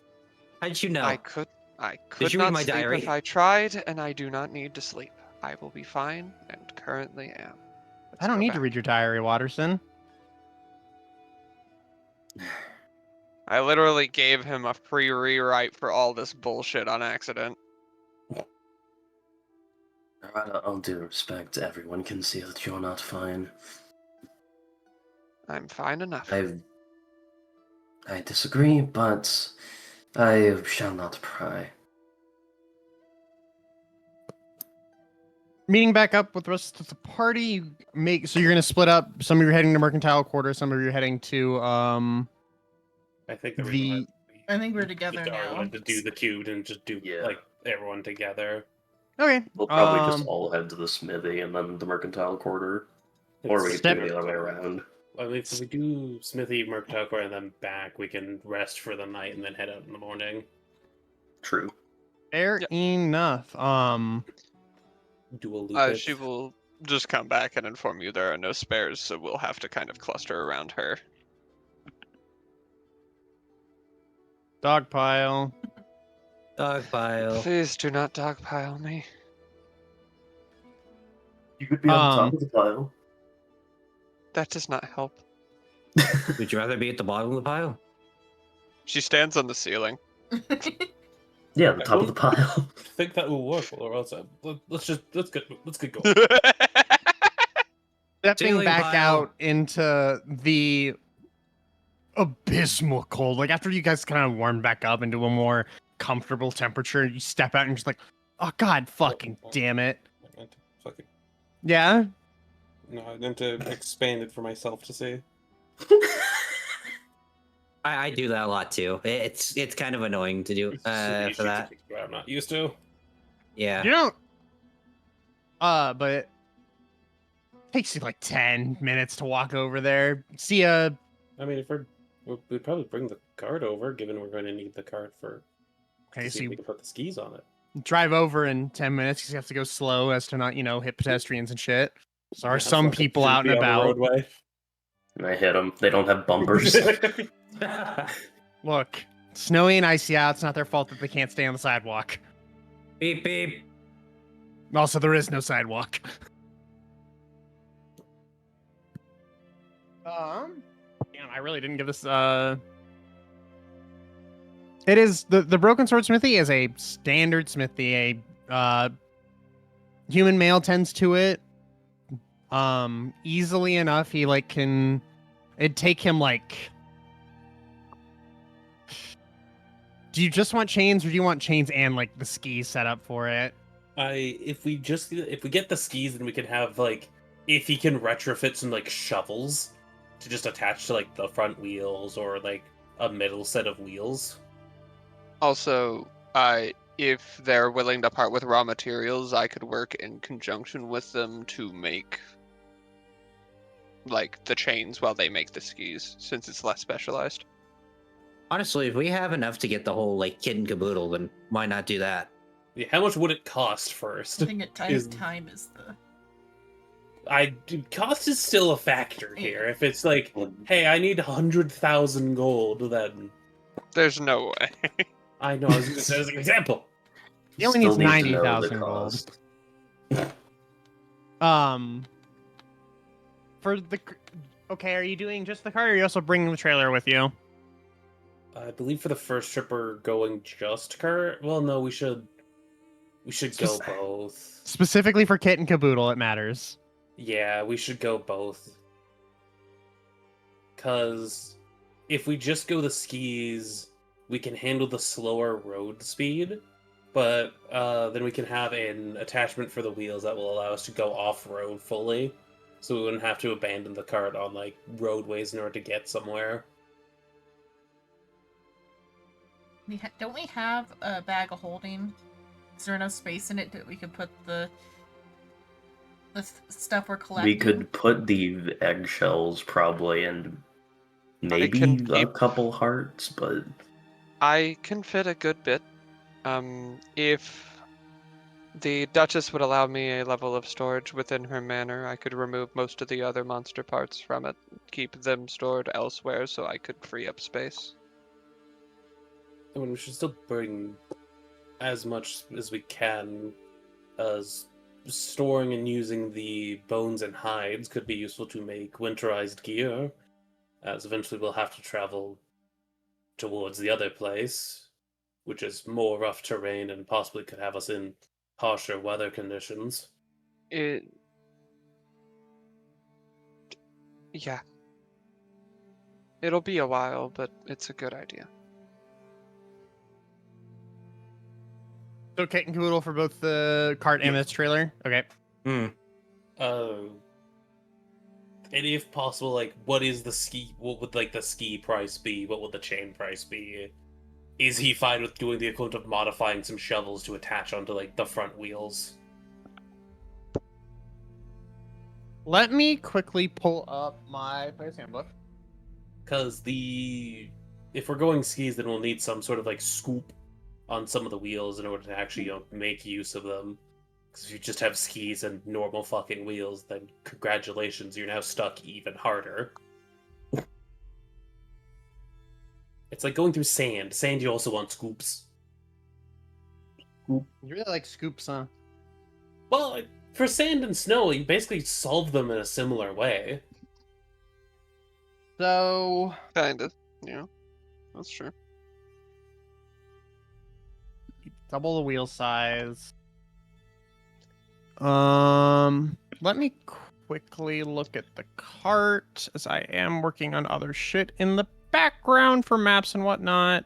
How did you know? I could you read not my sleep diary? if I tried, and I do not need to sleep. I will be fine, and currently am. Let's I don't go need back. to read your diary, Watterson. I literally gave him a free rewrite for all this bullshit on accident. Arata, all due respect, everyone can see that you're not fine. I'm fine enough. I disagree, but I shall not pry. Meeting back up with the rest of the party. So you're gonna split up. Some of you are heading to Mercantile Quarter. Some of you are heading to I think the The- reason why we I think we're together Just now. wanted to do the cube and just do Yeah. like everyone together. Okay. We'll probably just all head to the smithy and then the mercantile quarter. Or we could Step- do it the other way around. I mean, if we do Smithy, Mercantile Core, and then back, we can rest for the night and then head out in the morning. True. Fair enough. Do a loop. She will just come back and inform you there are no spares, so we'll have to kind of cluster around her. Dogpile. Dogpile. Please do not dogpile me. You could be on top Um, of the pile. That does not help. Would you rather be at the bottom of the pile? She stands on the ceiling. Yeah, the top of the pile. I think that will work, or else let's get going. Stepping Ceiling back pile. out into the abysmal cold. Like after you guys kind of warm back up into a more comfortable temperature, you step out and just like, oh god, fucking damn it. I meant to fucking Yeah. no, I meant to expand it for myself to see. I do that a lot too. It's kind of annoying to do for that. I'm not used to. Yeah. You don't. But it takes you like 10 minutes to walk over there. See a. I mean, if we'd probably bring the cart over, given we're going to need the cart for. Okay, to so see if you we can put the skis on it. drive over in 10 minutes because you have to go slow as to not, hit pedestrians and shit. So there are Yeah, some fucking people should out and be on the about. roadway. And I hit them. They don't have bumpers. Look, snowy and icy out. It's not their fault that they can't stay on the sidewalk. Beep beep. Also, there is no sidewalk. Damn, I really didn't give this. It is the Broken Sword Smithy is a standard smithy. A human male tends to it. Easily enough, he can. It'd take him like. Do you just want chains, or do you want chains and like the skis set up for it? If we get the skis, then we can have if he can retrofit some shovels to just attach to the front wheels or a middle set of wheels. Also, if they're willing to part with raw materials, I could work in conjunction with them to make the chains while they make the skis, since it's less specialized. Honestly, if we have enough to get the whole kit and caboodle, then why not do that? Yeah, how much would it cost first? I think time is the. Cost is still a factor here. If it's hey, I need 100,000 gold, then There's no way. I know. I was gonna say as an example. He only Still needs need to know the 90,000 gold. cost. For the. Okay, are you doing just the cart, or are you also bringing the trailer with you? I believe for the first trip we're going just cart. Well, no, we should go both. Specifically for kit and caboodle, it matters. Yeah, we should go both. Cause if we just go the skis, we can handle the slower road speed, but then we can have an attachment for the wheels that will allow us to go off-road fully, so we wouldn't have to abandon the cart on roadways in order to get somewhere. Don't we have a bag of holding? Is there enough space in it that we could put the stuff we're collecting? We could put the eggshells probably and maybe can a keep- couple hearts, but I can fit a good bit. If the Duchess would allow me a level of storage within her manor, I could remove most of the other monster parts from it, keep them stored elsewhere so I could free up space. I mean, we should still bring as much as we can, as storing and using the bones and hides could be useful to make winterized gear, as eventually we'll have to travel towards the other place, which is more rough terrain and possibly could have us in harsher weather conditions. Yeah. It'll be a while, but it's a good idea. So kit and caboodle for both the cart and the trailer? Okay. And if possible, what is the ski? What would the ski price be? What would the chain price be? Is he fine with doing the equivalent of modifying some shovels to attach onto like the front wheels? Let me quickly pull up my player's handbook. Because if we're going skis, then we'll need some sort of like scoop on some of the wheels in order to actually make use of them. Because if you just have skis and normal fucking wheels, then congratulations, you're now stuck even harder. It's like going through sand. Sand, you also want scoops. You really like scoops, huh? Well, for sand and snow, you basically solve them in a similar way. So Kinda. Yeah. That's true. double the wheel size. Let me quickly look at the cart as I am working on other shit in the background for maps and whatnot.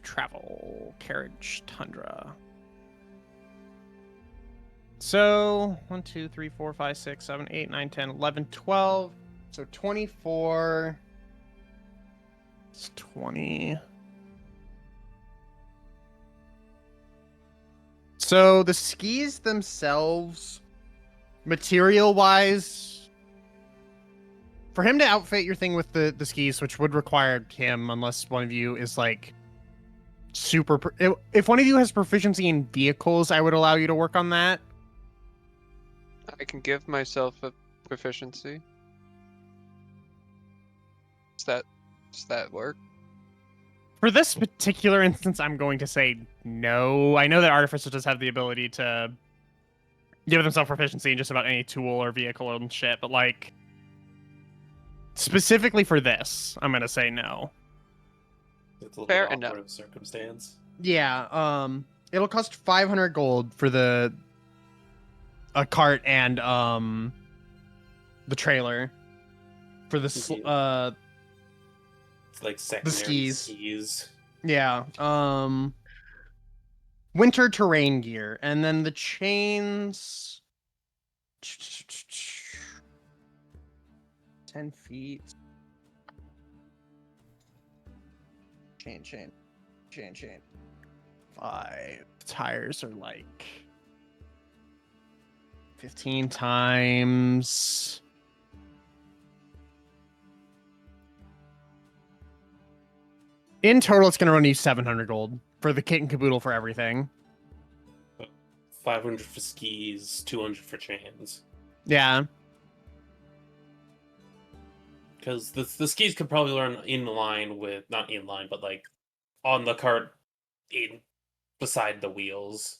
Travel carriage tundra. So 1, 2, 3, 4, 5, 6, 7, 8, 9, 10, 11, 12. So 24. It's 20. So the skis themselves, material-wise, for him to outfit your thing with the skis, which would require him, unless one of you is like super. If one of you has proficiency in vehicles, I would allow you to work on that. I can give myself a proficiency. Does that work? For this particular instance, I'm going to say no. I know that Artificer does have the ability to give themselves proficiency in just about any tool or vehicle and shit, but like specifically for this, I'm gonna say no. It's a little Fair bit enough. awkward of circumstance. Yeah, it'll cost 500 gold for a cart and the trailer for the Yeah. It's like secondary skis. Yeah. Winter terrain gear, and then the chains. 10 feet. Chain. 5 tires are like 15 times. In total, it's going to run you 700 gold for the kit and caboodle for everything. 500 for skis, 200 for chains. Yeah. Because the skis could probably learn not in line, but like on the cart beside the wheels.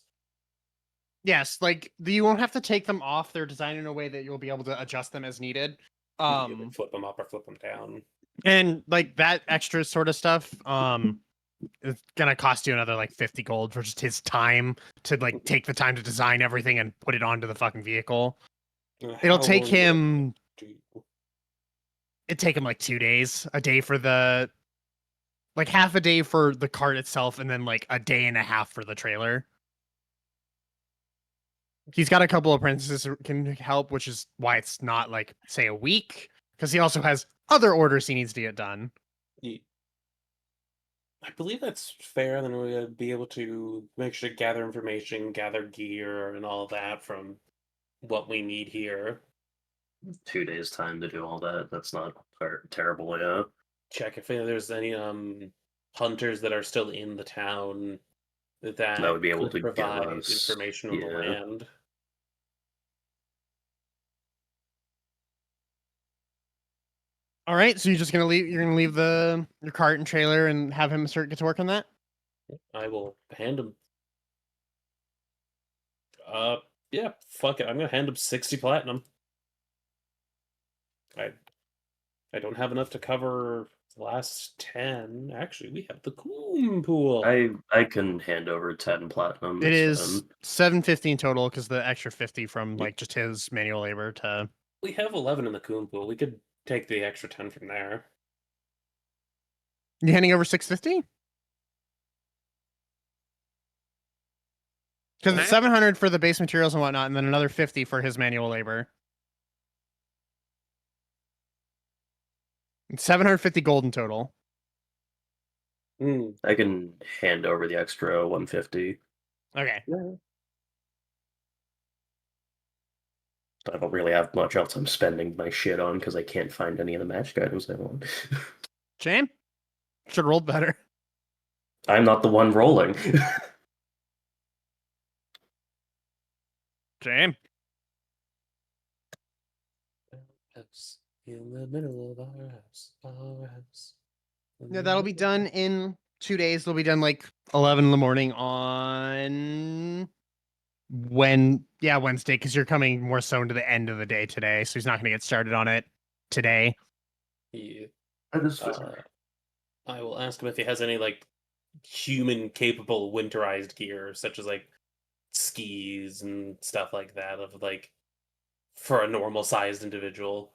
Yes, like you won't have to take them off. They're designed in a way that you'll be able to adjust them as needed. You can flip them up or flip them down. And like that extra sort of stuff, it's gonna cost you another like 50 gold for just his time to like take the time to design everything and put it onto the fucking vehicle. It'll take him. It'd take him like 2 days, a day for like half a day for the cart itself, and then like a day and a half for the trailer. He's got a couple of apprentices who can help, which is why it's not like say a week, because he also has other orders he needs to get done. I believe that's fair. Then we'll be able to make sure to gather information, gather gear, and all that from what we need here. 2 days time to do all that. That's not terrible, yeah. Check if there's any hunters that are still in the town that would be able could to give provide us, information on the land. All right, so you're just gonna leave. You're gonna leave your cart and trailer and have him get to work on that. I will hand him. Yeah, fuck it. I'm gonna hand him 60 platinum. I don't have enough to cover the last 10. Actually, we have the Coom pool. I can hand over 10 platinum. It is then. 750 in total because the extra 50 from like just his manual labor to. We have 11 in the Coom pool. We could take the extra 10 from there. You handing over 650? Because it's 700 for the base materials and whatnot, and then another 50 for his manual labor. It's 750 gold in total. Mm. I can hand over the extra 150. Okay. I don't really have much else I'm spending my shit on because I can't find any of the magic items I want. Shane? Should roll better. I'm not the one rolling. Shane? House in the middle of our house. Our house. Yeah, that'll be done in 2 days. It'll be done like 11 in the morning on Wednesday, because you're coming more so into the end of the day today, so he's not going to get started on it today. Yeah. That is fair. I will ask him if he has any like human capable winterized gear, such as like skis and stuff like that, of like for a normal sized individual.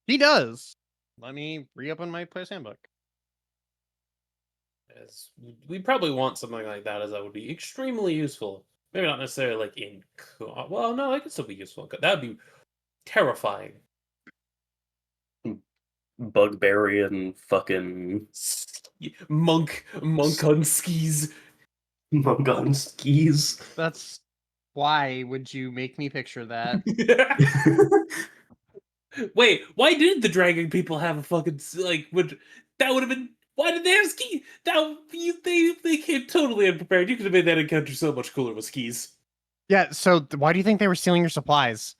He does. Let me re-open my player's handbook. As we probably want something like that, as that would be extremely useful. Maybe not necessarily like well, no, that could still be useful. That would be terrifying. Bugberry and fucking Monk on skis. monk on skis. That's why would you make me picture that? Wait, why did the dragon people have a fucking like? That would have been? Why did they have ski? They came totally unprepared. You could have made that encounter so much cooler with skis. Yeah, so why do you think they were stealing your supplies?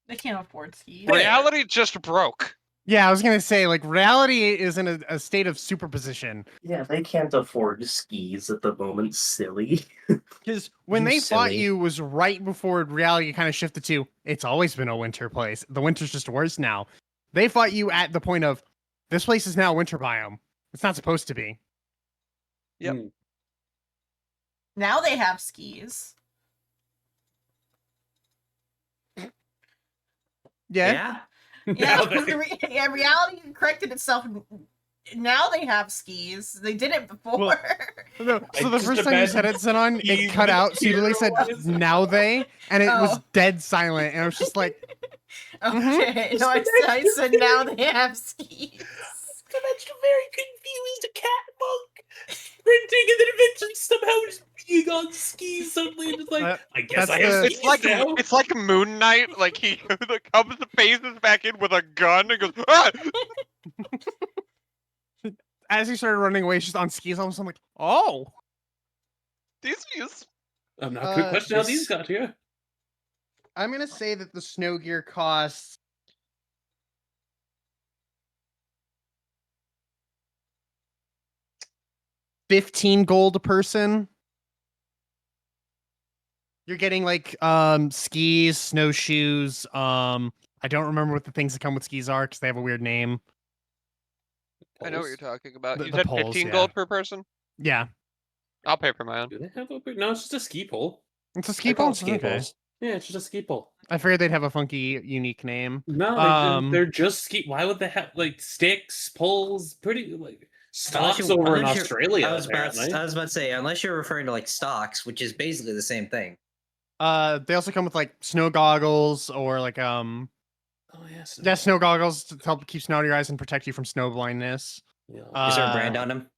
They can't afford skis. Fair. Reality just broke. Yeah, I was gonna say, like, reality is in a state of superposition. Yeah, they can't afford skis at the moment, silly. Because when You they fought silly. you was right before reality kind of shifted to, it's always been a winter place. The winter's just worse now. They fought you at the point of, this place is now a winter biome. It's not supposed to be. Yep. Mm. Now they have skis. Yeah. Yeah, Now they- reality corrected itself. Now they have skis. They didn't before. Well, No, so I the just first time you said it, Xenon, it imagine cut out. So you literally said, heroes. now they, and it was Oh. dead silent. And I was just like, Okay, no, I said now they have skis. Imagine a very confused cat monk sprinting and then eventually somehow just being on skis suddenly and just like, I guess that's I have the- skis now. It's like Moon Knight. Like he comes to phases back in with a gun and goes, ah! as he started running away, he's just on skis. Almost, I'm like, oh. These views. I'm not good question how this- these got here. I'm gonna say that the snow gear costs $15 a person. You're getting like skis, snowshoes. I don't remember what the things that come with skis are because they have a weird name. I know what you're talking about. The You said poles, 15 yeah. gold per person? Yeah, I'll pay for my own. Do they have a no? It's just a ski pole. it's a I ski call pole. it ski Okay. poles. Yeah, it's just a ski pole. I figured they'd have a funky, unique name. No, they're just ski. Why would they have like sticks, poles, pretty like stocks over in Australia? I was about Apparently. to say, unless you're referring to like stocks, which is basically the same thing. They also come with like snow goggles or like Oh yes. yeah, snow goggles to help keep snow out of your eyes and protect you from snow blindness. Yeah. Is there a brand Uh, on them?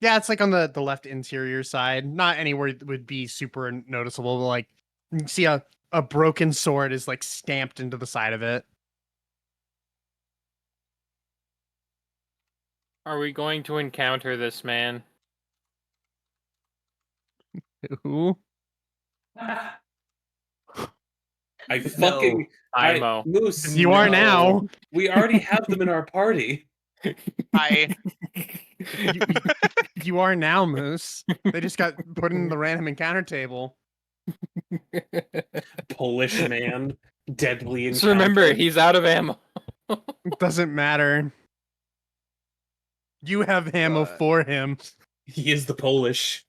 Yeah, it's like on the left interior side. Not anywhere it would be super noticeable, but like you can see a broken sword is like stamped into the side of it. Are we going to encounter this man? Ooh. I fucking IMO. Moose. You are no. now. We already have them in our party. I You are now, Moose. They just got put in the random encounter table. Polish man, deadly. Just remember, encounter. he's out of ammo. It doesn't matter. You have ammo for him. He is the Polish.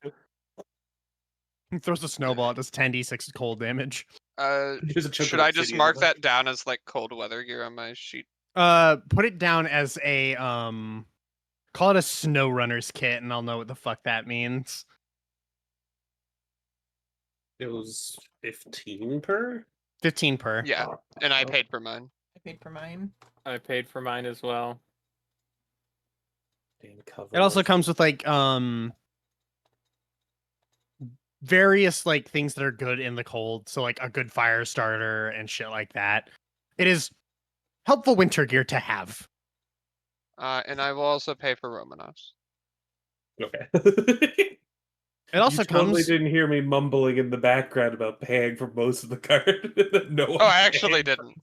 He throws a snowball. It does 10d6 cold damage. There's a chunk should of I just obsidian mark in there. that down as like cold weather gear on my sheet? Put it down as a call it a snow runner's kit, and I'll know what the fuck that means. It was 15 per. 15 per. Yeah, Oh, and I oh. paid for mine. I paid for mine. I paid for mine as well. Damn cover. It also art. comes with like various like things that are good in the cold, so like a good fire starter and shit like that. It is helpful winter gear to have. And I will also pay for Romanovs. Okay. It also You totally comes. didn't hear me mumbling in the background about paying for most of the card. No one Oh, I actually paid. didn't.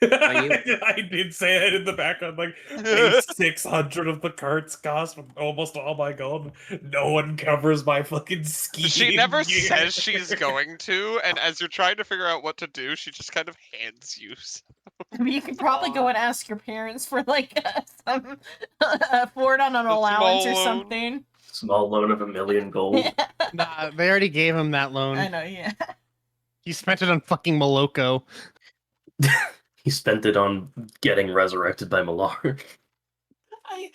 I did say that in the background, like, pay 600 of the cart's cost with almost all my gold. No one covers my fucking skiing She never gear. says she's going to, and as you're trying to figure out what to do, she just kind of hands you. I mean, you could probably go and ask your parents for like some forward on an A allowance small or loan. something. Small loan of 1,000,000 gold. Nah, they already gave him that loan. I know, yeah. He spent it on fucking Moloko. He spent it on getting resurrected by Malar. I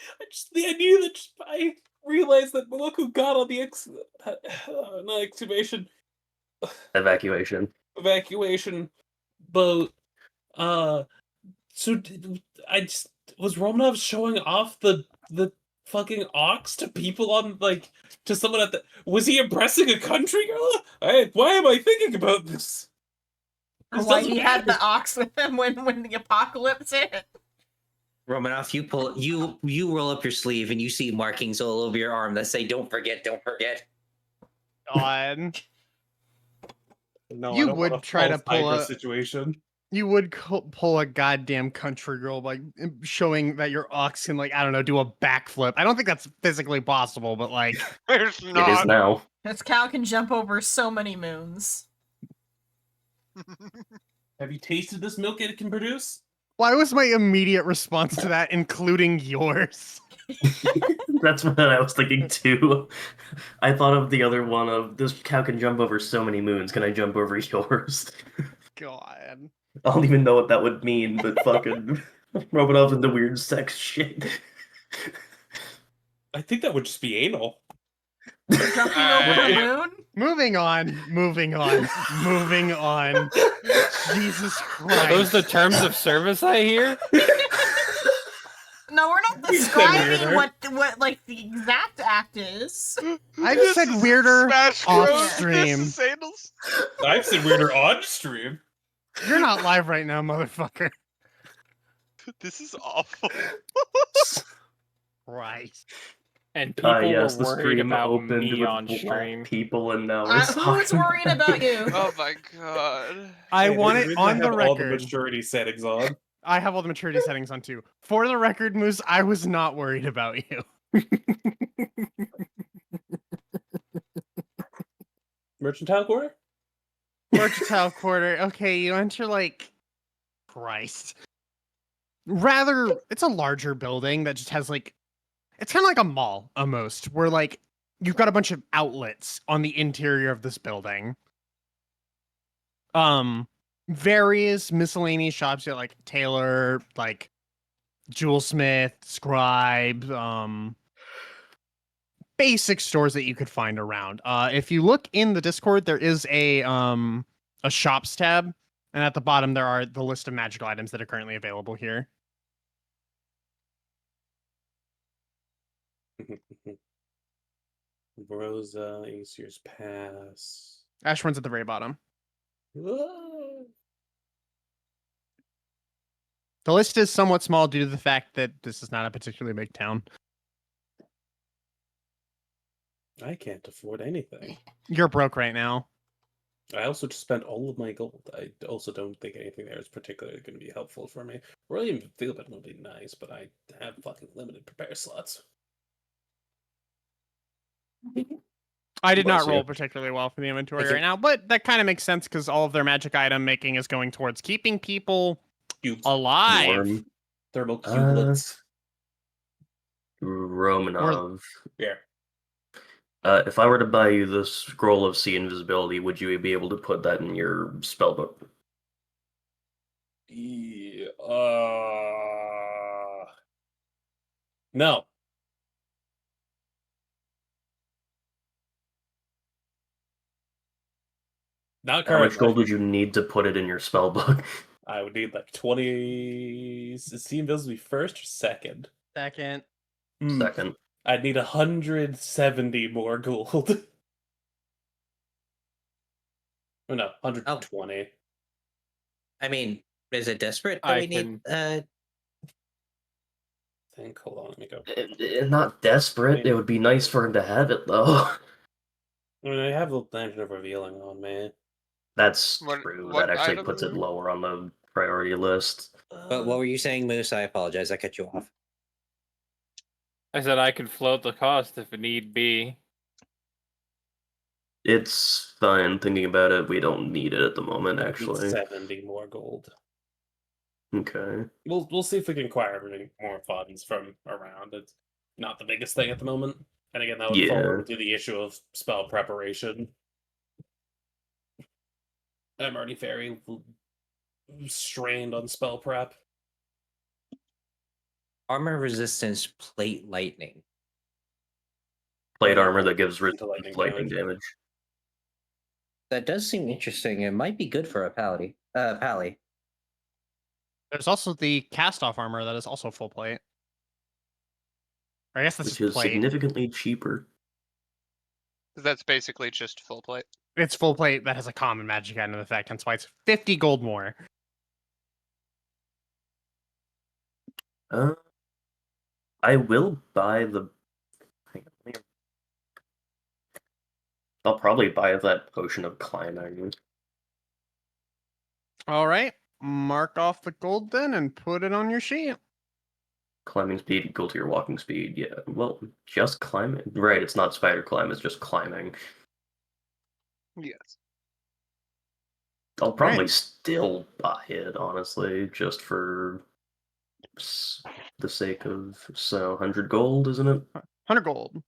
knew that I realized that Moloko got on the not excavation Evacuation. evacuation boat. So I just was Romanov showing off the fucking ox to people on like to someone at the. Was he impressing a country girl? Why am I thinking about this? This Why doesn't he had matter. the ox with him when the apocalypse hit. Romanoff, you roll up your sleeve and you see markings all over your arm that say "Don't forget, don't forget." God. No, You I don't would want a try to false pull Hydra a- situation. You would pull a goddamn country girl by showing that your ox can, like, I don't know, do a backflip. I don't think that's physically possible, but like, There's It is not. now. This cow can jump over so many moons. Have you tasted this milk it can produce? why was my immediate response to that, including yours? That's what I was thinking too. I thought of the other one of this cow can jump over so many moons. Can I jump over yours? God. I don't even know what that would mean, but fucking Romanov into weird sex shit. I think that would just be anal. Jumping over the moon? Moving on. Moving on. Moving on. Jesus Are those Christ. the terms of service I hear? No, we're not You said describing weirder. what like the exact act is. I just said weirder Smash off Bros. stream. This is sandals. I've said weirder on stream. You're not live right now, motherfucker. This is awful. Christ. And people Yes, were the worried stream about opened me with on black stream. people, and now we're Who's talking worried about you? Oh my god. I Hey, want the it reason I on the have all the record. maturity settings on. I have all the maturity settings on too. For the record, Moose, I was not worried about you. Mercantile quarter? Mercantile quarter. Okay, you enter like Christ. Rather, it's a larger building that just has like it's kind of like a mall almost, where like you've got a bunch of outlets on the interior of this building. Various miscellaneous shops, you got, like tailor, like jewelsmith, scribe, basic stores that you could find around. If you look in the Discord, there is a shops tab, and at the bottom there are the list of magical items that are currently available here. Rosa, Aesir's Pass. Ashwin's at the very bottom. Ah. The list is somewhat small due to the fact that this is not a particularly big town. I can't afford anything. You're broke right now. I also just spent all of my gold. I also don't think anything there is particularly going to be helpful for me. William Philbin would be nice, but I have fucking limited prepare slots. I did Bless not roll you. particularly well for the inventory Thank you. right now, but that kind of makes sense because all of their magic item making is going towards keeping people Cubes. alive. Warm. Thermal cubelets. Romanov. Yeah. If I were to buy you the scroll of sea invisibility, would you be able to put that in your spellbook? Yeah, no. Not How much currently. gold would you need to put it in your spellbook? I would need like 20. Is Sea Invisibility first or second? Second. Hmm. Second. I'd need 170 more gold. Oh no, 120. I mean, is it desperate that I we need? Think. Hold on, let me go. Not desperate. It would be nice for him to have it, though. I mean, I have the Lantern of Revealing on me. That's What- true. what That actually item? puts it lower on the priority list. But what were you saying, Moose? I apologize. I cut you off. I said I could float the cost if it need be. It's fine. Thinking about it, we don't need it at the moment, I need actually. 70 more gold. Okay. We'll see if we can acquire any more funds from around. It's not the biggest thing at the moment. And again, that would fall Yeah. into the issue of spell preparation. I'm already very strained on spell prep. Armor resistance, plate lightning. Plate Yeah, armor that gives into lightning lightning damage. That does seem interesting. It might be good for a pally. There's also the cast-off armor that is also full plate. Or I guess this Which is is plate. significantly cheaper. That's basically just full plate. It's full plate that has a common magic item effect, hence why it's 50 gold more. I will buy the. Hang on, I'll probably buy that potion of climbing. All right, mark off the gold then and put it on your sheet. Climbing speed equal to your walking speed. Yeah, well, just climbing. Right, it's not spider climb, it's just climbing. Yes. I'll probably Right. still buy it, honestly, just for the sake of 100 gold, isn't it? 100 gold.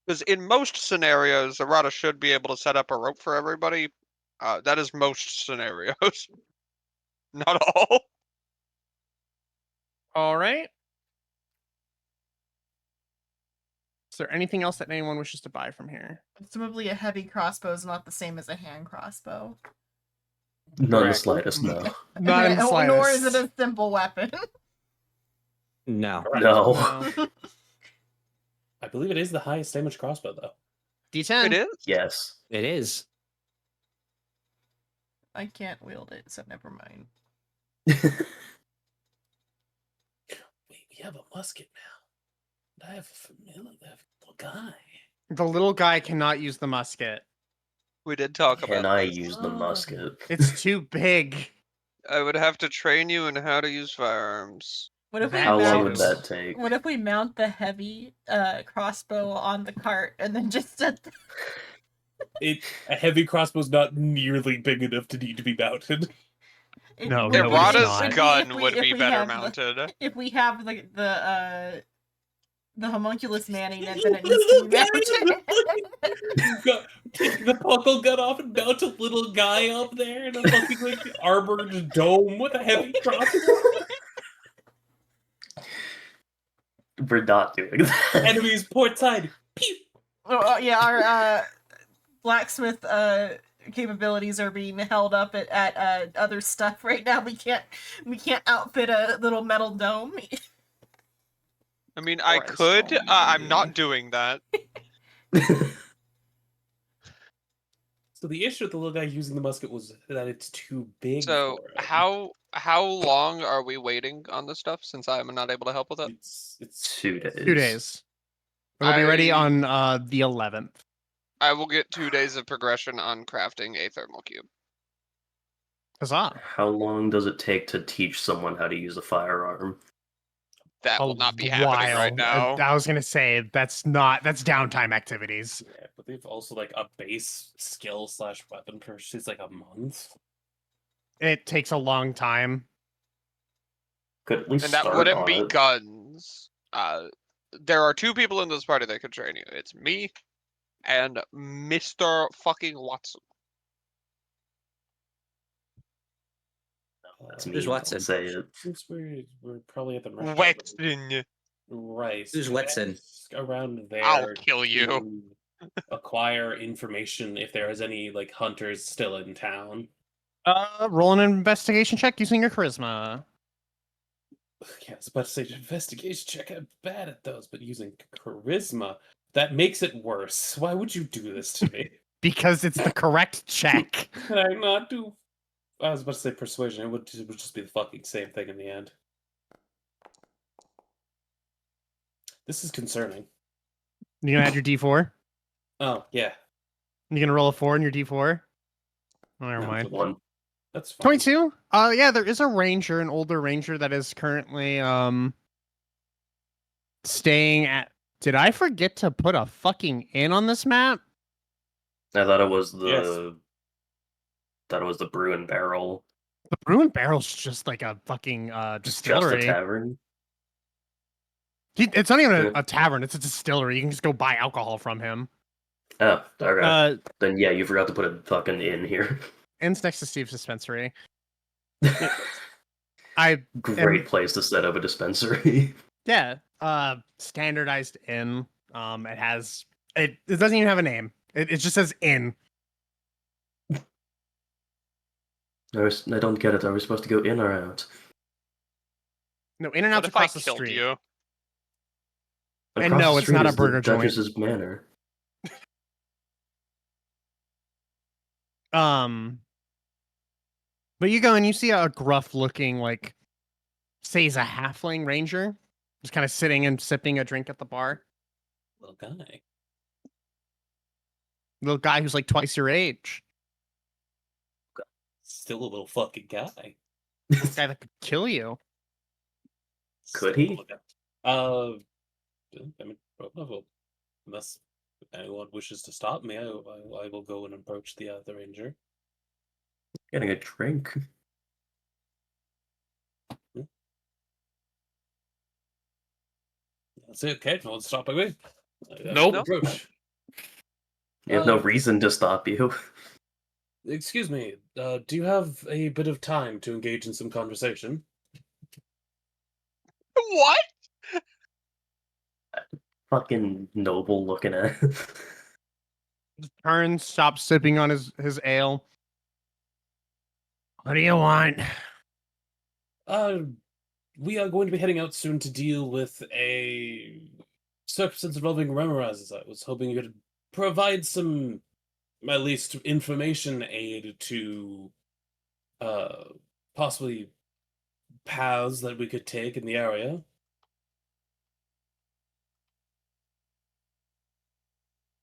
Because in most scenarios, Arata should be able to set up a rope for everybody. That is most scenarios. Not all. All right. Is there anything else that anyone wishes to buy from here? Presumably a heavy crossbow is not the same as a hand crossbow. Not in the Correct. slightest, no. Not in the slightest. Nor is it a simple weapon. No. No. No. I believe it is the highest damage crossbow, though. D10. It is? Yes. It is. I can't wield it, so never mind. Wait, we have a musket now. I have a little guy. The little guy cannot use the musket. We did talk Can about I this. use the musket? It's too big. I would have to train you in how to use firearms. What if we How long would mount? that take? What if we mount the heavy crossbow on the cart and then just set A heavy crossbow's not nearly big enough to need to be mounted. No, would- no, it's Arata's not. gun if would be we better have mounted. If we have the homunculus manning it, then it needs to be mounted. Take the buckle gun off and mount a little guy up there in a fucking like armored dome with a heavy crossbow. We're not doing that. Enemies port side. Pew! Yeah, our blacksmith capabilities are being held up at other stuff right now. We can't outfit a little metal dome. I mean, I Or a could. stone I'm not maybe. doing that. So the issue with the little guy using the musket was that it's too big So for him. how long are we waiting on this stuff? Since I'm not able to help with it. It's 2 days. 2 days. It'll be ready on the 11th. I will get 2 days of progression on crafting a thermal cube. Huzzah. How long does it take to teach someone how to use a firearm? That A will not be happening right while. now. I was gonna say that's downtime activities. Yeah, but they've also like a base skill / weapon purchase is like a month. It takes a long time. Could at least And that start wouldn't on be it. guns. There are 2 people in this party that could train you. It's me and Mr. fucking Watson. That's me. Who's Don't Watson? say it. Since we're probably at the merchant, Watson. right? Who's so Watson? ask around there. I'll kill you. to acquire information if there is any like hunters still in town. Roll an investigation check using your charisma. Yeah, I was about to say investigation check. I'm bad at those, but using charisma, that makes it worse. Why would you do this to me? Because it's the correct check. Can I not do? I was about to say persuasion. It would just be the fucking same thing in the end. This is concerning. You gonna add your D4? Oh yeah, You gonna roll a 4 in your D4? Oh, never No, mind. it's a 1. that's fine. 22? Yeah, there is a ranger, an older ranger that is currently staying at. Did I forget to put a fucking inn on this map? I thought it was Yes. the Brew and Barrel. The Brew and Barrel's just like a fucking It's just a distillery. tavern. It's not even Yeah. a tavern, it's a distillery. You can just go buy alcohol from him. Oh, okay. Uh Then yeah, you forgot to put a fucking inn here. inn's next to Steve's dispensary. I Great place to set up a dispensary. Yeah, standardized inn. It has it doesn't even have a name. It just says inn. I don't get it. Are we supposed to go in or out? No, in and What out's if I across the killed street. you? And Across no, the it's street not a is burger the joint. Duchess's manor. But you go and you see a gruff looking, like, say he's a halfling ranger, just kind of sitting and sipping a drink at the bar. Little guy. Little guy who's like twice your age. Still a little fucking guy. Guy that could kill you. Could Still a he? little guy. I mean, well, unless anyone wishes to stop me, I will go and approach the ranger. Getting a drink. That's it. Okay, no one's stopping me. Nope. Approach. You have no Uh, reason to stop you. Excuse me. Do you have a bit of time to engage in some conversation? What? Fucking noble looking at. Turns, stops sipping on his ale. What do you want? We are going to be heading out soon to deal with a circumstance involving Remorazes. I was hoping you could provide some, at least, information aid to possibly paths that we could take in the area.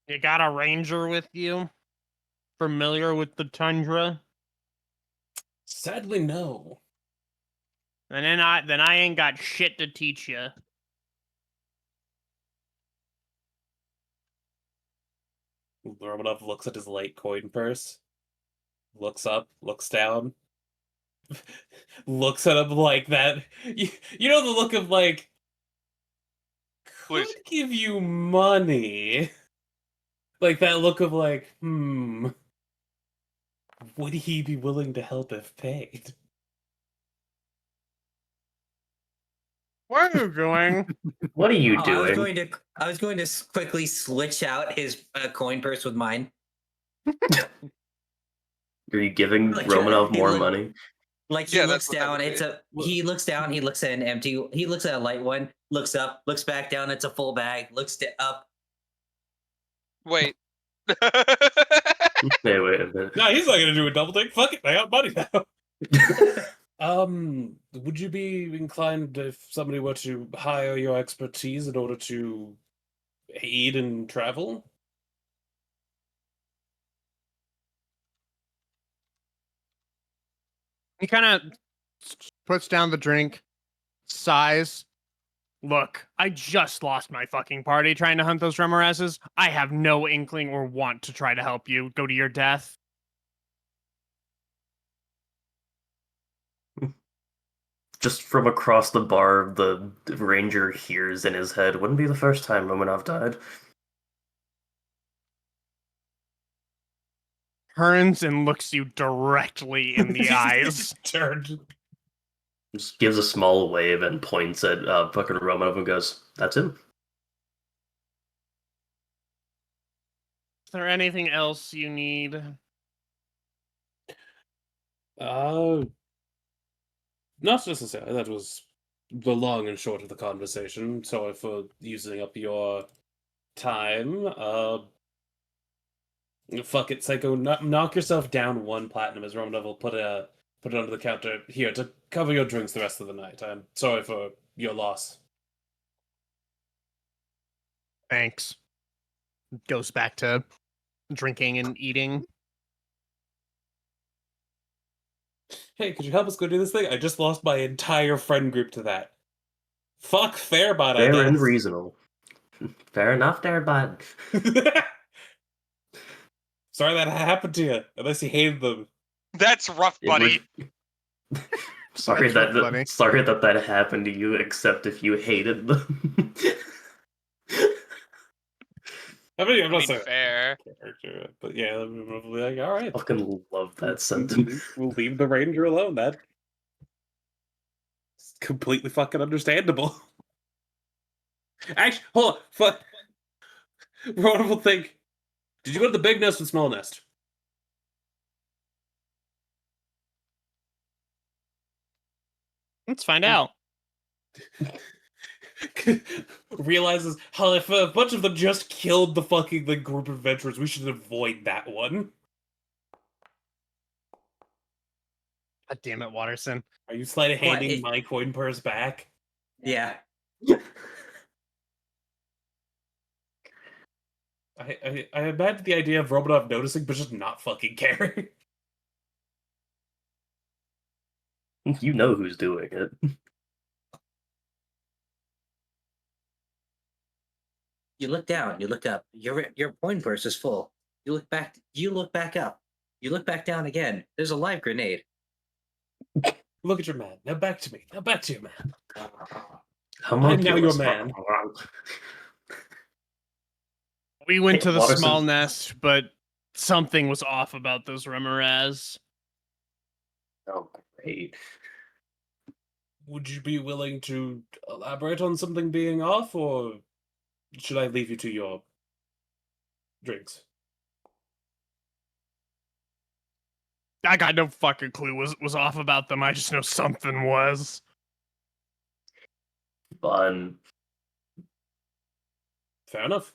You got a ranger with you? Familiar with the tundra? Sadly, no. And then I ain't got shit to teach you. Romanov looks at his light coin purse, looks up, looks down, looks at him like that. You know the look of like, could Please. give you money. Like that look of like, would he be willing to help if paid? What are you doing? What are you Oh, doing? I was going to quickly switch out his coin purse with mine. Are you giving Like, Romanov he more look- money? Like he Yeah, looks that's what that down, would it's be. a he looks down, he looks at an empty, he looks at a light one, looks up, looks back down, it's a full bag, looks up. Wait. Hey, wait a minute. No, he's not gonna do a double take. Fuck it, I got money now. Would you be inclined if somebody were to hire your expertise in order to aid in travel? He kind of puts down the drink, sighs. Look, I just lost my fucking party trying to hunt those Remorazes. I have no inkling or want to try to help you go to your death. Just from across the bar, the ranger hears in his head, wouldn't be the first time Romanov died. Turns and looks you directly in the eyes. Turned. Just gives a small wave and points at fucking Romanov and goes, "That's him." Is there anything else you need? Uh, Not necessarily. That was the long and short of the conversation. Sorry for using up your time. Fuck it, Psycho. Knock yourself down 1 platinum as Romanov will put it under the counter here to cover your drinks the rest of the night. I'm sorry for your loss. Thanks. Goes back to drinking and eating. Hey, could you help us go do this thing? I just lost my entire friend group to that. Fuck Fairbot, I Fair and guess. reasonable. Fair enough there, bud. Sorry that happened to you. Unless you hated them. That's rough, It buddy. Sorry That's rough, that buddy. sorry that that happened to you, except if you hated them. I mean, I'm I not mean, saying fair. character, but yeah, I'm probably like, all right. Fucking love that sentiment. We'll leave the ranger alone. That's completely fucking understandable. Actually, hold on. Fuck. Ronan will think. Did you go to the big nest and small nest? Let's find out. Realizes how if a bunch of them just killed the fucking group of adventurers, we should avoid that one. God damn it, Watterson. Are you sleight of handing What? my coin purse back? Yeah. I imagine the idea of Romanov noticing but just not fucking caring. You know who's doing it. You look down, you look up. Your coin purse is full. You look back up. You look back down again. There's a live grenade. Look at your man. Now back to me. Now back to your man. Homunculus. now your man. We went Hey, to the Watterson. small nest, but something was off about those Remoraz. Oh, great. Would you be willing to elaborate on something being off, or should I leave you to your drinks? I got no fucking clue was off about them. I just know something was. Fun. Fair enough.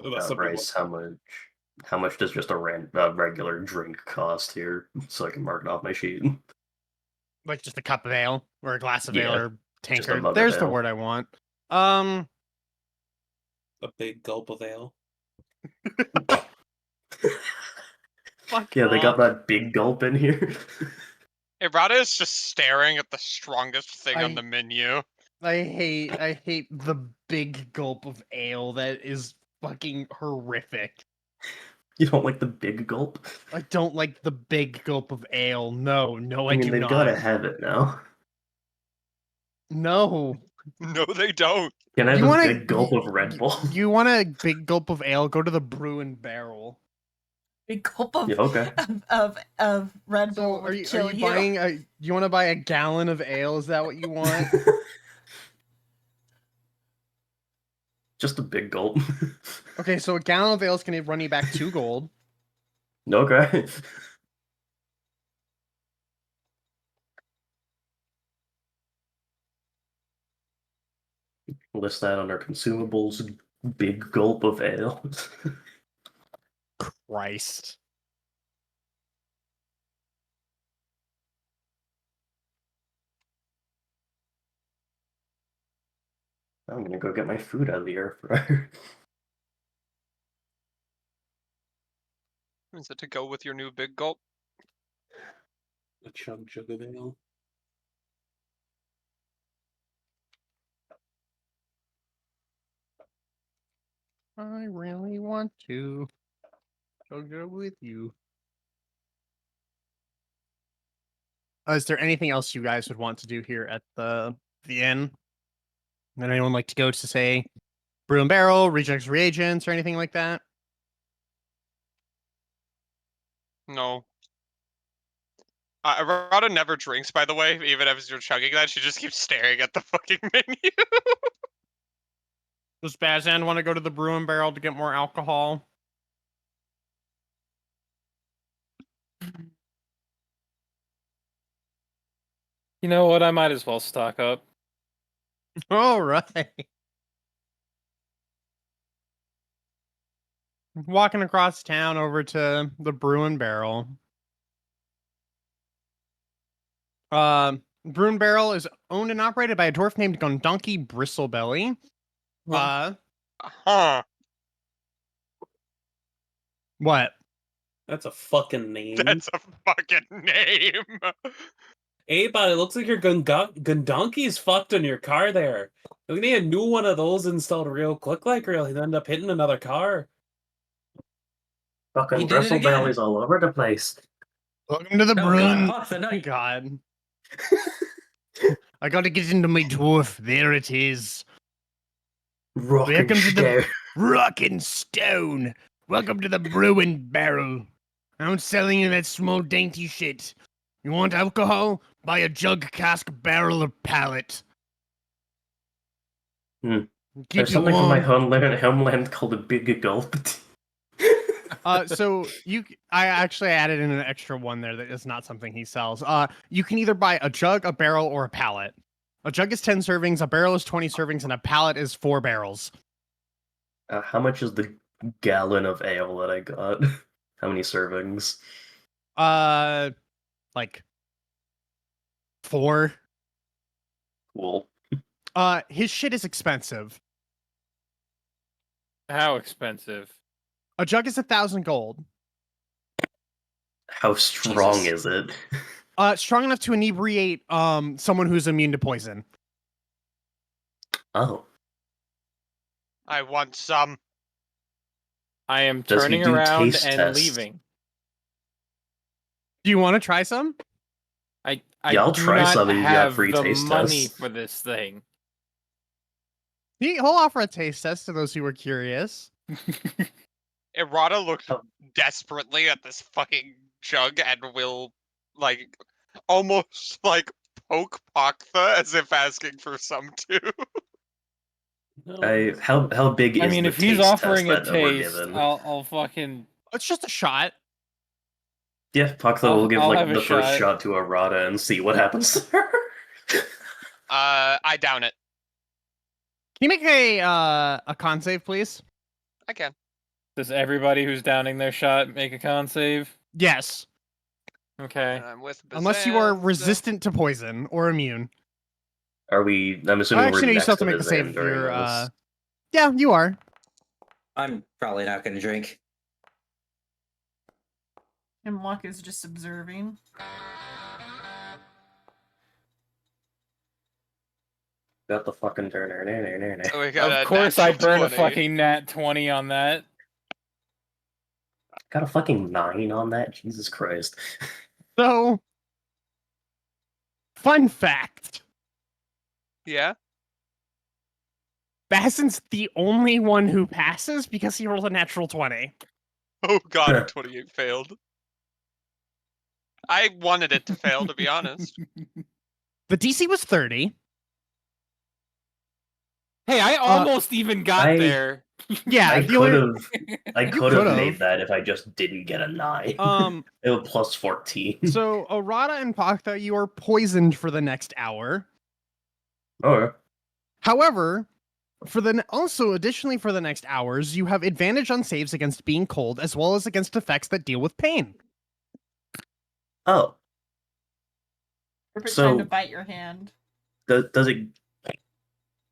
Unless something Bryce, how much does just a regular drink cost here? So I can mark it off my sheet. Like just a cup of ale or a glass of ale Yeah, or just a tankard. mug of There's the ale. word I want. a big gulp of ale. Fuck Yeah, they got off. that big gulp in here. Errata is just staring at the strongest thing on I- the menu. I hate the big gulp of ale. That is fucking horrific. You don't like the big gulp? I don't like the big gulp of ale. No, I I mean, do they've not. got to have it now. No. No, they don't. Can I have You a want big gulp of Red Bull? You want a big gulp of ale? Go to the Brew and Barrel. Big gulp of Yeah, okay. of Red So Bull are would you kill you. buying a? You want to buy a gallon of ale? Is that what you want? Just a big gulp. Okay, so a gallon of ale is gonna run you back 2 gold. Okay. List that under consumables. Big gulp of ale. Christ. I'm gonna go get my food out of the air fryer. Is it to go with your new big gulp? A chug of ale. I really want to go with you. Is there anything else you guys would want to do here at the inn? Would anyone like to go to say Brew and Barrel, rejects reagents, or anything like that? No. Errata never drinks, by the way, even as you're chugging that. She just keeps staring at the fucking menu. Does Bazan want to go to the Brew and Barrel to get more alcohol? You know what? I might as well stock up. All right. Walking across town over to the Brew and Barrel. Brew and Barrel is owned and operated by a dwarf named Gondonki Bristlebelly. Huh. What? That's a fucking name. That's a fucking name. Hey, but it looks like your Gundonki's fucked on your car there. We need a new one of those installed real quick, like, or he'll end up hitting another car. He Fucking did it again. bristlebellies all over the place. Welcome to the Oh Brew god, and... fuck the night. God. I gotta get into my dwarf. There it is. Rockin' Welcome to the stone. Rockin' Stone. Welcome to the Brew and Barrel. I'm selling you that small dainty shit. You want alcohol? Buy a jug, cask, barrel, or pallet. Hmm. Keep There's you something from my warm. homeland called a big gulp. So I actually added in an extra one there that is not something he sells. You can either buy a jug, a barrel, or a pallet. A jug is 10 servings, a barrel is 20 servings, and a pallet is 4 barrels. How much is the gallon of ale that I got? How many servings? Like 4. Cool. His shit is expensive. How expensive? A jug is 1,000 gold. How strong Jesus. is it? Strong enough to inebriate someone who's immune to poison. Oh. I want some. I am Does he turning do around taste and tests? leaving. Do you want to try some? I Yeah, I'll do try not some if you got have free the taste money tests. for this thing. He'll offer a taste test to those who are curious. Errata looks Oh. desperately at this fucking jug and will, like, almost like poke Paktha as if asking for some too. No. How big is I mean, the if he's taste offering a test that we're taste, given? I'll fucking It's just a shot. Yeah, Paktha will give I'll like have a the first shot. shot to Arata and see what happens to her. I down it. Can you make a con save, please? I can. Does everybody who's downing their shot make a con save? Yes. Okay. And I'm with Unless you are Bazan, resistant to poison or immune. Are we? I'm assuming Actually, no, we're you next still have to to make the save Bazan if during you're this. Yeah, you are. I'm probably not going to drink. Hemlock is just observing. Got the fucking turner. Oh, we got Of a course, I natural burn a 20. fucking nat 20 on that. Got a fucking 9 on that. Jesus Christ. So, fun fact. Yeah? Bassin's the only one who passes because he rolled a natural 20. Oh god, 28 failed. I wanted it to fail, to be honest. The DC was 30. Hey, I almost even got I- there. Yeah, I the only- could have could've. made that if I just didn't get a 9. It was plus 14. So Arata and Paktha, you are poisoned for the next hour. Oh, However, additionally for the next hours, you have advantage on saves against being cold, as well as against effects that deal with pain. oh. Perfect So- time to bite your hand.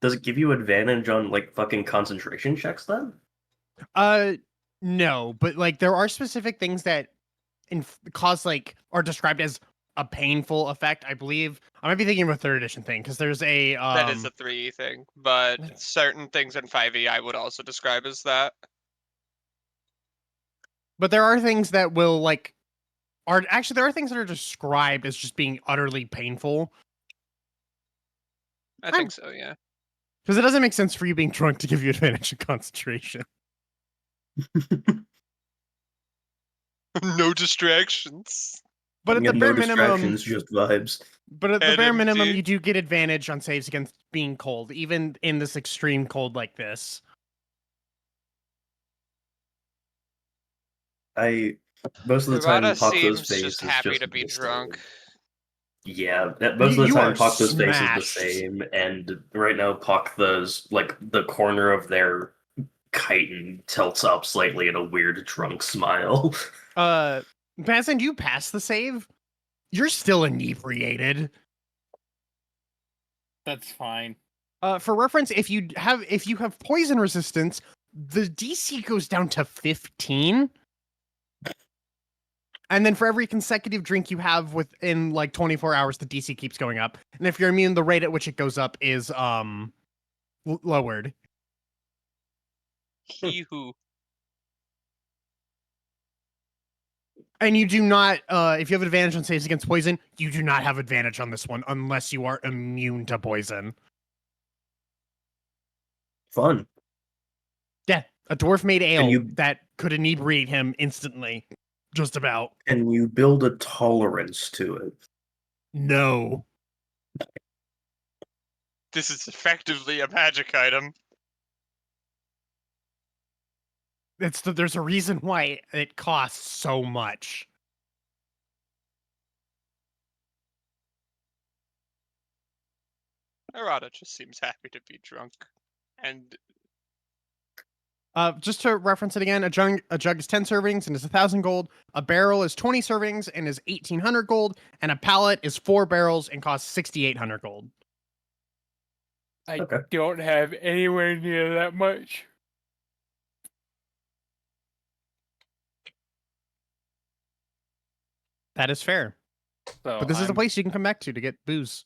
Does it give you advantage on like fucking concentration checks then? No, but like there are specific things that cause like are described as a painful effect. I believe I might be thinking of a 3rd edition thing because there's a That is a 3 thing, but certain things in 5e I would also describe as that. but there are things that will like there are things that are described as just being utterly painful I think so, yeah. because it doesn't make sense for you being drunk to give you advantage of concentration. No distractions. But at Yeah, the no bare minimum, distractions, just vibes. NMT. you do get advantage on saves against being cold, even in this extreme cold like this. Most of the time, Hirata Paku's seems face just is happy just to be the drunk. same. Yeah, most of the You are time, Paku's face is the smashed. same, and right now, Paku's like the corner of their chitin tilts up slightly in a weird drunk smile. Bazin, do you pass the save? You're still inebriated. That's fine. For reference, if you have poison resistance, the DC goes down to 15. And then for every consecutive drink you have within like 24 hours, the DC keeps going up. And if you're immune, the rate at which it goes up is lowered. He who. And you do not, if you have advantage on saves against poison, you do not have advantage on this one unless you are immune to poison. Fun. Yeah, a dwarf made ale you- that could inebriate him instantly. Just about. And you build a tolerance to it. No. This is effectively a magic item. There's a reason why it costs so much. Hirata just seems happy to be drunk. And Just to reference it again, a jug is 10 servings and is 1,000 gold. A barrel is 20 servings and is 1,800 gold. And a pallet is 4 barrels and costs 6,800 gold. I Okay. don't have anywhere near that much. That is fair. So But this is a I'm- place you can come back to get booze.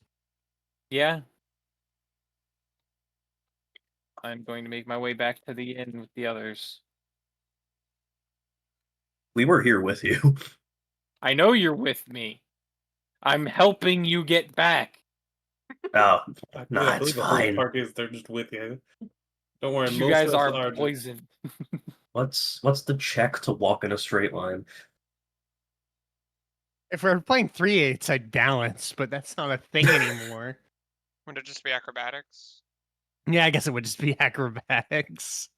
Yeah. I'm going to make my way back to the inn with the others. We were here with you. I know you're with me. I'm helping you get back. Oh, I nah, it's believe the fine. whole party is there just with you. Don't worry, You most guys of us are just- poisoned. What's the check to walk in a straight line? If we're playing 3/8, I'd balance, but that's not a thing anymore. would it just be acrobatics? Yeah, I guess it would just be acrobatics.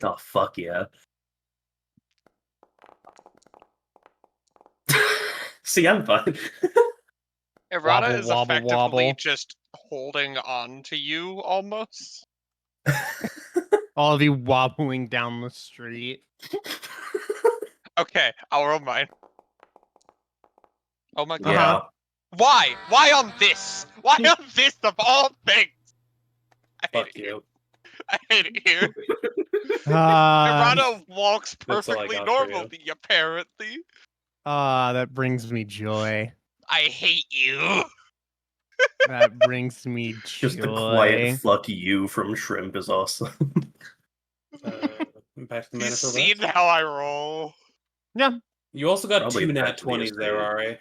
Oh, fuck yeah. See, I'm fine. Hirata Wobble, is wobble, effectively wobble. just holding on to you almost. All of you wobbling down the street. Okay, I'll roll mine. Oh my god. Yeah. Why? Why on this? Why on this of all things? I hate Fuck it here. you. I hate it here. Uh, Hirata walks That's all I perfectly got for you. normally, apparently. that brings me joy. I hate you. That brings me joy. Just the quiet fuck you from Shrimp is awesome. Back to the He's manor for seen rest. how I roll. Yeah, You also got Probably two back nat to the 20s there, estate. Ari.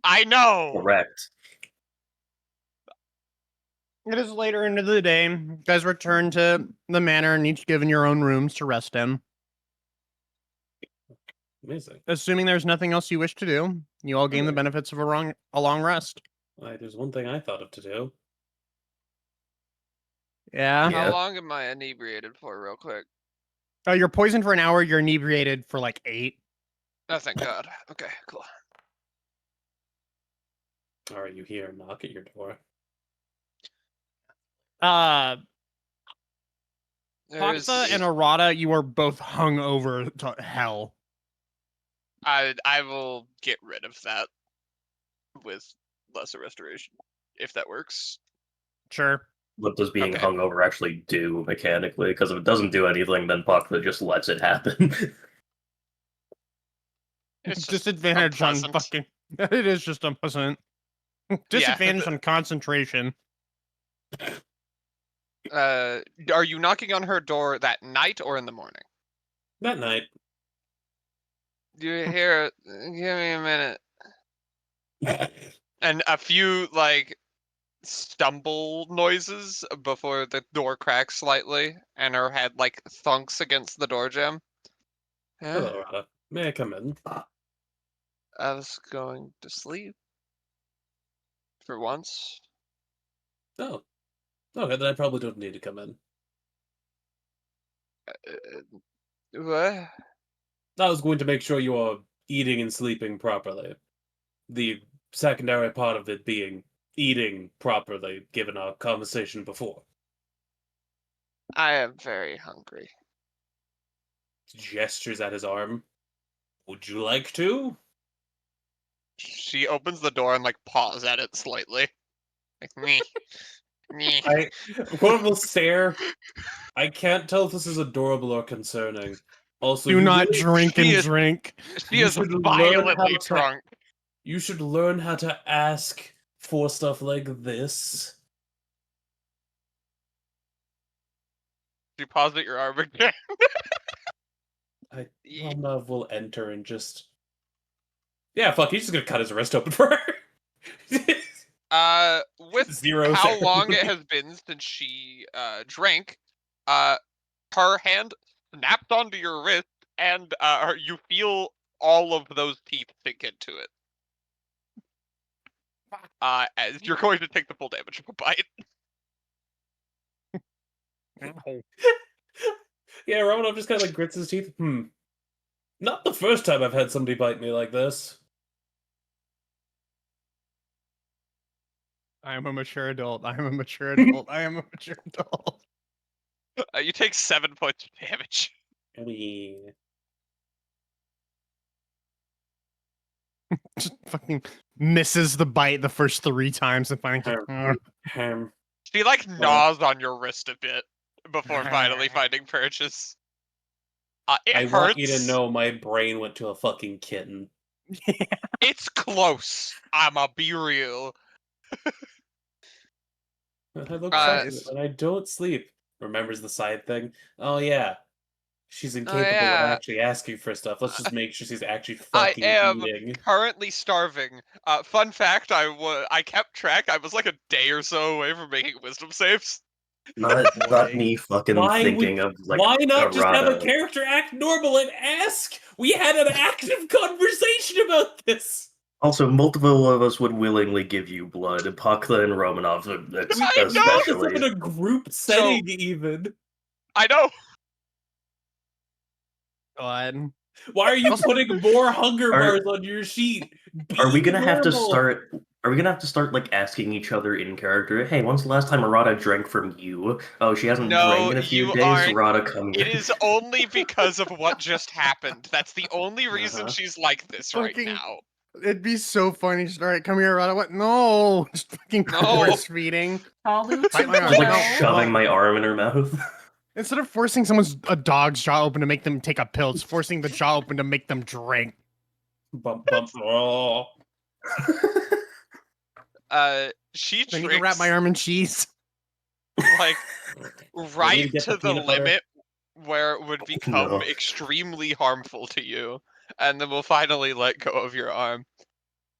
I know. Correct. it is later into the day. You guys return to the manor and each given your own rooms to rest in. Amazing. Assuming there's nothing else you wish to do, you all gain the Okay. benefits of a long rest. There's one thing I thought of to do. Yeah. Yeah. How long am I inebriated for, real quick? You're poisoned for an hour. You're inebriated for like 8. Oh, thank God. Okay, cool. Are you here? Knock at your door. There's... Paksa and Arata, you are both hung over to hell. I will get rid of that with lesser restoration, if that works. Sure. What does being Okay. hungover actually do mechanically? Because if it doesn't do anything, then Pakla just lets it happen. It's just Disadvantage on unpleasant. fucking. It is just unpleasant. Disadvantage on concentration. Are you knocking on her door that night or in the morning? That night. Do you hear? Give me a minute. And a few like stumble noises before the door cracks slightly, and her head like thunks against the door jamb. Hello, Rada. May I come in? I was going to sleep. For once. Oh. Okay, then I probably don't need to come in. What? I was going to make sure you are eating and sleeping properly. The secondary part of it being eating properly, given our conversation before. I am very hungry. Gestures at his arm. Would you like to? She opens the door and like paws at it slightly. Like me. Me. Quote will stare. I can't tell if this is adorable or concerning. Also, Do you not really- drink and She is- drink. She You is should learn violently how to- drunk. You should learn how to ask for stuff like this. She paws at your arm again. Lomnav will enter and just... Yeah, fuck, he's just gonna cut his wrist open for her. With Zero how long it ceremony. has been since she drank, her hand snapped onto your wrist, and you feel all of those teeth sink into it. As you're going to take the full damage of a bite. Yeah, Romanov just kind of like grits his teeth. Not the first time I've had somebody bite me like this. I am a mature adult. I am a mature adult. I am a mature adult. You take 7 points of damage. I mean... Just fucking misses the bite the first 3 times and finally just, She like gnaws on your wrist a bit before finally finding purchase. It I hurts. want you to know my brain went to a fucking kitten. It's close. I'ma be real. I look Nice. sensitive and I don't sleep. Remembers the side thing? Oh yeah. She's incapable yeah. of actually asking for stuff. Let's just make sure she's actually I fucking am eating. currently starving. Fun fact: I kept track. I was like a day or so away from making wisdom saves. Not me fucking Why thinking would- of like Why not just have a errata. character act normal and ask? We had an active conversation about this. Also, multiple of us would willingly give you blood. Pakla and Romanov, I know! This in especially. a group setting, even. I know. God. Why are you Also- putting more hunger Are- bars on your sheet? Are we Be gonna have to normal. start? Are we gonna have to start like asking each other in character? Hey, when's the last time Arata drank from you? Oh, she hasn't No, drank in a few you days. aren't. Arata, come It here. is only because of what just happened. That's the only reason Uh-huh. she's like this right Fucking- now. It'd be so funny. Just, all right, come here, Rada. What? No. Just fucking No. force feeding. Palu Bite my to arm. Just like No. shoving my arm in her mouth. Instead of forcing a dog's jaw open to make them take a pill, it's forcing the jaw open to make them drink. Bump, bump. Oh. She I need to wrap my drinks arm in cheese. like right get to the the peanut butter? limit where it would become No. extremely harmful to you, and then we'll finally let go of your arm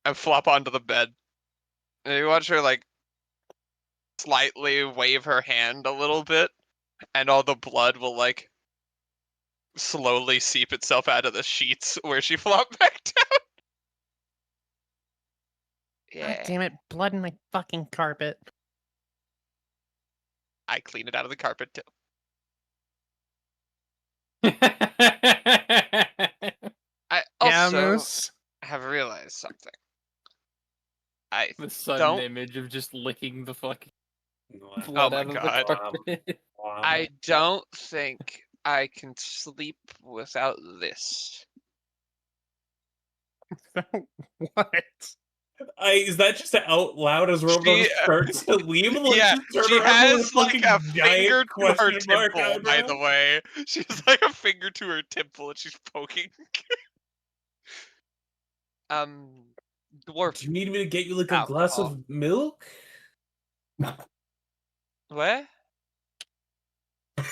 and flop onto the bed. And you watch her like slightly wave her hand a little bit, and all the blood will like slowly seep itself out of the sheets where she flopped back down. God damn it! Blood in my fucking carpet. I clean it out of the carpet too. I Yeah, also Moose. have realized something. I The sudden Don't- image of just licking the fucking Oh blood my out of the God. carpet. I don't think I can sleep without this. What? Is that just out loud as Robo She- starts to leave? Like, Yeah, just turn she around with has like fucking a giant finger to her question mark temple, by the eyebrow? way. She has like a finger to her temple and she's poking. Dwarf. Do you need me to get you like a glass Alcohol. of milk? What? I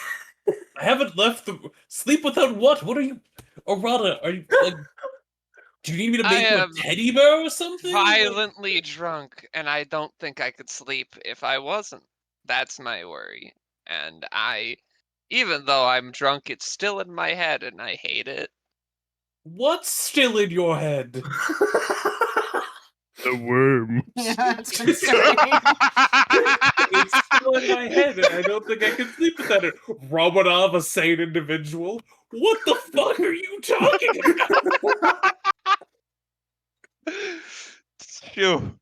haven't left the sleep without what? What are you, Arata? Are you like? Do you need me to I make you a am teddy bear or something? Violently drunk, and I don't think I could sleep if I wasn't. That's my worry. And even though I'm drunk, it's still in my head, and I hate it. What's still in your head? The worms. Yeah, it's concerning. It's still in my head, and I don't think I can sleep without it. Romanov, a sane individual? What the fuck are you talking about? Shoo.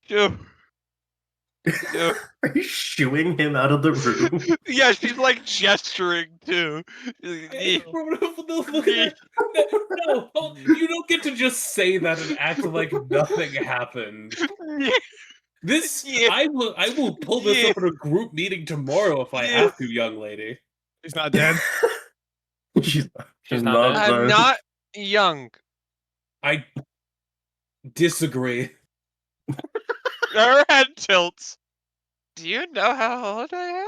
Shoo. Shoo. Are you shooing him out of the room? Yeah, she's like gesturing too. Hey, Romanov, no, look at that. No, you don't get to just say that and act like nothing happened. This, Yeah. I will pull this up in a group meeting tomorrow if I Yeah. have to, young lady. She's not dead. She's She's not dead. I'm not young. I disagree. Her head tilts. Do you know how old I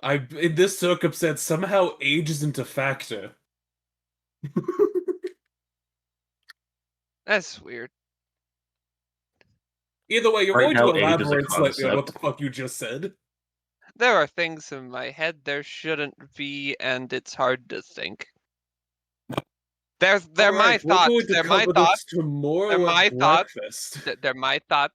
am? In this circumstance, somehow age isn't a factor. That's weird. Either way, you're Right going to now, age is a elaborate slightly on what the concept. fuck you just said. There are things in my head there shouldn't be, and it's hard to think. They're my Alright, we're thoughts. going to They're my cover thoughts. this tomorrow They're my at thoughts. breakfast. They're my thoughts.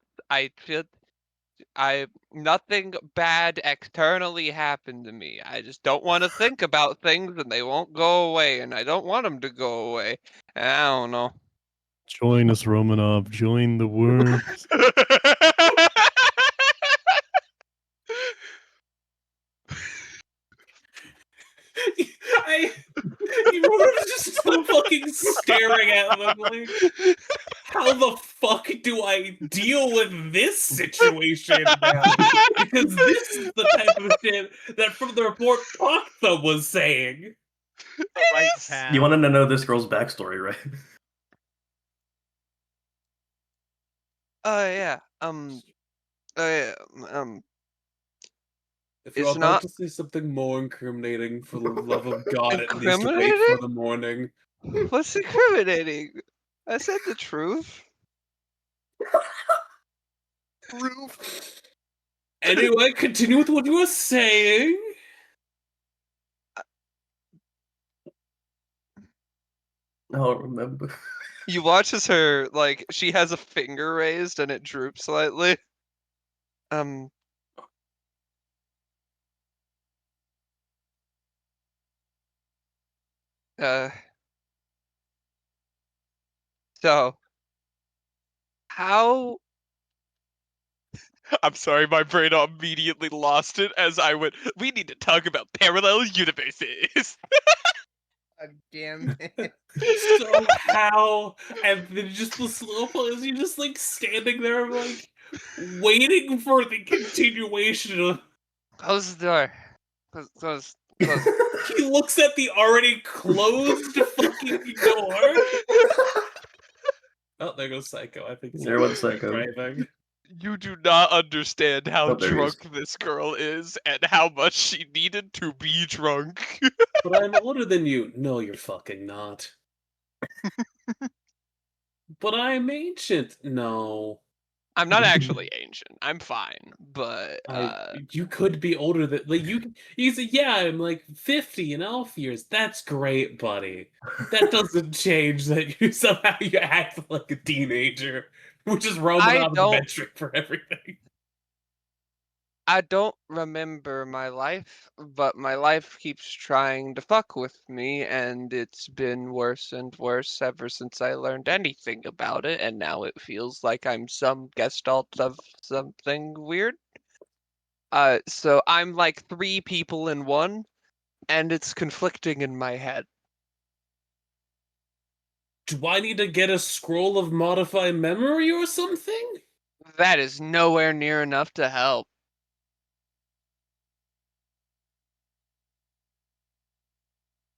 Nothing bad externally happened to me. I just don't want to think about things, and they won't go away, and I don't want them to go away. And I don't know. Join us, Romanov. Join the worms. You were just so fucking staring at them like, how the fuck do I deal with this situation now? Because this is the type of shit that from the report Pakta was saying. Right You wanted to know this girl's backstory, right? Yeah. If you're It's about not to say something more incriminating, for the love of God, at least wait incriminating? for the morning. What's incriminating? I said the truth. Roof. Anyway, continue with what you were saying. I don't remember. You watch as her, like, she has a finger raised and it droops slightly. Um. Uh. So, how? I'm sorry, my brain immediately lost it as I went. We need to talk about parallel universes. God damn it. So how? And then just the slow pause, you're just like standing there, like waiting for the continuation of. Close the door. Close. He looks at the already closed fucking door. Oh, there goes Psycho. I think he's There went Psycho. driving. You do not understand how Oh, there he is. drunk this girl is and how much she needed to be drunk. But I'm older than you. No, you're fucking not. But I'm ancient. No. I'm not actually ancient. I'm fine, but You could be older than like you say, yeah, I'm like 50 in elf years. That's great, buddy. That doesn't change that you somehow you act like a teenager, which is Romanov's don't- metric for everything. I don't remember my life, but my life keeps trying to fuck with me, and it's been worse and worse ever since I learned anything about it, and now it feels like I'm some gestalt of something weird. So I'm like 3 people in one, and it's conflicting in my head. Do I need to get a scroll of modify memory or something? That is nowhere near enough to help.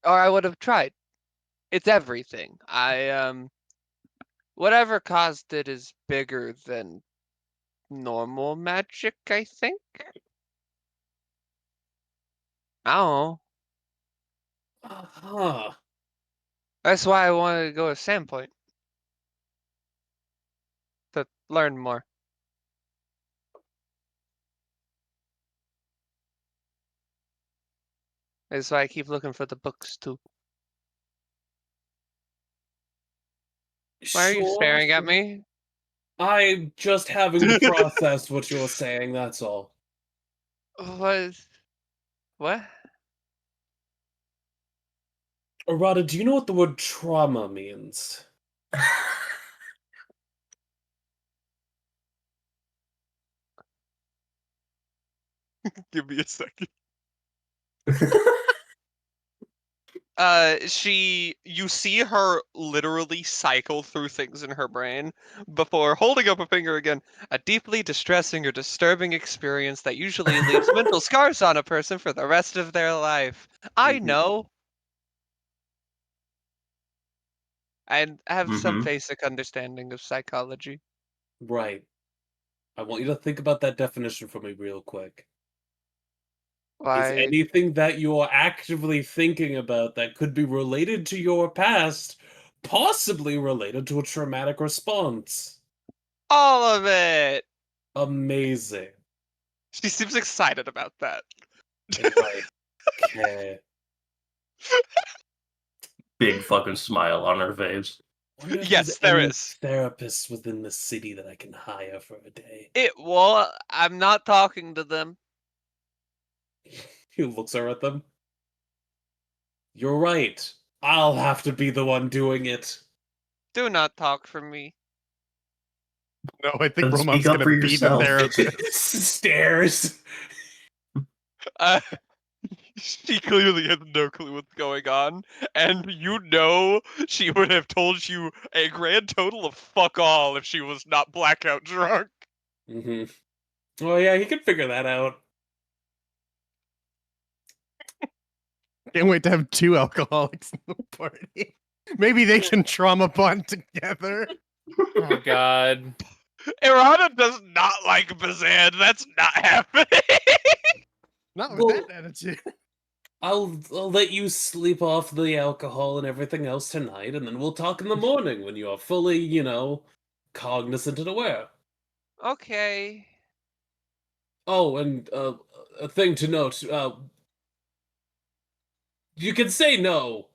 Or I would have tried. It's everything. Whatever caused it is bigger than normal magic, I think. I don't know. Uh-huh. That's why I wanted to go to Sandpoint. To learn more. That's why I keep looking for the books too. Why are you Sure, staring at sure. me? I'm just having to process what you're saying, that's all. What? Arata, do you know what the word trauma means? Give me a second. You see her literally cycle through things in her brain before holding up a finger again. A deeply distressing or disturbing experience that usually leaves mental scars on a person for the rest of their life. I know. I have some Mm-hmm. basic understanding of psychology. Right. I want you to think about that definition for me real quick. Is Why, anything that you're actively thinking about that could be related to your past possibly related to a traumatic response? all of it. Amazing. She seems excited about that. Right. Okay. Big fucking smile on her face. Wonder if there's Yes, there any is. therapists within the city that I can hire for a day. Well, I'm not talking to them. He looks her at them. You're right. I'll have to be the one doing it. Do not talk for me. No, I think Then speak Romov's up for gonna be the yourself. therapist. Stares. Uh, she clearly has no clue what's going on, and you know she would have told you a grand total of fuck all if she was not blackout drunk. Oh yeah, he can figure that out. Can't wait to have two alcoholics in the party. Maybe they can trauma bond together. Oh God. Irana does not like Bazan. That's not happening. Not with Well, that attitude. I'll let you sleep off the alcohol and everything else tonight, and then we'll talk in the morning when you are fully, cognizant and aware. Okay. Oh, and a thing to note, you can say no,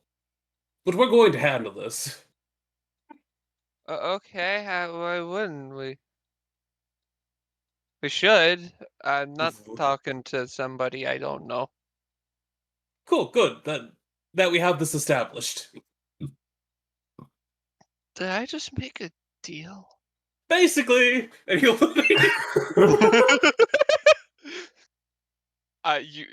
but we're going to handle this. Okay. Why wouldn't we? We should. I'm not talking to somebody I don't know. Cool, good. That we have this established. Did I just make a deal? Basically, and he'll You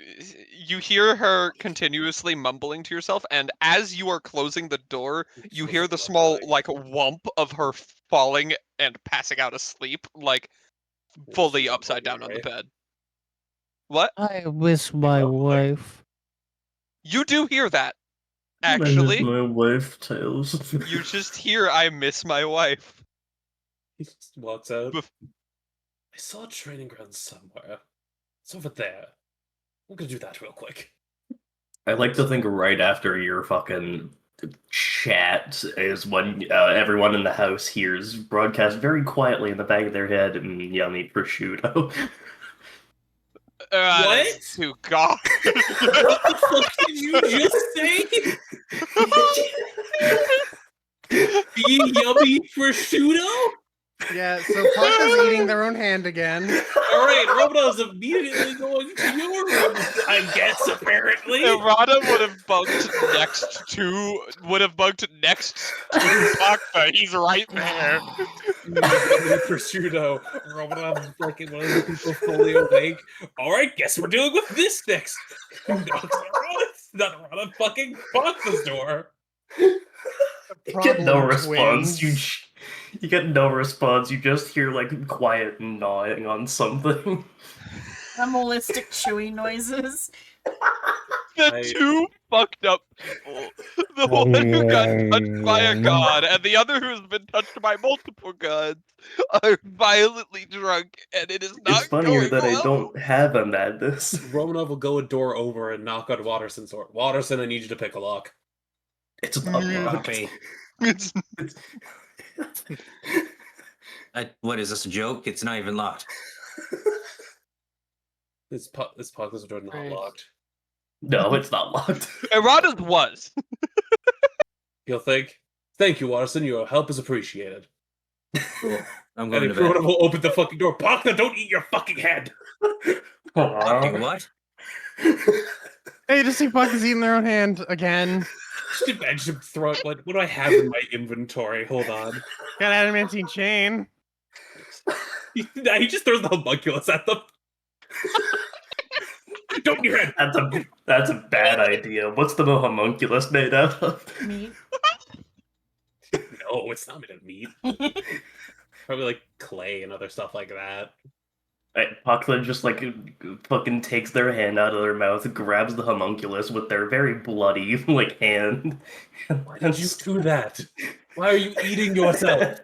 you hear her continuously mumbling to yourself, and as you are closing the door, you hear the small like whump of her falling and passing out asleep, like fully upside down on the bed. What? I miss my wife. You do hear that, I miss actually. my wife, Tails. You just hear I miss my wife. He just walks out. Bef- I saw a training ground somewhere. It's over there. I'm gonna do that real quick. I like to think right after your fucking chat is when everyone in the house hears broadcast very quietly in the back of their head and yummy prosciutto. That's too god. What the fuck did you just say? Be yummy prosciutto? Yeah, so Parka's eating their own hand again. Alright, Roboto's immediately going to your room, I guess, apparently. Errata would have bunked next to Bakta. He's right there. Yummy prosciutto. Roboto fucking one of the people fully awake. Alright, guess we're dealing with this next. Not Errata fucking Bakta's door. You get no Problem response. twins. You get no response. You just hear like quiet gnawing on something. Animalistic chewing noises. The two fucked up people. The one who got touched by a god and the other who's been touched by multiple gods are violently drunk, and it is not It's funnier going that I well. don't have a madness. Romanov will go a door over and knock on Watterson's door. Watterson, I need you to pick a lock. It's not locked. Copy. It's What is this, a joke? It's not even locked. This podcast door not Right. locked. No, it's not locked. Errata's was. You'll think Thank you, Watson. Your help is appreciated. Cool. I'm And going to everyone bed. will open the fucking door. Baka, don't eat your fucking head! Fucking what? Hey, to see Bucky's eating their own hand again. Just imagine him throw it. What do I have in my inventory? Hold on. Got adamantine chain. He just throws the homunculus at them. Don't eat your head! That's a bad idea. What's the homunculus made out of? Me. No, it's not made of meat. Probably like clay and other stuff like that. Right, Pakla just like fucking takes their hand out of their mouth, grabs the homunculus with their very bloody like hand. Why did you do that? Why are you eating yourself?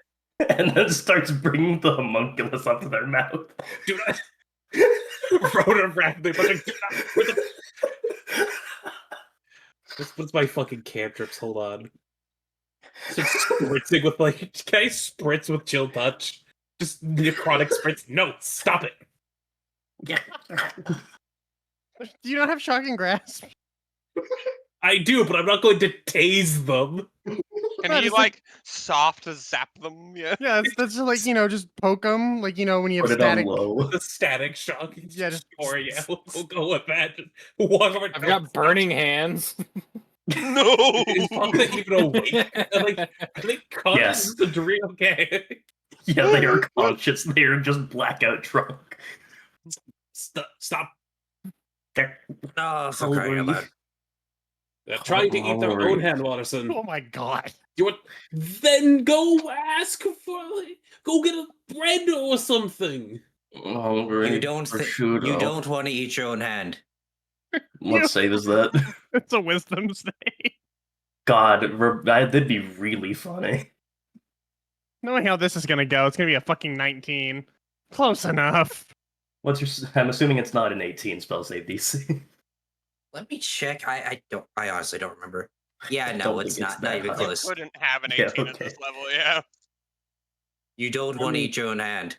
And then starts bringing the homunculus up to their mouth. Do not. Rhoda rapidly. What's my fucking cantrips? Hold on. Just spritzing with like. Can I spritz with chill touch? Just necrotic spritz? No, stop it. Yeah. Do you not have shocking grasp? I do, but I'm not going to tase them. Can Yeah, he just like- like soft zap them? Yeah. Yeah, that's just like, just poke them. Like, when you have Put it on static. low. The static shock. Yeah, just- Or yeah, we'll go with that. Just one more. I've got burning hands. No. Is Papa even awake? Are they conscious? Yes. Is the dream okay? Yeah, they are conscious. They are just blackout drunk. Stop. They're Oh, for crying out loud. They're trying to eat their own Hungry. hand, Watterson. Oh my god. You want? Then go ask for. Go get a bread or something. hungry. You don't want to eat your own hand. What save is that? It's a wisdom save. God, that'd be really funny. Knowing how this is gonna go, it's gonna be a fucking 19. Close enough. I'm assuming it's not an 18 spell save DC. Let me check. I honestly don't remember. Yeah, I no, don't it's think not it's not that even high. close. Couldn't have an Yeah, 18 at okay. this level, yeah. You don't want to eat your own hand.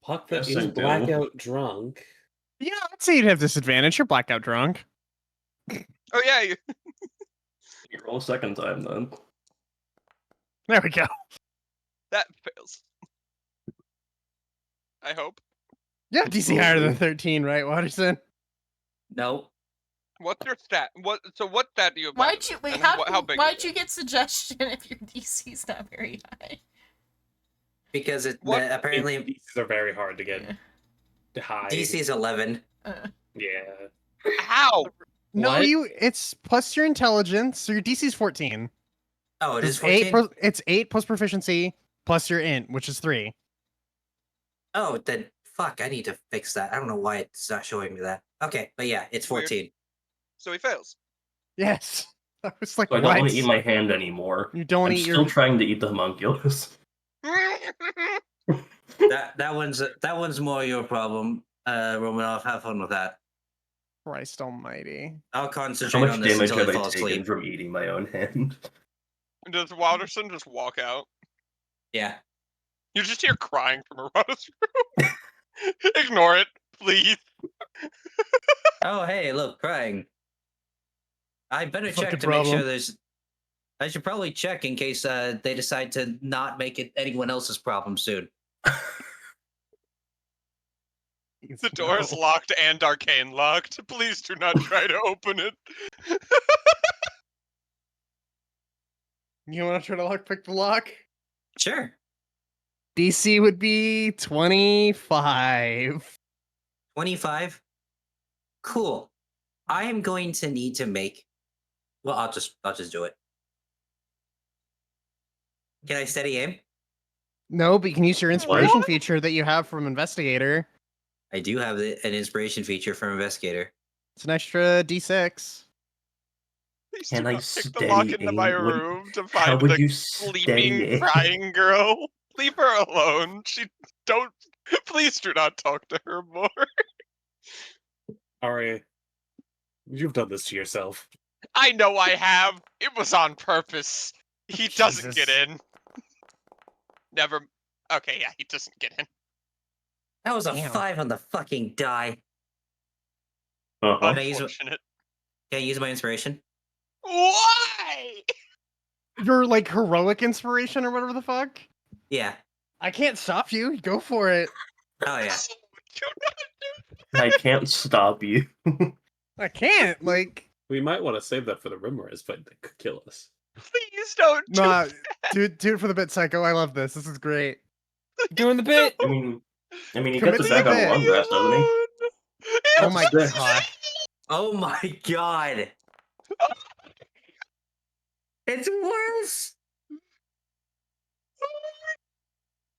Puck that Yes, I is do. blackout drunk. Yeah, I'd say you'd have disadvantage. You're blackout drunk. Oh yeah, you, You roll a second time then. There we go. that fails. I hope. Yeah, DC higher than 13, right, Watterson? No. What's your stat? What stat do you have? Why'd you wait? And How big why'd is you it? get suggestion if your DC's not very high? Because What? apparently These are very hard to get high. DC is 11. Yeah. How? No, What? it's plus your intelligence, so your DC's 14. Oh, it is It's 14? it's 8 plus proficiency plus your int, which is 3. Oh, then fuck, I need to fix that. I don't know why it's not showing me that. Okay, but yeah, it's 14. So he fails. Yes. I was like, So I don't what? want to eat my hand anymore. You don't I'm eat still your... trying to eat the homunculus. That one's more your problem, Romanoff. Have fun with that. Christ almighty. I'll How concentrate much on this damage until have I I fall taken asleep. from eating my own hand? Does Wilderson just walk out? Yeah. You just hear crying from around his room. Ignore it, please. Oh, hey, look, crying. I better check Fucking to make problem. sure there's. I should probably check in case they decide to not make it anyone else's problem soon. The door is locked and arcane locked. Please do not try to open it. You want to try to pick the lock? Sure. DC would be 25. 25. Cool. I am going to need to make. Well, I'll just do it. Can I steady aim? No, but you can use your inspiration feature that you have from Investigator. I do have an inspiration feature from Investigator. It's an extra D6. Please Can do I not take the lock steady into my aim? What- room to How find would the you steady sleeping, aim? crying girl. Leave her alone. She don't. Please do not talk to her more. Ari, you've done this to yourself. I know I have. It was on purpose. He doesn't get Jesus. in. Never. Okay, yeah, he doesn't get in. That was a Damn. 5 on the fucking die. Uh-huh. Can I use Unfortunate. Can I use my inspiration? Why? your like heroic inspiration or whatever the fuck. Yeah. I can't stop you. Go for it. Oh yeah. Do not do I can't stop you. I can't. Like, We might want to save that for the rumors, but they could kill us. Please don't do nah, do it for the bit, Psycho. I love this. This is great. Doing the bit. I mean, he Commit got the to the back on bit. long rest, doesn't he? Oh my Six. god. Oh my god. It's worse.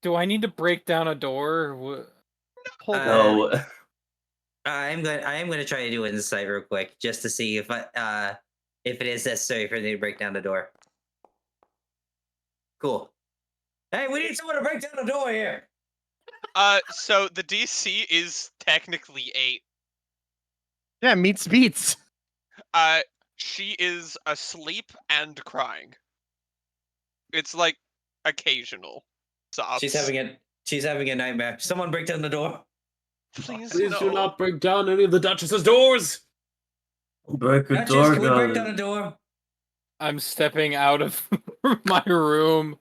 Do I need to break down a door? Hold on. No. I am gonna try to do insight real quick just to see if if it is necessary for me to break down the door. Cool. Hey, we need someone to break down the door here. So the DC is technically 8. Yeah, meets beats. She is asleep and crying. It's like occasional sobs. She's having a nightmare. Someone break down the door. Please, Please no. do not break down any of the Duchess's doors! Break a Duchess, door can we break down down. the door? I'm stepping out of my room.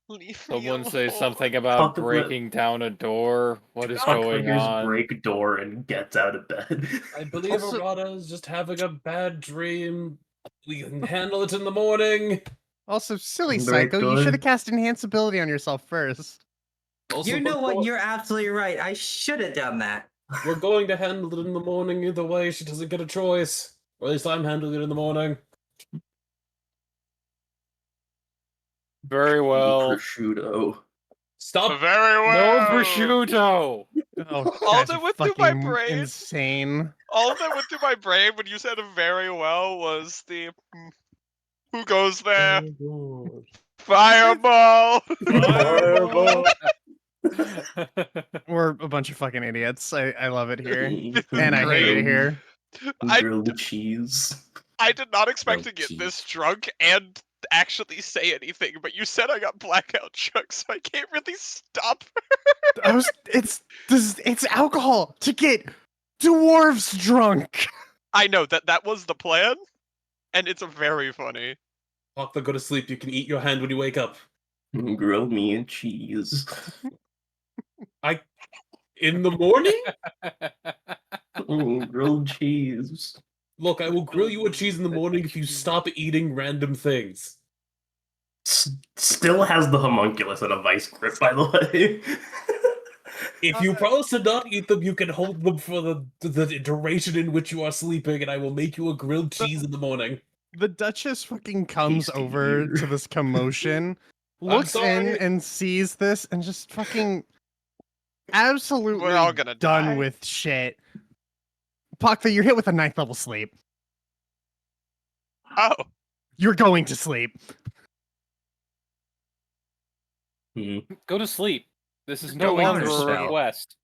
Leave me Someone say alone. something about Talk about- breaking down a door. What is Tucker going hears on? break door and gets out of bed. I believe Also- Arata is just having a bad dream. We can handle it in the morning. Also, silly Very Psycho, you should have good. cast enhance ability on yourself first. Also, You know we're what? go- You're absolutely right. I should have done that. We're going to handle it in the morning either way. She doesn't get a choice. Or at least I'm handling it in the morning. Very well. Prosciutto. Stop! Very No well. prosciutto. Oh, All guys that are went through my fucking brain. insane. All that went through my brain when you said very well was the who goes there? Oh, Fireball. Fireball. We're a bunch of fucking idiots. I love it here. This is And I hate it great. here. Grilled cheese. I did not expect to Grilled get this cheese. drunk and actually say anything, but you said I got blackout drunk, so I can't really stop. It's alcohol to get dwarves drunk. I know that was the plan, and it's very funny. Fuck, go to sleep. You can eat your hand when you wake up. Grill me and cheese. In the morning? Grilled cheese. Look, I will grill you a cheese in the morning if you stop eating random things. Still has the homunculus and a vice grip, by the way. If you promise to not eat them, you can hold them for the duration in which you are sleeping, and I will make you a grilled cheese in the morning. The Duchess fucking comes Tasty over ear. to this commotion, looks in sorry. and sees this, and just fucking absolutely We're all gonna done die. with shit. Pakta, you're hit with a 9th level sleep. Oh, You're going to sleep. Hmm. Go to sleep. This is no Going longer to a sleep. request.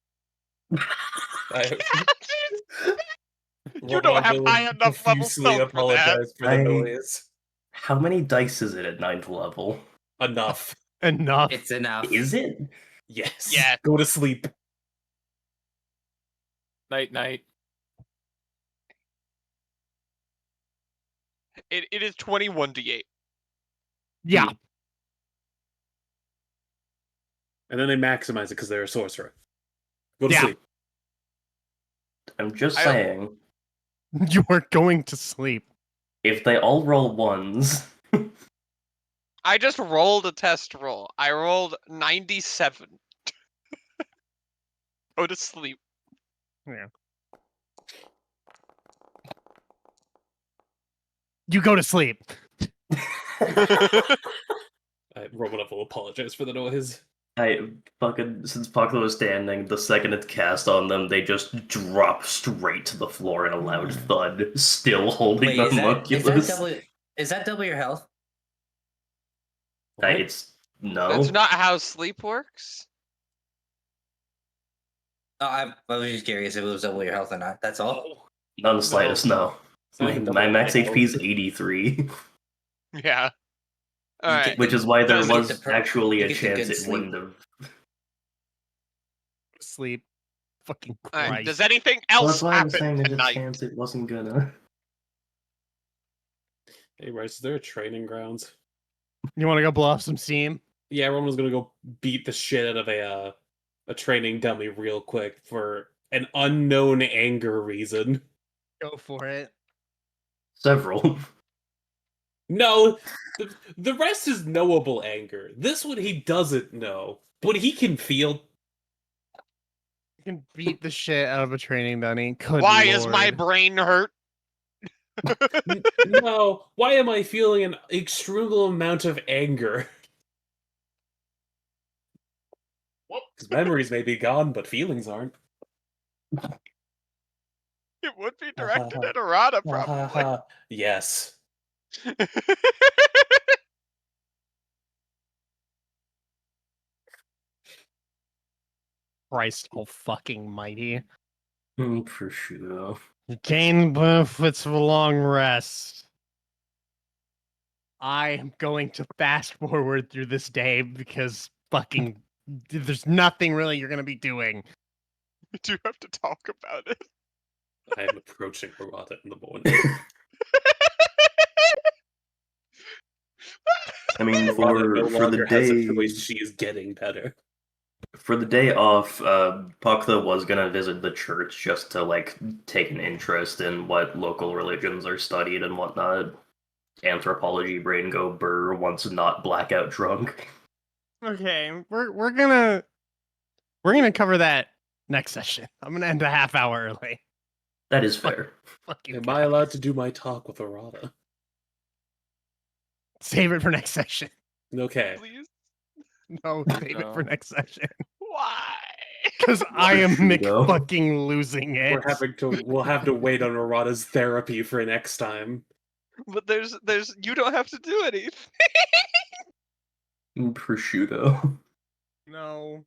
You don't have high enough level profusely spell for that. apologize for the I- noise. How many dice is it at 9th level? Enough. Enough. It's enough. Is it? Yes. Yeah. Go to sleep. Night, night. It is 21d8. Yeah. And then they maximize it because they're a sorcerer. Go to Yeah. sleep. I'm just I- saying, You are going to sleep. if they all roll ones, I just rolled a test roll. I rolled 97. Go to sleep. You go to sleep. Romanov will apologize for the noise. since Paklo was standing, the second it's cast on them, they just drop straight to the floor in a loud thud, still holding Wait, the is homunculus. that double your health? It's no. That's not how sleep works. Oh, I was just curious if it was double your health or not. That's all. Oh. None the slightest, no. It's not My, even double my max my HP is health. 83, Yeah. All You right. get- which is why there You get was the per- actually you a get the chance good it sleep. wouldn't have. Sleep. Fucking All right. Christ. Does anything Well, else that's why I'm happen saying there's a tonight? chance it wasn't gonna. Hey, Rice, is there a training grounds? You want to go blow off some steam? Yeah, everyone was gonna go beat the shit out of a training dummy real quick for an unknown anger reason. Go for it. Several. No, the rest is knowable anger. This one he doesn't know, but he can feel. You can beat the shit out of a training dummy. Good Why is my lord. brain hurt? No, why am I feeling an extreme amount of anger? His memories may be gone, but feelings aren't. It would be directed at Arata, Ha, ha, probably. ha. Yes. Christ oh fucking mighty. Prosciutto. Gain benefits of a long rest. I am going to fast forward through this day because fucking there's nothing really you're gonna be doing. We do have to talk about it. I am approaching Harada in the morning. I mean, Harada no for the longer has a day choice. She is getting better. for the day off, Puckla was gonna visit the church just to like take an interest in what local religions are studied and whatnot. Anthropology brain go burr once not blackout drunk. Okay, we're gonna cover that next session. I'm gonna end a half hour early. That is fair. Fucking Am I allowed to do my talk with Harada? save it for next session. Okay. Please? No, save it for No. next session. Why? Because I am Mick Prosciutto. fucking losing it. We'll have to wait on Harada's therapy for next time. But you don't have to do anything. Prosciutto. No.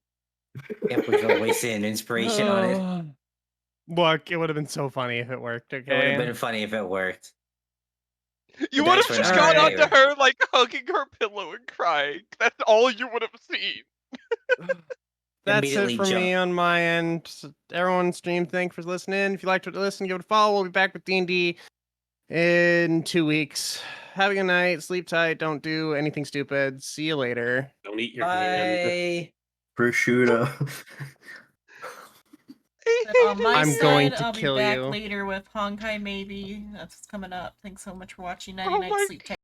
Can't believe I'm wasting inspiration on it. Look, it would have been so funny if it worked, It would have okay? been funny if it worked. You But would thanks have for just not gone doing onto it. her, like, hugging her pillow and crying. That's all you would have seen. That's it Immediately for me on my end. Everyone stream, thanks for listening. If you liked what you listened, give it a follow. We'll be back with D&D in 2 weeks. Have a good night. Sleep tight. Don't do anything stupid. See you later. Don't eat your hand. Bye. Prosciutto. On my I'm side, going to I'll be kill back you. later with Honkai maybe. That's what's coming up. Thanks so much for watching. Nighty Oh night, my sleep tight.